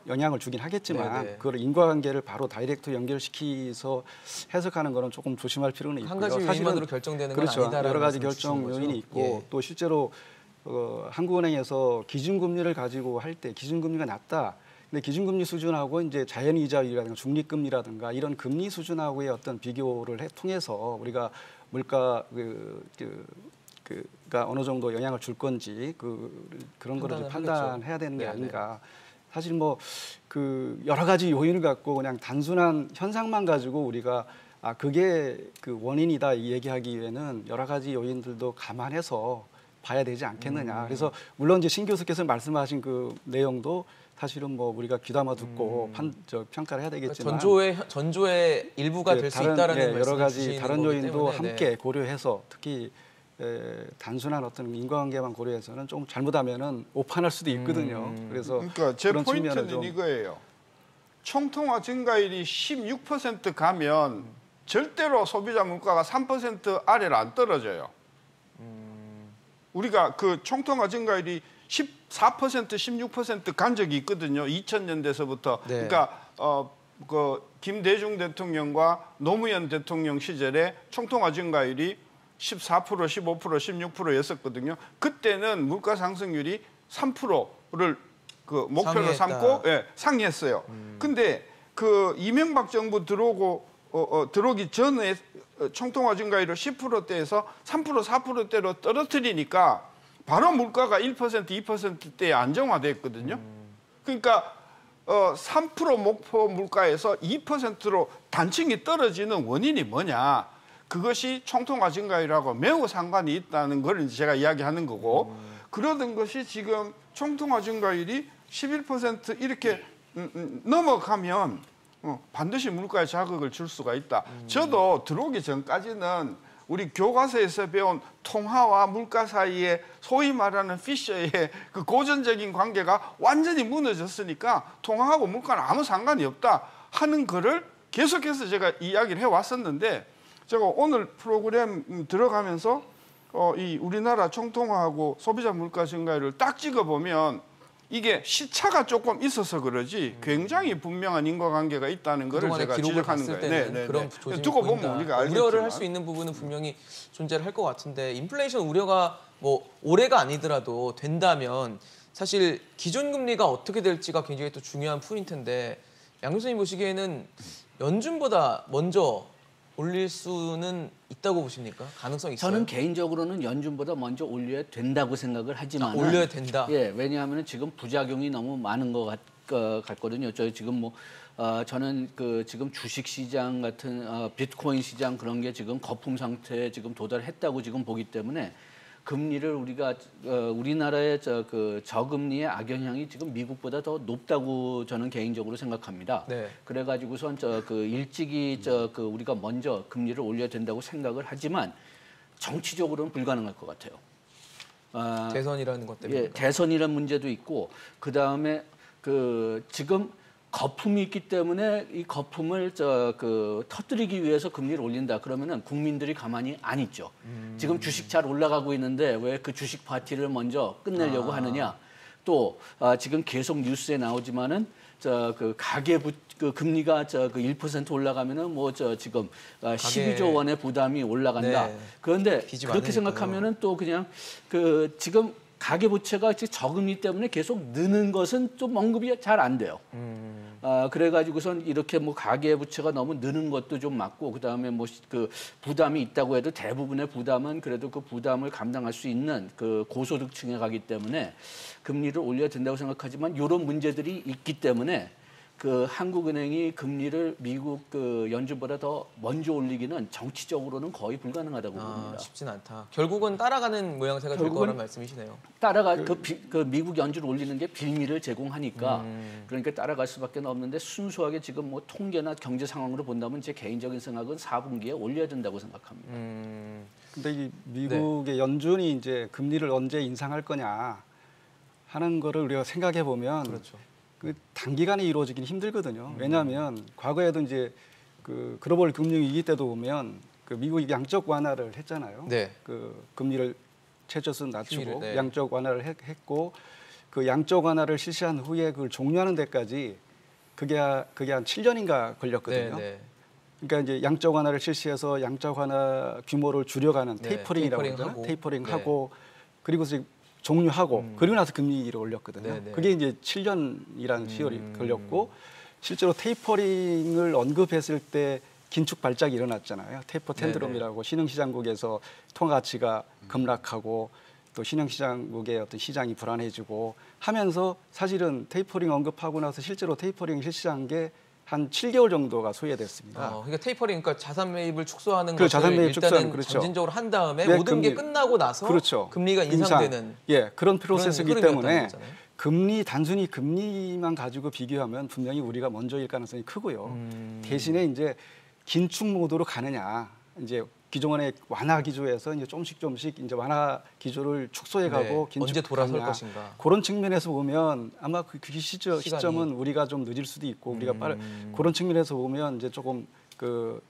영향을 주긴 하겠지만 그걸 인과관계를 바로 다이렉트 연결시켜서 해석하는 거는 조금 조심할 필요는 있고요. 한 가지 요인만으로 결정되는 건 아니다라는 여러 가지 말씀 결정 요인이 있고 또 실제로 한국은행에서 기준금리를 가지고 할 때 기준금리가 낮다. 근데 기준금리 수준하고 이제 자연이자율이라든가 중립금리라든가 이런 금리 수준하고의 어떤 비교를 통해서 우리가 물가 가 어느 정도 영향을 줄 건지 그런 거를 판단해야 되는 게 아닌가. 사실 여러 가지 요인을 갖고 그냥 단순한 현상만 가지고 우리가 그게 원인이다 얘기하기에는 여러 가지 요인들도 감안해서 봐야 되지 않겠느냐. 그래서 물론 이제 신 교수께서 말씀하신 그 내용도 사실은 우리가 귀담아 듣고 평가를 해야 되겠지만 전조의 일부가 될 수 있다라는 여러 가지 다른 요인도 때문에, 함께 고려해서 특히 단순한 어떤 인과관계만 고려해서는 좀 잘못하면은 오판할 수도 있거든요. 그래서 그러니까 제 그런 포인트는 좀 이거예요. 총통화 증가율이 16% 가면 절대로 소비자 물가가 3% 아래로 안 떨어져요. 우리가 총통화 증가율이 14%, 16% 적이 있거든요. 2000년대서부터. 그러니까 김대중 대통령과 노무현 대통령 시절에 총통화 증가율이 14%, 15%, 16%였었거든요. 그때는 물가 상승률이 3%를 목표로 삼고 상회했어요. 근데 이명박 정부 들어오기 전에 총통화 증가율을 10%대에서 3%, 4%대로 떨어뜨리니까 바로 물가가 1%, 2%대에 안정화됐거든요. 그러니까 3% 목표 물가에서 2%로 단층이 떨어지는 원인이 뭐냐? 그것이 총통화 증가율하고 매우 상관이 있다는 걸 이제 제가 이야기하는 거고 그러던 것이 지금 총통화 증가율이 11% 이렇게 넘어가면 반드시 물가에 자극을 줄 수가 있다. 저도 들어오기 전까지는 우리 교과서에서 배운 통화와 물가 사이에 소위 말하는 피셔의 그 고전적인 관계가 완전히 무너졌으니까 통화하고 물가는 아무 상관이 없다 하는 거를 계속해서 제가 이야기를 해왔었는데 제가 오늘 프로그램 들어가면서 이 우리나라 총통화하고 소비자 물가 증가율을 딱 찍어보면 이게 시차가 조금 있어서 그러지 굉장히 분명한 인과관계가 있다는 거를 제가 기록을 지적하는 봤을 거예요. 때는 그런 조짐이 두고 보인다. 보면 우리가 알겠지만 우려를 할 수 있는 부분은 분명히 존재를 할 것 같은데 인플레이션 우려가 뭐 올해가 아니더라도 된다면 사실 기준금리가 어떻게 될지가 굉장히 또 중요한 포인트인데 양 교수님 보시기에는 연준보다 먼저 올릴 수는 있다고 보십니까? 가능성이 있어요? 저는 개인적으로는 연준보다 먼저 올려야 된다고 생각을 하지만 올려야 된다. 예, 왜냐하면 지금 부작용이 너무 많은 것 같거든요. 저 지금 저는 그 지금 주식 시장 같은 비트코인 시장 그런 게 지금 거품 상태에 지금 도달했다고 지금 보기 때문에 금리를 우리가 우리나라의 그 저금리의 악영향이 지금 미국보다 더 높다고 저는 개인적으로 생각합니다. 네. 그래가지고선 그 일찍이 그 우리가 먼저 금리를 올려야 된다고 생각을 하지만 정치적으로는 불가능할 것 같아요. 대선이라는 것 때문에. 예, 대선이라는 문제도 있고 그 다음에 그 지금 거품이 있기 때문에 이 거품을 터뜨리기 위해서 금리를 올린다 그러면은 국민들이 가만히 안 있죠. 지금 주식 잘 올라가고 있는데 왜 그 주식 파티를 먼저 끝내려고 하느냐. 또 지금 계속 뉴스에 나오지만은 그 가계부 그 금리가 그 1% 올라가면은 지금 12조 원의 부담이 올라간다. 네. 그런데 빚이 그렇게 많으니까요. 생각하면은 또 그냥 그 지금 가계부채가 저금리 때문에 계속 느는 것은 좀 언급이 잘 안 돼요. 그래가지고선 이렇게 가계부채가 너무 느는 것도 좀 맞고 그 다음에 그 부담이 있다고 해도 대부분의 부담은 그래도 그 부담을 감당할 수 있는 그 고소득층에 가기 때문에 금리를 올려야 된다고 생각하지만 이런 문제들이 있기 때문에 그 한국은행이 금리를 미국 그 연준보다 더 먼저 올리기는 정치적으로는 거의 불가능하다고 봅니다. 쉽진 않다. 결국은 따라가는 모양새가 될 거라는 말씀이시네요. 그 미국 연준을 올리는 게 빌미를 제공하니까 그러니까 따라갈 수밖에 없는데 순수하게 지금 통계나 경제 상황으로 본다면 제 개인적인 생각은 4분기에 올려야 된다고 생각합니다. 근데 이 미국의 연준이 이제 금리를 언제 인상할 거냐 하는 거를 우리가 생각해 보면 그렇죠. 그 단기간에 이루어지기는 힘들거든요. 왜냐하면 과거에도 이제 그 글로벌 금융 위기 때도 보면 그 미국이 양적 완화를 했잖아요. 네. 그 금리를 최저선 낮추고 네. 양적 완화를 했고 그 양적 완화를 실시한 후에 그걸 종료하는 데까지 그게 한 7년인가 걸렸거든요. 네. 그러니까 이제 양적 완화를 실시해서 양적 완화 규모를 줄여가는 네, 테이퍼링이라고 테이퍼링하고. 하잖아요. 테이퍼링하고 그리고 이제 종료하고 그리고 나서 금리를 올렸거든요. 네, 네. 그게 이제 7년이라는 시월이 걸렸고 실제로 테이퍼링을 언급했을 때 긴축 발작이 일어났잖아요. 테이퍼 텐드럼이라고 신흥시장국에서 통화 가치가 급락하고 또 신흥시장국의 어떤 시장이 불안해지고 하면서 사실은 테이퍼링 언급하고 나서 실제로 테이퍼링 실시한 게 한 7개월 정도가 소요됐습니다. 그러니까 테이퍼링, 그러니까 자산 매입을 축소하는 그 것을 자산 매입 일단은 축소하는, 그렇죠. 점진적으로 한 다음에 네, 모든 게 금리, 끝나고 나서 그렇죠. 금리가 인상되는 그런 프로세스이기 흐름이었다는 때문에 거잖아요. 단순히 금리만 가지고 비교하면 분명히 우리가 먼저일 가능성이 크고요. 대신에 이제 긴축 모드로 가느냐, 이제 기존의 완화 기조에서 이제 조금씩 이제 완화 기조를 축소해가고 긴축 언제 돌아설 가느냐. 것인가. 그런 측면에서 보면 아마 그 시점은 우리가 좀 늦을 수도 있고 우리가 그런 측면에서 보면 이제 조금 그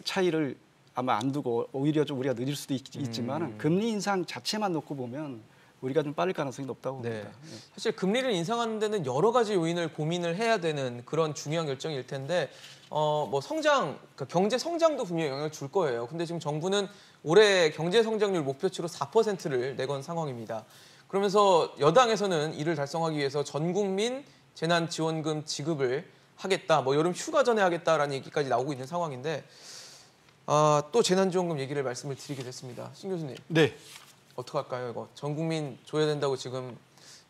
차이를 아마 안 두고 오히려 좀 우리가 늦을 수도 있지만 금리 인상 자체만 놓고 보면 우리가 좀 빠를 가능성이 높다고 봅니다. 사실 금리를 인상하는 데는 여러 가지 요인을 고민을 해야 되는 그런 중요한 결정일 텐데 그러니까 경제 성장도 분명히 영향을 줄 거예요. 근데 지금 정부는 올해 경제 성장률 목표치로 4%를 내건 상황입니다. 그러면서 여당에서는 이를 달성하기 위해서 전 국민 재난 지원금 지급을 하겠다, 여름 휴가 전에 하겠다라는 얘기까지 나오고 있는 상황인데 또 재난지원금 얘기를 말씀을 드리게 됐습니다. 신 교수님. 네. 어떡할까요, 이거? 전 국민 줘야 된다고 지금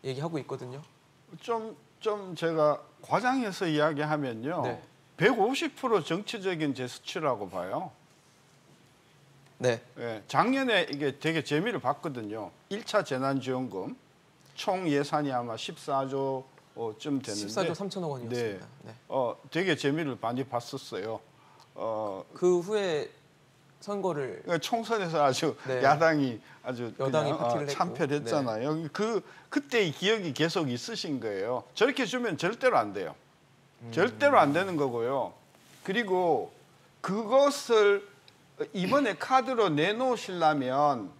얘기하고 있거든요. 좀 제가 과장해서 이야기하면요. 네. 150% 정치적인 제스처라고 봐요. 네. 작년에 이게 되게 재미를 봤거든요. 1차 재난지원금 총 예산이 아마 14조 좀 되는데 14조 3천억 원이었습니다. 네. 되게 재미를 많이 봤었어요. 그 후에 선거를 그러니까 총선에서 아주 네. 야당이 아주 여당이 그냥, 파티를 했고. 참패했잖아요. 그때의 기억이 계속 있으신 거예요. 저렇게 주면 절대로 안 돼요. 절대로 안 되는 거고요. 그리고 그것을 이번에 카드로 내놓으시려면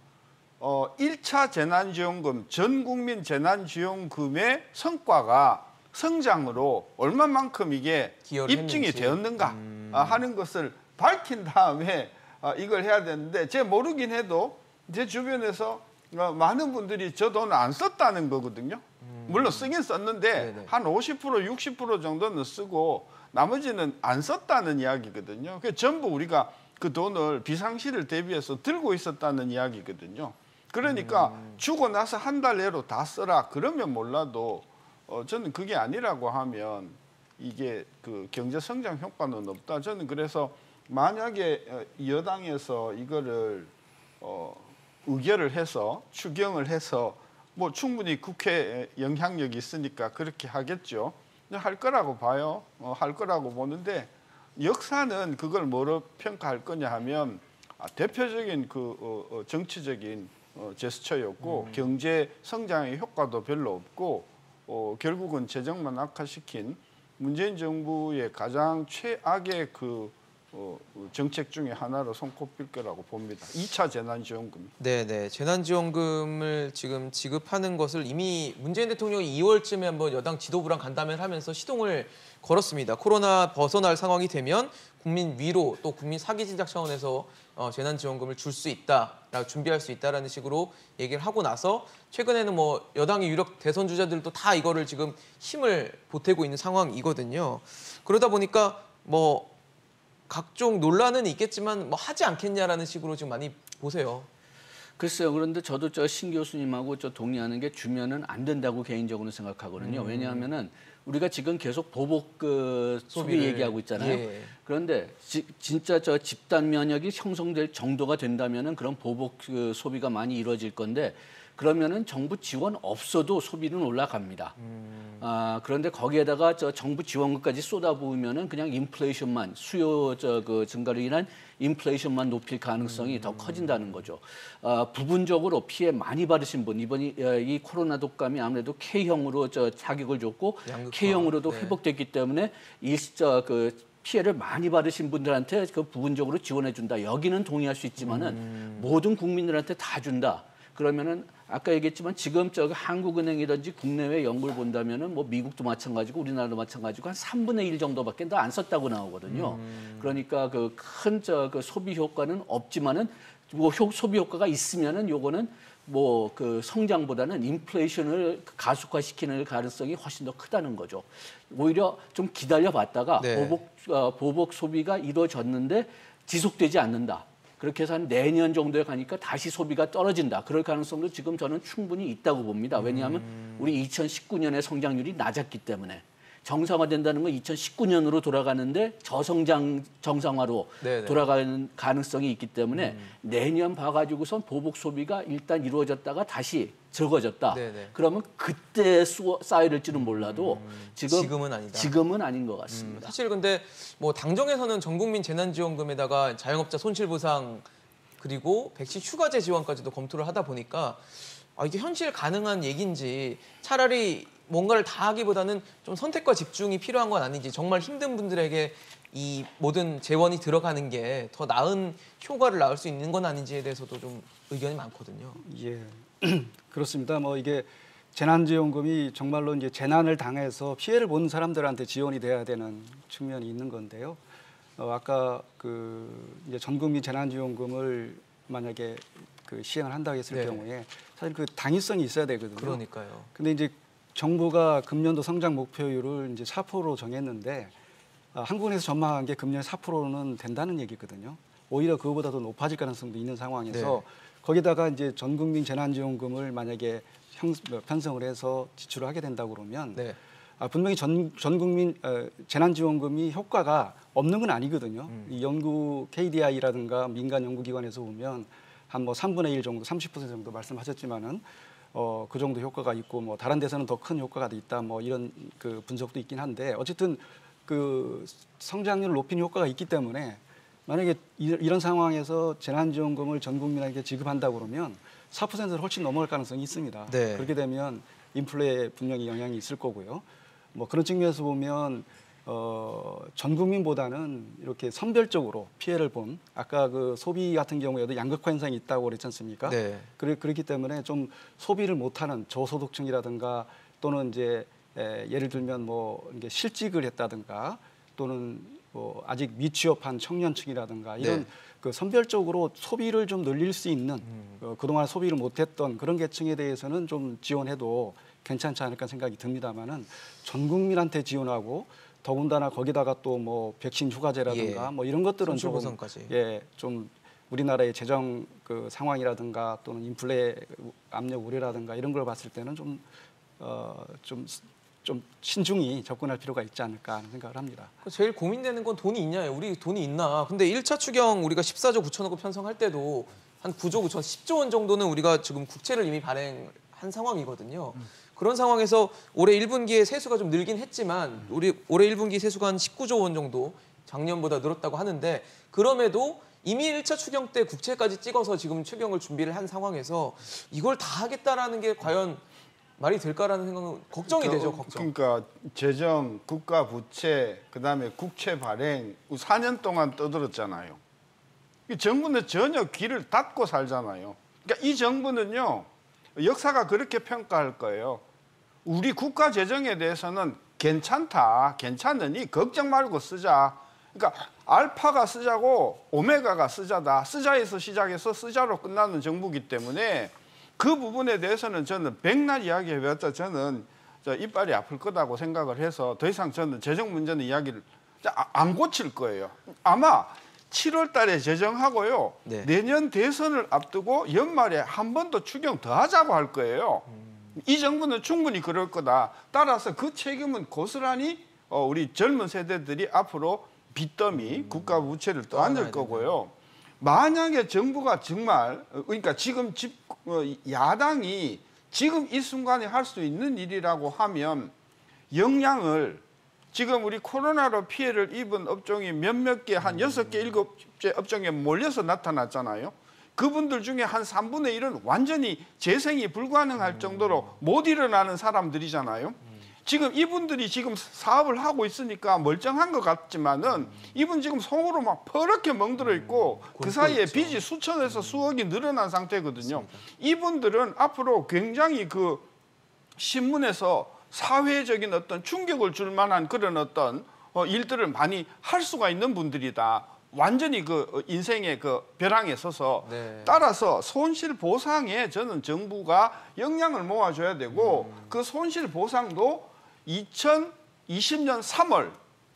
1차 재난지원금, 전 국민 재난지원금의 성과가 성장으로 얼마만큼 이게 입증이 했는지. 되었는가 하는 것을 밝힌 다음에 이걸 해야 되는데 제가 모르긴 해도 제 주변에서 많은 분들이 저 돈 안 썼다는 거거든요. 물론 쓰긴 썼는데 네네. 한 50%, 60% 정도는 쓰고 나머지는 안 썼다는 이야기거든요. 그 전부 우리가 그 돈을 비상시를 대비해서 들고 있었다는 이야기거든요. 그러니까 주고 나서 한 달 내로 다 써라 그러면 몰라도 저는 그게 아니라고 하면 이게 그 경제 성장 효과는 없다. 저는 그래서 만약에 여당에서 이거를 의결을 해서 추경을 해서 뭐 충분히 국회 영향력이 있으니까 그렇게 하겠죠. 할 거라고 봐요. 할 거라고 보는데 역사는 그걸 뭐로 평가할 거냐 하면 대표적인 그 정치적인 제스처였고 경제 성장의 효과도 별로 없고 결국은 재정만 악화시킨 문재인 정부의 가장 최악의 그 정책 중에 하나로 손꼽힐 거라고 봅니다. 2차 재난지원금. 네네. 재난지원금을 지금 지급하는 것을 이미 문재인 대통령이 2월쯤에 한번 여당 지도부랑 간담회를 하면서 시동을 걸었습니다. 코로나 벗어날 상황이 되면 국민 위로 또 국민 사기 진작 차원에서 재난지원금을 줄 수 있다, 준비할 수 있다라는 식으로 얘기를 하고 나서 최근에는 뭐 여당의 유력 대선 주자들도 다 이거를 지금 힘을 보태고 있는 상황이거든요. 그러다 보니까 뭐 각종 논란은 있겠지만 뭐 하지 않겠냐라는 식으로 지금 많이 보세요. 글쎄요. 그런데 저도 저 신 교수님하고 저 동의하는 게 주면은 안 된다고 개인적으로 생각하거든요. 왜냐하면은 우리가 지금 계속 보복 그 소비 얘기하고 있잖아요. 예. 그런데 진짜 저 집단 면역이 형성될 정도가 된다면은 그런 보복 그 소비가 많이 이루어질 건데 그러면은 정부 지원 없어도 소비는 올라갑니다. 그런데 거기에다가 저 정부 지원금까지 쏟아부으면은 그냥 인플레이션만 수요 그 증가로 인한 인플레이션만 높일 가능성이 더 커진다는 거죠. 부분적으로 피해 많이 받으신 분 이번이 이 코로나 독감이 아무래도 K형으로 저 자격을 줬고 양극화. K형으로도 네. 회복됐기 때문에 그 피해를 많이 받으신 분들한테 그 부분적으로 지원해 준다. 여기는 동의할 수 있지만은 모든 국민들한테 다 준다. 그러면은 아까 얘기했지만 지금 저 한국은행이든지 국내외 연구를 본다면은 뭐 미국도 마찬가지고 우리나라도 마찬가지고 한 3분의 1 정도밖에 더 안 썼다고 나오거든요. 그러니까 그 큰 그 소비 효과는 없지만은 뭐 소비 효과가 있으면은 요거는 뭐 그 성장보다는 인플레이션을 가속화시키는 가능성이 훨씬 더 크다는 거죠. 오히려 좀 기다려봤다가 네. 보복 소비가 이루어졌는데 지속되지 않는다. 그렇게 해서 한 내년 정도에 가니까 다시 소비가 떨어진다. 그럴 가능성도 지금 저는 충분히 있다고 봅니다. 왜냐하면 우리 2019년에 성장률이 낮았기 때문에 정상화된다는 건 2019년으로 돌아가는데 저성장 정상화로 네네. 돌아가는 가능성이 있기 때문에 내년 봐가지고선 보복 소비가 일단 이루어졌다가 다시 적어졌다. 네네. 그러면 그때 쌓일지는 몰라도 지금은 아니다. 지금은 아닌 것 같습니다. 사실 근데 뭐 당정에서는 전국민 재난지원금에다가 자영업자 손실보상 그리고 백신 휴가제 지원까지도 검토를 하다 보니까 이게 현실 가능한 얘기인지 차라리 뭔가를 다 하기보다는 좀 선택과 집중이 필요한 건 아닌지 정말 힘든 분들에게 이 모든 재원이 들어가는 게 더 나은 효과를 낳을 수 있는 건 아닌지에 대해서도 좀 의견이 많거든요. 예, 그렇습니다. 뭐 이게 재난지원금이 정말로 이제 재난을 당해서 피해를 본 사람들한테 지원이 돼야 되는 측면이 있는 건데요. 아까 그 이제 전국민 재난지원금을 만약에 그 시행을 한다고 했을 네. 경우에 사실 그 당위성이 있어야 되거든요. 그러니까요. 근데 이제 정부가 금년도 성장 목표율을 이제 4%로 정했는데 한국은행에서 전망한 게 금년 4%는 된다는 얘기거든요. 오히려 그거보다 더 높아질 가능성도 있는 상황에서 거기다가 이제 전국민 재난지원금을 만약에 편성을 해서 지출을 하게 된다고 그러면 분명히 전국민 재난지원금이 효과가 없는 건 아니거든요. 이 연구 KDI라든가 민간 연구기관에서 보면 한 뭐 3분의 1 정도, 30% 정도 말씀하셨지만은 그 정도 효과가 있고 뭐 다른 데서는 더 큰 효과가 있다 뭐 이런 그 분석도 있긴 한데 어쨌든 그 성장률을 높이는 효과가 있기 때문에 만약에 이런 상황에서 재난지원금을 전 국민에게 지급한다고 그러면 4%를 훨씬 넘어갈 가능성이 있습니다. 네. 그렇게 되면 인플레에 분명히 영향이 있을 거고요. 뭐 그런 측면에서 보면 전 국민보다는 이렇게 선별적으로 피해를 본 아까 그 소비 같은 경우에도 양극화 현상이 있다고 그랬지 않습니까? 네. 그렇기 때문에 좀 소비를 못하는 저소득층이라든가 또는 이제 예를 들면 뭐 이게 실직을 했다든가 또는 뭐 아직 미취업한 청년층이라든가 이런 네. 그 선별적으로 소비를 좀 늘릴 수 있는 그동안 소비를 못했던 그런 계층에 대해서는 좀 지원해도 괜찮지 않을까 생각이 듭니다만은 전 국민한테 지원하고 더군다나 거기다가 또 뭐 백신 휴가제라든가 예. 뭐 이런 것들은 조금 손실보상까지. 좀 우리나라의 재정 그 상황이라든가 또는 인플레 압력 우려라든가 이런 걸 봤을 때는 좀 신중히 접근할 필요가 있지 않을까 하는 생각을 합니다. 제일 고민되는 건 돈이 있냐예요. 우리 돈이 있나. 근데 1차 추경 우리가 14조 9천억 원 편성할 때도 한 9조 9천 10조 원 정도는 우리가 지금 국채를 이미 발행한 상황이거든요. 그런 상황에서 올해 1분기에 세수가 좀 늘긴 했지만 우리 올해 1분기 세수가 한 19조 원 정도 작년보다 늘었다고 하는데 그럼에도 이미 1차 추경 때 국채까지 찍어서 지금 추경을 준비를 한 상황에서 이걸 다 하겠다라는 게 과연 말이 될까라는 생각은 걱정이 되죠. 걱정. 그러니까 재정, 국가 부채, 그다음에 국채 발행 4년 동안 떠들었잖아요. 이 정부는 전혀 귀를 닫고 살잖아요. 그러니까 이 정부는요. 역사가 그렇게 평가할 거예요. 우리 국가 재정에 대해서는 괜찮다, 괜찮으니 걱정 말고 쓰자. 그러니까 알파가 쓰자고 오메가가 쓰자다. 쓰자에서 시작해서 쓰자로 끝나는 정부이기 때문에 그 부분에 대해서는 저는 백날 이야기해봤자 저는 이빨이 아플 거다고 생각을 해서 더 이상 저는 재정 문제는 이야기를 안 고칠 거예요. 아마 7월 달에 재정하고요. 네. 내년 대선을 앞두고 연말에 한 번 더 추경 더 하자고 할 거예요. 이 정부는 충분히 그럴 거다. 따라서 그 책임은 고스란히 우리 젊은 세대들이 앞으로 빚더미 국가 부채를 떠안을 거고요. 만약에 정부가 정말 그러니까 지금 야당이 지금 이 순간에 할 수 있는 일이라고 하면 역량을 지금 우리 코로나로 피해를 입은 업종이 몇몇 개, 한 6개, 7개 업종에 몰려서 나타났잖아요. 그분들 중에 한 3분의 1은 완전히 재생이 불가능할 정도로 못 일어나는 사람들이잖아요. 지금 이분들이 지금 사업을 하고 있으니까 멀쩡한 것 같지만은 이분 지금 속으로 막 퍼렇게 멍들어 있고 그 사이에 있죠. 빚이 수천에서 수억이 늘어난 상태거든요. 이분들은 앞으로 굉장히 그 신문에서 사회적인 어떤 충격을 줄 만한 그런 어떤 일들을 많이 할 수가 있는 분들이다. 완전히 그 인생의 그 벼랑에 서서 네. 따라서 손실 보상에 저는 정부가 역량을 모아줘야 되고 그 손실 보상도 2020년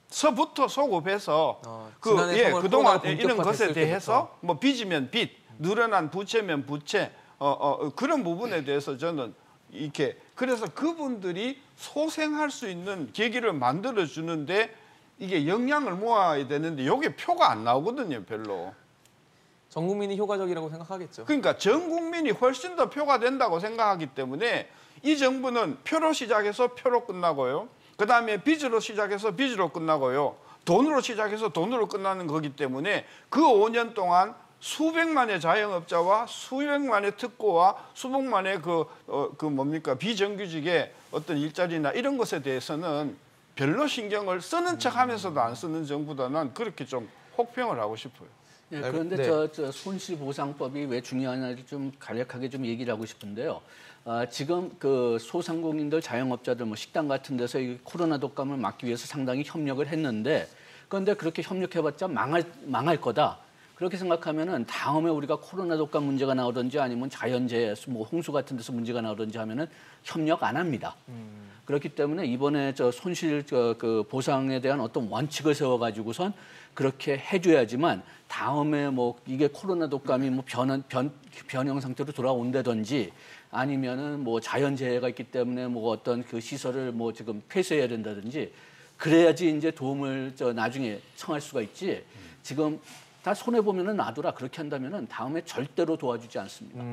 3월서부터 소급해서 그동안 이런 것에 대해서 뭐 빚이면 빚, 늘어난 부채면 부채 그런 부분에 대해서 저는 이렇게 그래서 그분들이 소생할 수 있는 계기를 만들어 주는데 이게 역량을 모아야 되는데 여기 표가 안 나오거든요, 별로. 전 국민이 효과적이라고 생각하겠죠. 그러니까 전 국민이 훨씬 더 표가 된다고 생각하기 때문에 이 정부는 표로 시작해서 표로 끝나고요. 그다음에 빚으로 시작해서 빚으로 끝나고요. 돈으로 시작해서 돈으로 끝나는 거기 때문에 그 5년 동안 수백만의 자영업자와 수백만의 특고와 수백만의 비정규직의 어떤 일자리나 이런 것에 대해서는 별로 신경을 쓰는 척하면서도 안 쓰는 정부다. 난 그렇게 좀 혹평을 하고 싶어요. 예, 그런데 네. 저 손실보상법이 왜 중요하냐를 좀 간략하게 좀 얘기를 하고 싶은데요. 지금 그 소상공인들, 자영업자들, 뭐 식당 같은 데서 이 코로나 독감을 막기 위해서 상당히 협력을 했는데, 그런데 그렇게 협력해봤자 망할 거다. 그렇게 생각하면은 다음에 우리가 코로나 독감 문제가 나오든지 아니면 자연재해, 뭐 홍수 같은 데서 문제가 나오든지 하면은 협력 안 합니다. 그렇기 때문에 이번에 저 손실 그 보상에 대한 어떤 원칙을 세워가지고선 그렇게 해줘야지만 다음에 뭐 이게 코로나 독감이 뭐 변형 상태로 돌아온다든지 아니면은 뭐 자연재해가 있기 때문에 뭐 어떤 그 시설을 뭐 지금 폐쇄해야 된다든지 그래야지 이제 도움을 나중에 청할 수가 있지. 지금 다 손해 보면은 놔두라 그렇게 한다면은 다음에 절대로 도와주지 않습니다.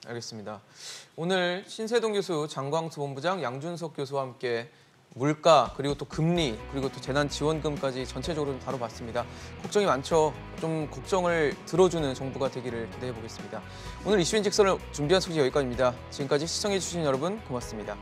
알겠습니다. 오늘 신세동 교수, 장광수 본부장, 양준석 교수와 함께 물가 그리고 또 금리 그리고 또 재난지원금까지 전체적으로 좀 다뤄봤습니다. 걱정이 많죠. 좀 걱정을 들어주는 정부가 되기를 기대해 보겠습니다. 오늘 이슈인 직선을 준비한 소식 여기까지입니다. 지금까지 시청해 주신 여러분 고맙습니다.